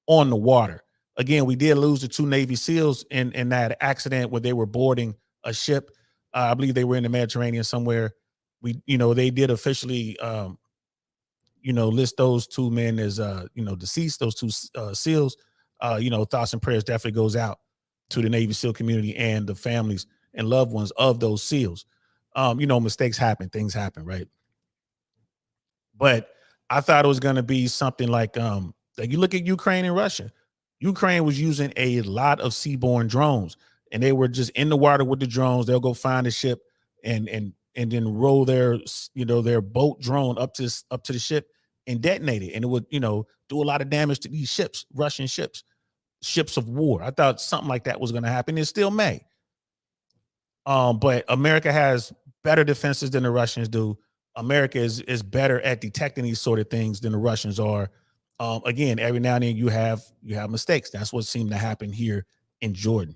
on the water. Again, we did lose the 2 Navy SEALs in that accident where they were boarding a ship. I believe they were in the Mediterranean somewhere. They did officially, list those 2 men as, deceased, those 2 SEALs. Thoughts and prayers definitely goes out to the Navy SEAL community and the families and loved ones of those SEALs. Mistakes happen, things happen, right? But I thought it was going to be something like you look at Ukraine and Russia. Ukraine was using a lot of seaborne drones, and they were just in the water with the drones. They'll go find a ship and then roll their boat drone up to the ship and detonate it, and it would do a lot of damage to these ships, Russian ships of war. I thought something like that was going to happen. It still may. But America has better defenses than the Russians do. America is better at detecting these sort of things than the Russians are. Again, every now and then you have mistakes. That's what seemed to happen here in Jordan.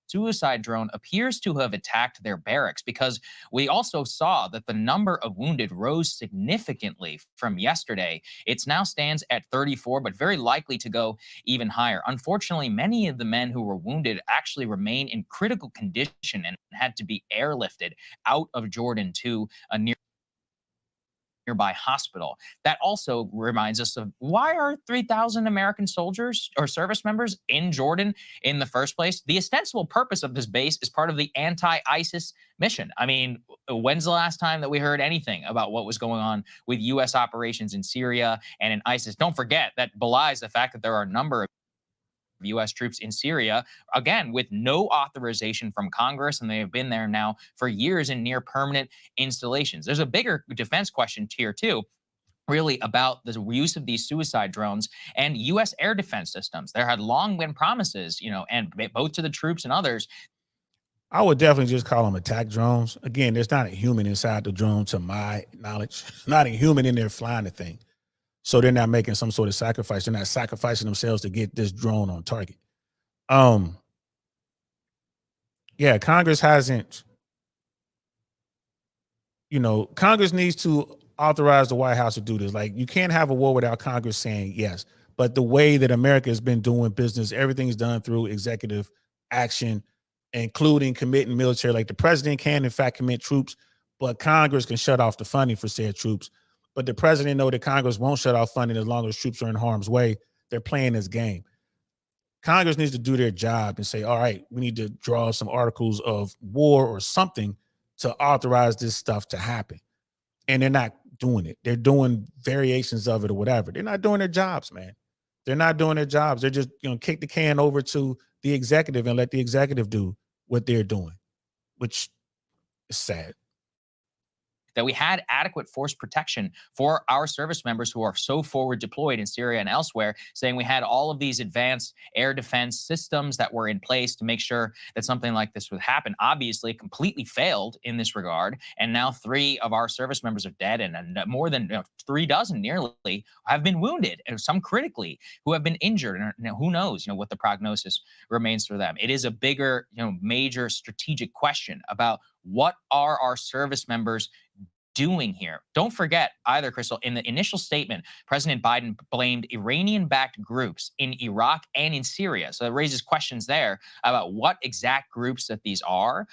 Suicide drone appears to have attacked their barracks because we also saw that the number of wounded rose significantly from yesterday. It now stands at 34, but very likely to go even higher. Unfortunately, many of the men who were wounded actually remain in critical condition and had to be airlifted out of Jordan to a nearby hospital. That also reminds us of why are 3,000 American soldiers or service members in Jordan in the first place? The ostensible purpose of this base is part of the anti-ISIS mission. I mean, when's the last time that we heard anything about what was going on with U.S. operations in Syria and in ISIS? Don't forget that belies the fact that there are a number of U.S. troops in Syria, again, with no authorization from Congress, and they have been there now for years in near permanent installations. There's a bigger defense question here, too, really about the use of these suicide drones and U.S. air defense systems. There had long been promises, and both to the troops and others. I would definitely just call them attack drones. Again, there's not a human inside the drone, to my knowledge. Not a human in there flying the thing. So they're not making some sort of sacrifice. They're not sacrificing themselves to get this drone on target. Yeah, Congress hasn't, Congress needs to authorize the White House to do this. Like, you can't have a war without Congress saying yes. But the way that America has been doing business, everything's done through executive action, including committing military. Like, the president can, in fact, commit troops, but Congress can shut off the funding for said troops. But the president knows that Congress won't shut off funding as long as troops are in harm's way. They're playing this game. Congress needs to do their job and say, all right, we need to draw some articles of war or something to authorize this stuff to happen. And they're not doing it. They're doing variations of it or whatever. They're not doing their jobs, man. They're not doing their jobs. They're just, kick the can over to the executive and let the executive do what they're doing, which is sad. that we had adequate force protection for our service members who are so forward deployed in Syria and elsewhere, saying we had all of these advanced air defense systems that were in place to make sure that something like this would happen. Obviously, completely failed in this regard. And now 3 of our service members are dead, and more than 3 dozen nearly have been wounded, and some critically who have been injured. And who knows, what the prognosis remains for them. It is a bigger, major strategic question about what are our service members doing here. Don't forget either, Crystal, in the initial statement, President Biden blamed Iranian-backed groups in Iraq and in Syria. So it raises questions there about what exact groups that these are,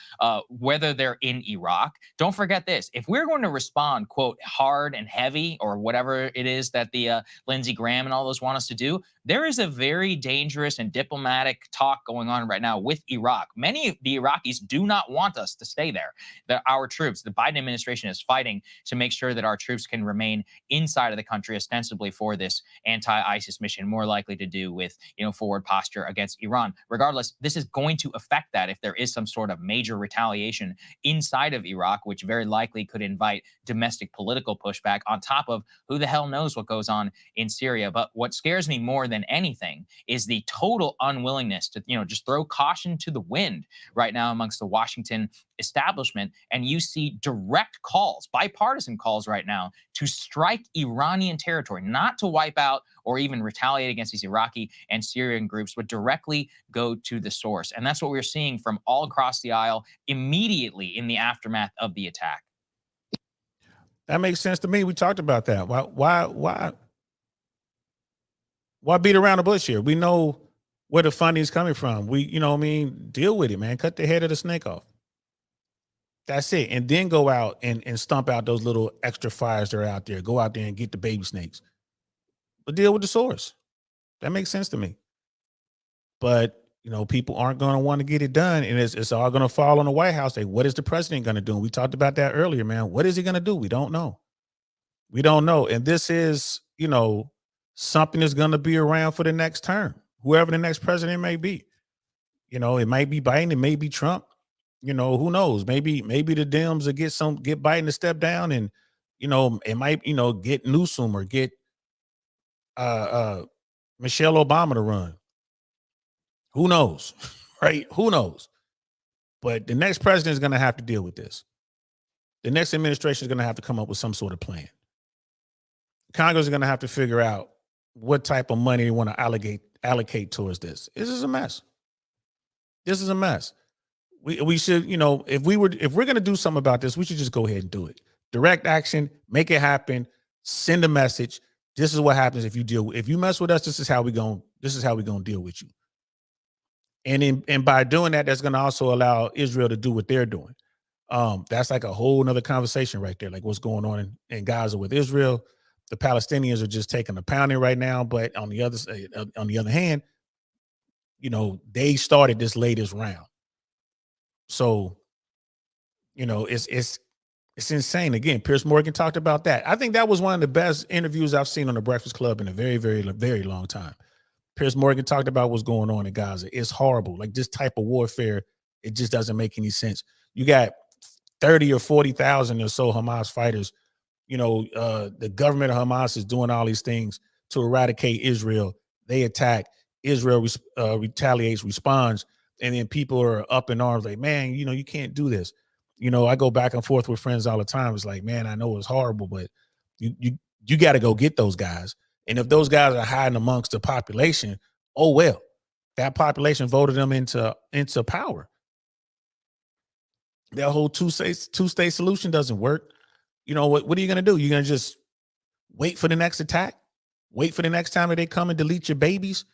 whether they're in Iraq. Don't forget this. If we're going to respond, quote, hard and heavy, or whatever it is that the Lindsey Graham and all those want us to do, there is a very dangerous and diplomatic talk going on right now with Iraq. Many of the Iraqis do not want us to stay there. Our troops, the Biden administration is fighting to make sure that our troops can remain inside of the country, ostensibly for this anti-ISIS mission, more likely to do with, forward posture against Iran. Regardless, this is going to affect that if there is some sort of major retaliation inside of Iraq, which very likely could invite domestic political pushback on top of who the hell knows what goes on in Syria. But what scares me more than anything is the total unwillingness to, just throw caution to the wind right now amongst the Washington establishment. And you see direct calls, bipartisan calls right now, to strike Iranian territory, not to wipe out or even retaliate against these Iraqi and Syrian groups, but directly go to the source. And that's what we're seeing from all across the aisle immediately in the aftermath of the attack. That makes sense to me. We talked about that. Why beat around the bush here? We know where the funding is coming from. Deal with it, man. Cut the head of the snake off. That's it. And then go out and stomp out those little extra fires that are out there. Go out there and get the baby snakes. But deal with the source. That makes sense to me. But, people aren't going to want to get it done. And it's all going to fall on the White House. What is the president going to do? And we talked about that earlier, man. What is he going to do? We don't know. We don't know. And this is, something that's going to be around for the next term, whoever the next president may be. It might be Biden. It may be Trump. Who knows? Maybe the Dems will get Biden to step down, and it might get Newsom or get Michelle Obama to run. Who knows, right? Who knows? But the next president is going to have to deal with this. The next administration is going to have to come up with some sort of plan. Congress is going to have to figure out what type of money they want to allocate towards this. This is a mess. This is a mess. We should, if we're going to do something about this, we should just go ahead and do it. Direct action, make it happen, send a message. This is what happens if you mess with us. This is how we're going to deal with you. And by doing that, that's going to also allow Israel to do what they're doing. That's like a whole nother conversation right there. Like what's going on in Gaza with Israel. The Palestinians are just taking a pounding right now. But on the other hand, they started this latest round. So, it's insane. Again, Piers Morgan talked about that. I think that was one of the best interviews I've seen on the Breakfast Club in a very, very, very long time. Piers Morgan talked about what's going on in Gaza. It's horrible. Like this type of warfare, it just doesn't make any sense. You got 30 or 40,000 or so Hamas fighters. The government of Hamas is doing all these things to eradicate Israel. They attack. Israel retaliates, responds. And then people are up in arms like, man, you can't do this. I go back and forth with friends all the time. It's like, man, I know it's horrible, but you got to go get those guys. And if those guys are hiding amongst the population, oh, well, that population voted them into power. That whole two-state solution doesn't work. What are you going to do? You're going to just wait for the next attack? Wait for the next time that they come and delete your babies?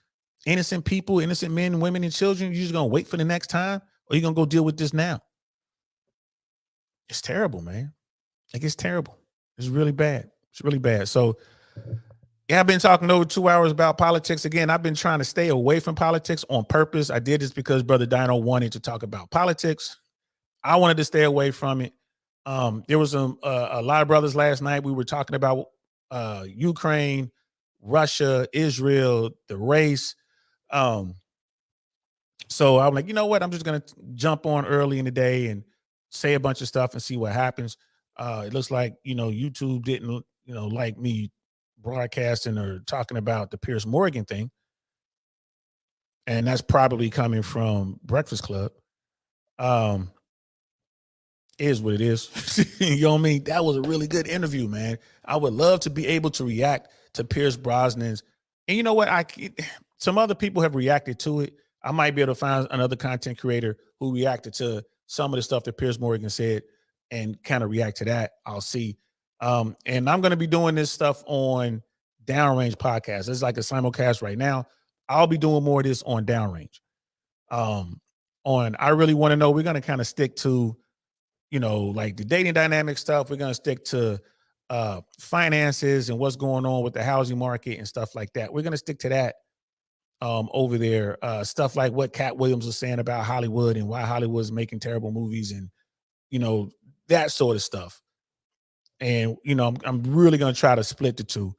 Innocent people, innocent men, women, and children, you're just going to wait for the next time? Or you're going to go deal with this now? It's terrible, man. Like, it's terrible. It's really bad. It's really bad. So, yeah, I've been talking over 2 hours about politics. Again, I've been trying to stay away from politics on purpose. I did this because Brother Dino wanted to talk about politics. I wanted to stay away from it. There was a lot of brothers last night. We were talking about Ukraine, Russia, Israel, the race. So I'm like, you know what? I'm just going to jump on early in the day and say a bunch of stuff and see what happens. It looks like, YouTube didn't, like me broadcasting or talking about the Piers Morgan thing. And that's probably coming from Breakfast Club. Is what it is. You know what I mean? That was a really good interview, man. I would love to be able to react to Pierce Brosnan's. And you know what? Some other people have reacted to it. I might be able to find another content creator who reacted to some of the stuff that Piers Morgan said and kind of react to that. I'll see. And I'm going to be doing this stuff on Downrange Podcast. It's like a simulcast right now. I'll be doing more of this on Downrange. I really want to know, we're going to kind of stick to, like the dating dynamic stuff. We're going to stick to finances and what's going on with the housing market and stuff like that. We're going to stick to that over there. Stuff like what Cat Williams was saying about Hollywood and why Hollywood's making terrible movies and, that sort of stuff. And, I'm really going to try to split the two.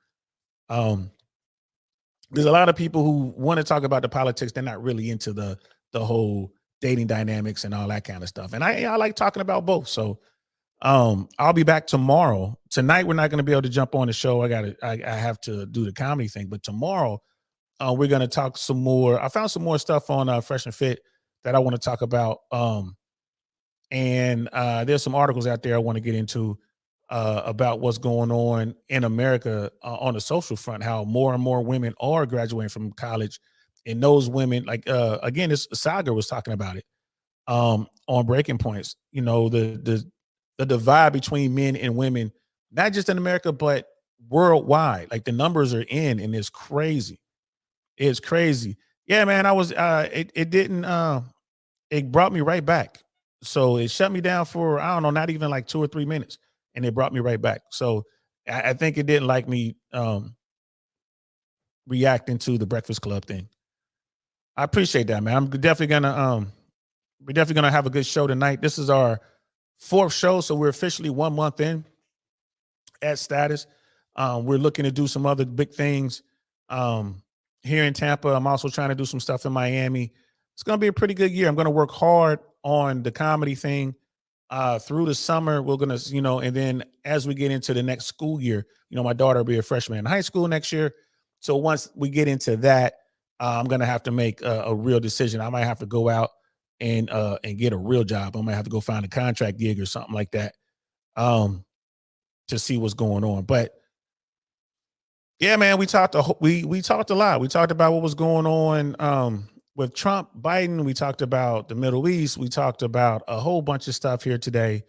There's a lot of people who want to talk about the politics. They're not really into the whole dating dynamics and all that kind of stuff. And I like talking about both. So I'll be back tomorrow. Tonight, we're not going to be able to jump on the show. I have to do the comedy thing. But tomorrow, we're going to talk some more. I found some more stuff on Fresh and Fit that I want to talk about. And there's some articles out there I want to get into about what's going on in America on the social front, how more and more women are graduating from college. And those women, like, again, this Saga was talking about it on Breaking Points, the divide between men and women, not just in America, but worldwide. Like, the numbers are in, and it's crazy. It's crazy. Yeah, man, I was, it brought me right back. So it shut me down for, I don't know, not even like 2 or 3 minutes. And it brought me right back. So I think it didn't like me reacting to the Breakfast Club thing. I appreciate that, man. We're definitely gonna have a good show tonight. This is our 4th show, so we're officially 1 month in at Status. We're looking to do some other big things here in Tampa. I'm also trying to do some stuff in Miami. It's gonna be a pretty good year. I'm gonna work hard on the comedy thing through the summer. We're gonna, and then as we get into the next school year, my daughter will be a freshman in high school next year. So once we get into that, I'm gonna have to make a real decision. I might have to go out and get a real job. I might have to go find a contract gig or something like that to see what's going on. But yeah, man, we talked a lot. We talked about what was going on with Trump, Biden. We talked about the Middle East. We talked about a whole bunch of stuff here today.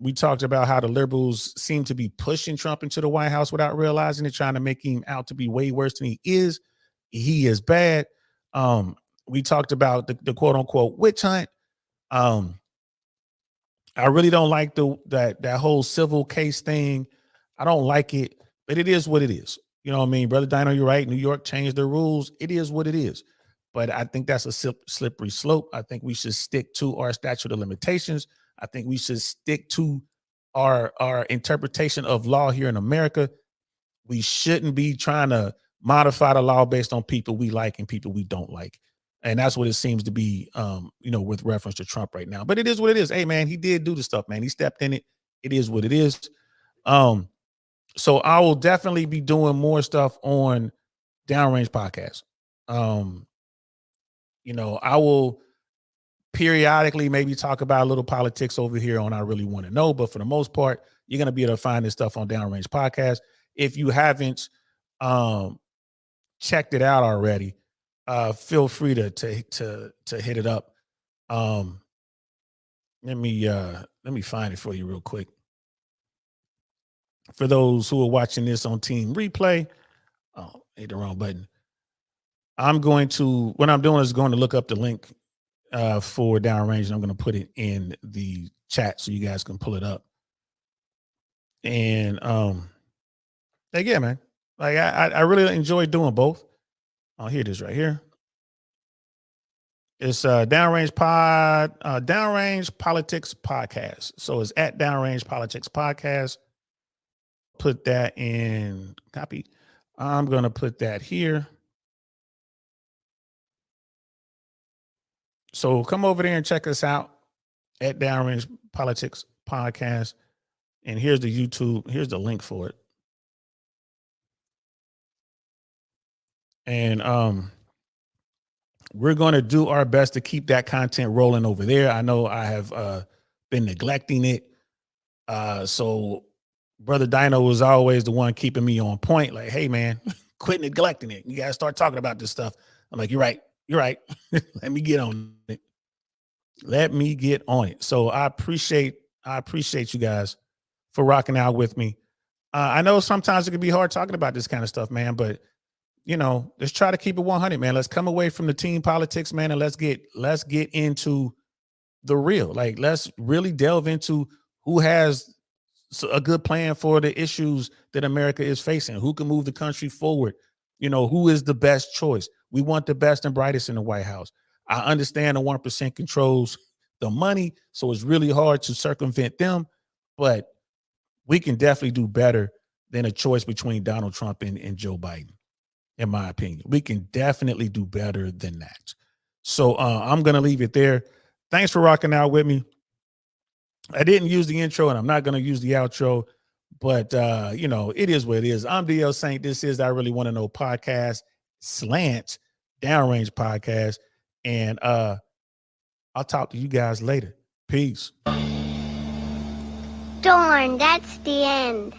We talked about how the liberals seem to be pushing Trump into the White House without realizing it, trying to make him out to be way worse than he is. He is bad. We talked about the quote unquote witch hunt. I really don't like that whole civil case thing. I don't like it, but it is what it is. You know what I mean? Brother Dino, you're right. New York changed their rules. It is what it is. But I think that's a slippery slope. I think we should stick to our statute of limitations. I think we should stick to our interpretation of law here in America. We shouldn't be trying to modify the law based on people we like and people we don't like. And that's what it seems to be, with reference to Trump right now. But it is what it is. Hey, man, he did do the stuff, man. He stepped in it. It is what it is. So I will definitely be doing more stuff on Downrange Podcast. I will periodically maybe talk about a little politics over here on I Really Want to Know. But for the most part, you're going to be able to find this stuff on Downrange Podcast. If you haven't checked it out already, feel free to hit it up. Let me find it for you real quick. For those who are watching this on Team Replay, hit the wrong button. What I'm doing is going to look up the link for Downrange, and I'm going to put it in the chat so you guys can pull it up. And yeah, man, like I really enjoy doing both. Oh, here it is right here. It's Downrange Politics Podcast. So it's at Downrange Politics Podcast. Put that in copy. I'm going to put that here. So come over there and check us out at Downrange Politics Podcast. And here's the YouTube. Here's the link for it. And we're going to do our best to keep that content rolling over there. I know I have been neglecting it. So Brother Dino was always the one keeping me on point. Like, hey, man, quit neglecting it. You got to start talking about this stuff. I'm like, you're right. You're right. Let me get on it. Let me get on it. So I appreciate you guys for rocking out with me. I know sometimes it can be hard talking about this kind of stuff, man, but you know, let's try to keep it 100, man. Let's come away from the team politics, man, and let's get into the real. Like, let's really delve into who has a good plan for the issues that America is facing, who can move the country forward, you know, who is the best choice. We want the best and brightest in the White House. I understand the 1% controls the money, so it's really hard to circumvent them, but we can definitely do better than a choice between Donald Trump and Joe Biden, in my opinion. We can definitely do better than that. So I'm going to leave it there. Thanks for rocking out with me. I didn't use the intro, and I'm not going to use the outro, but, you know, it is what it is. I'm DL Saint. This is I Really Want to Know podcast, Slant, Downrange podcast, and I'll talk to you guys later. Peace. Darn, that's the end.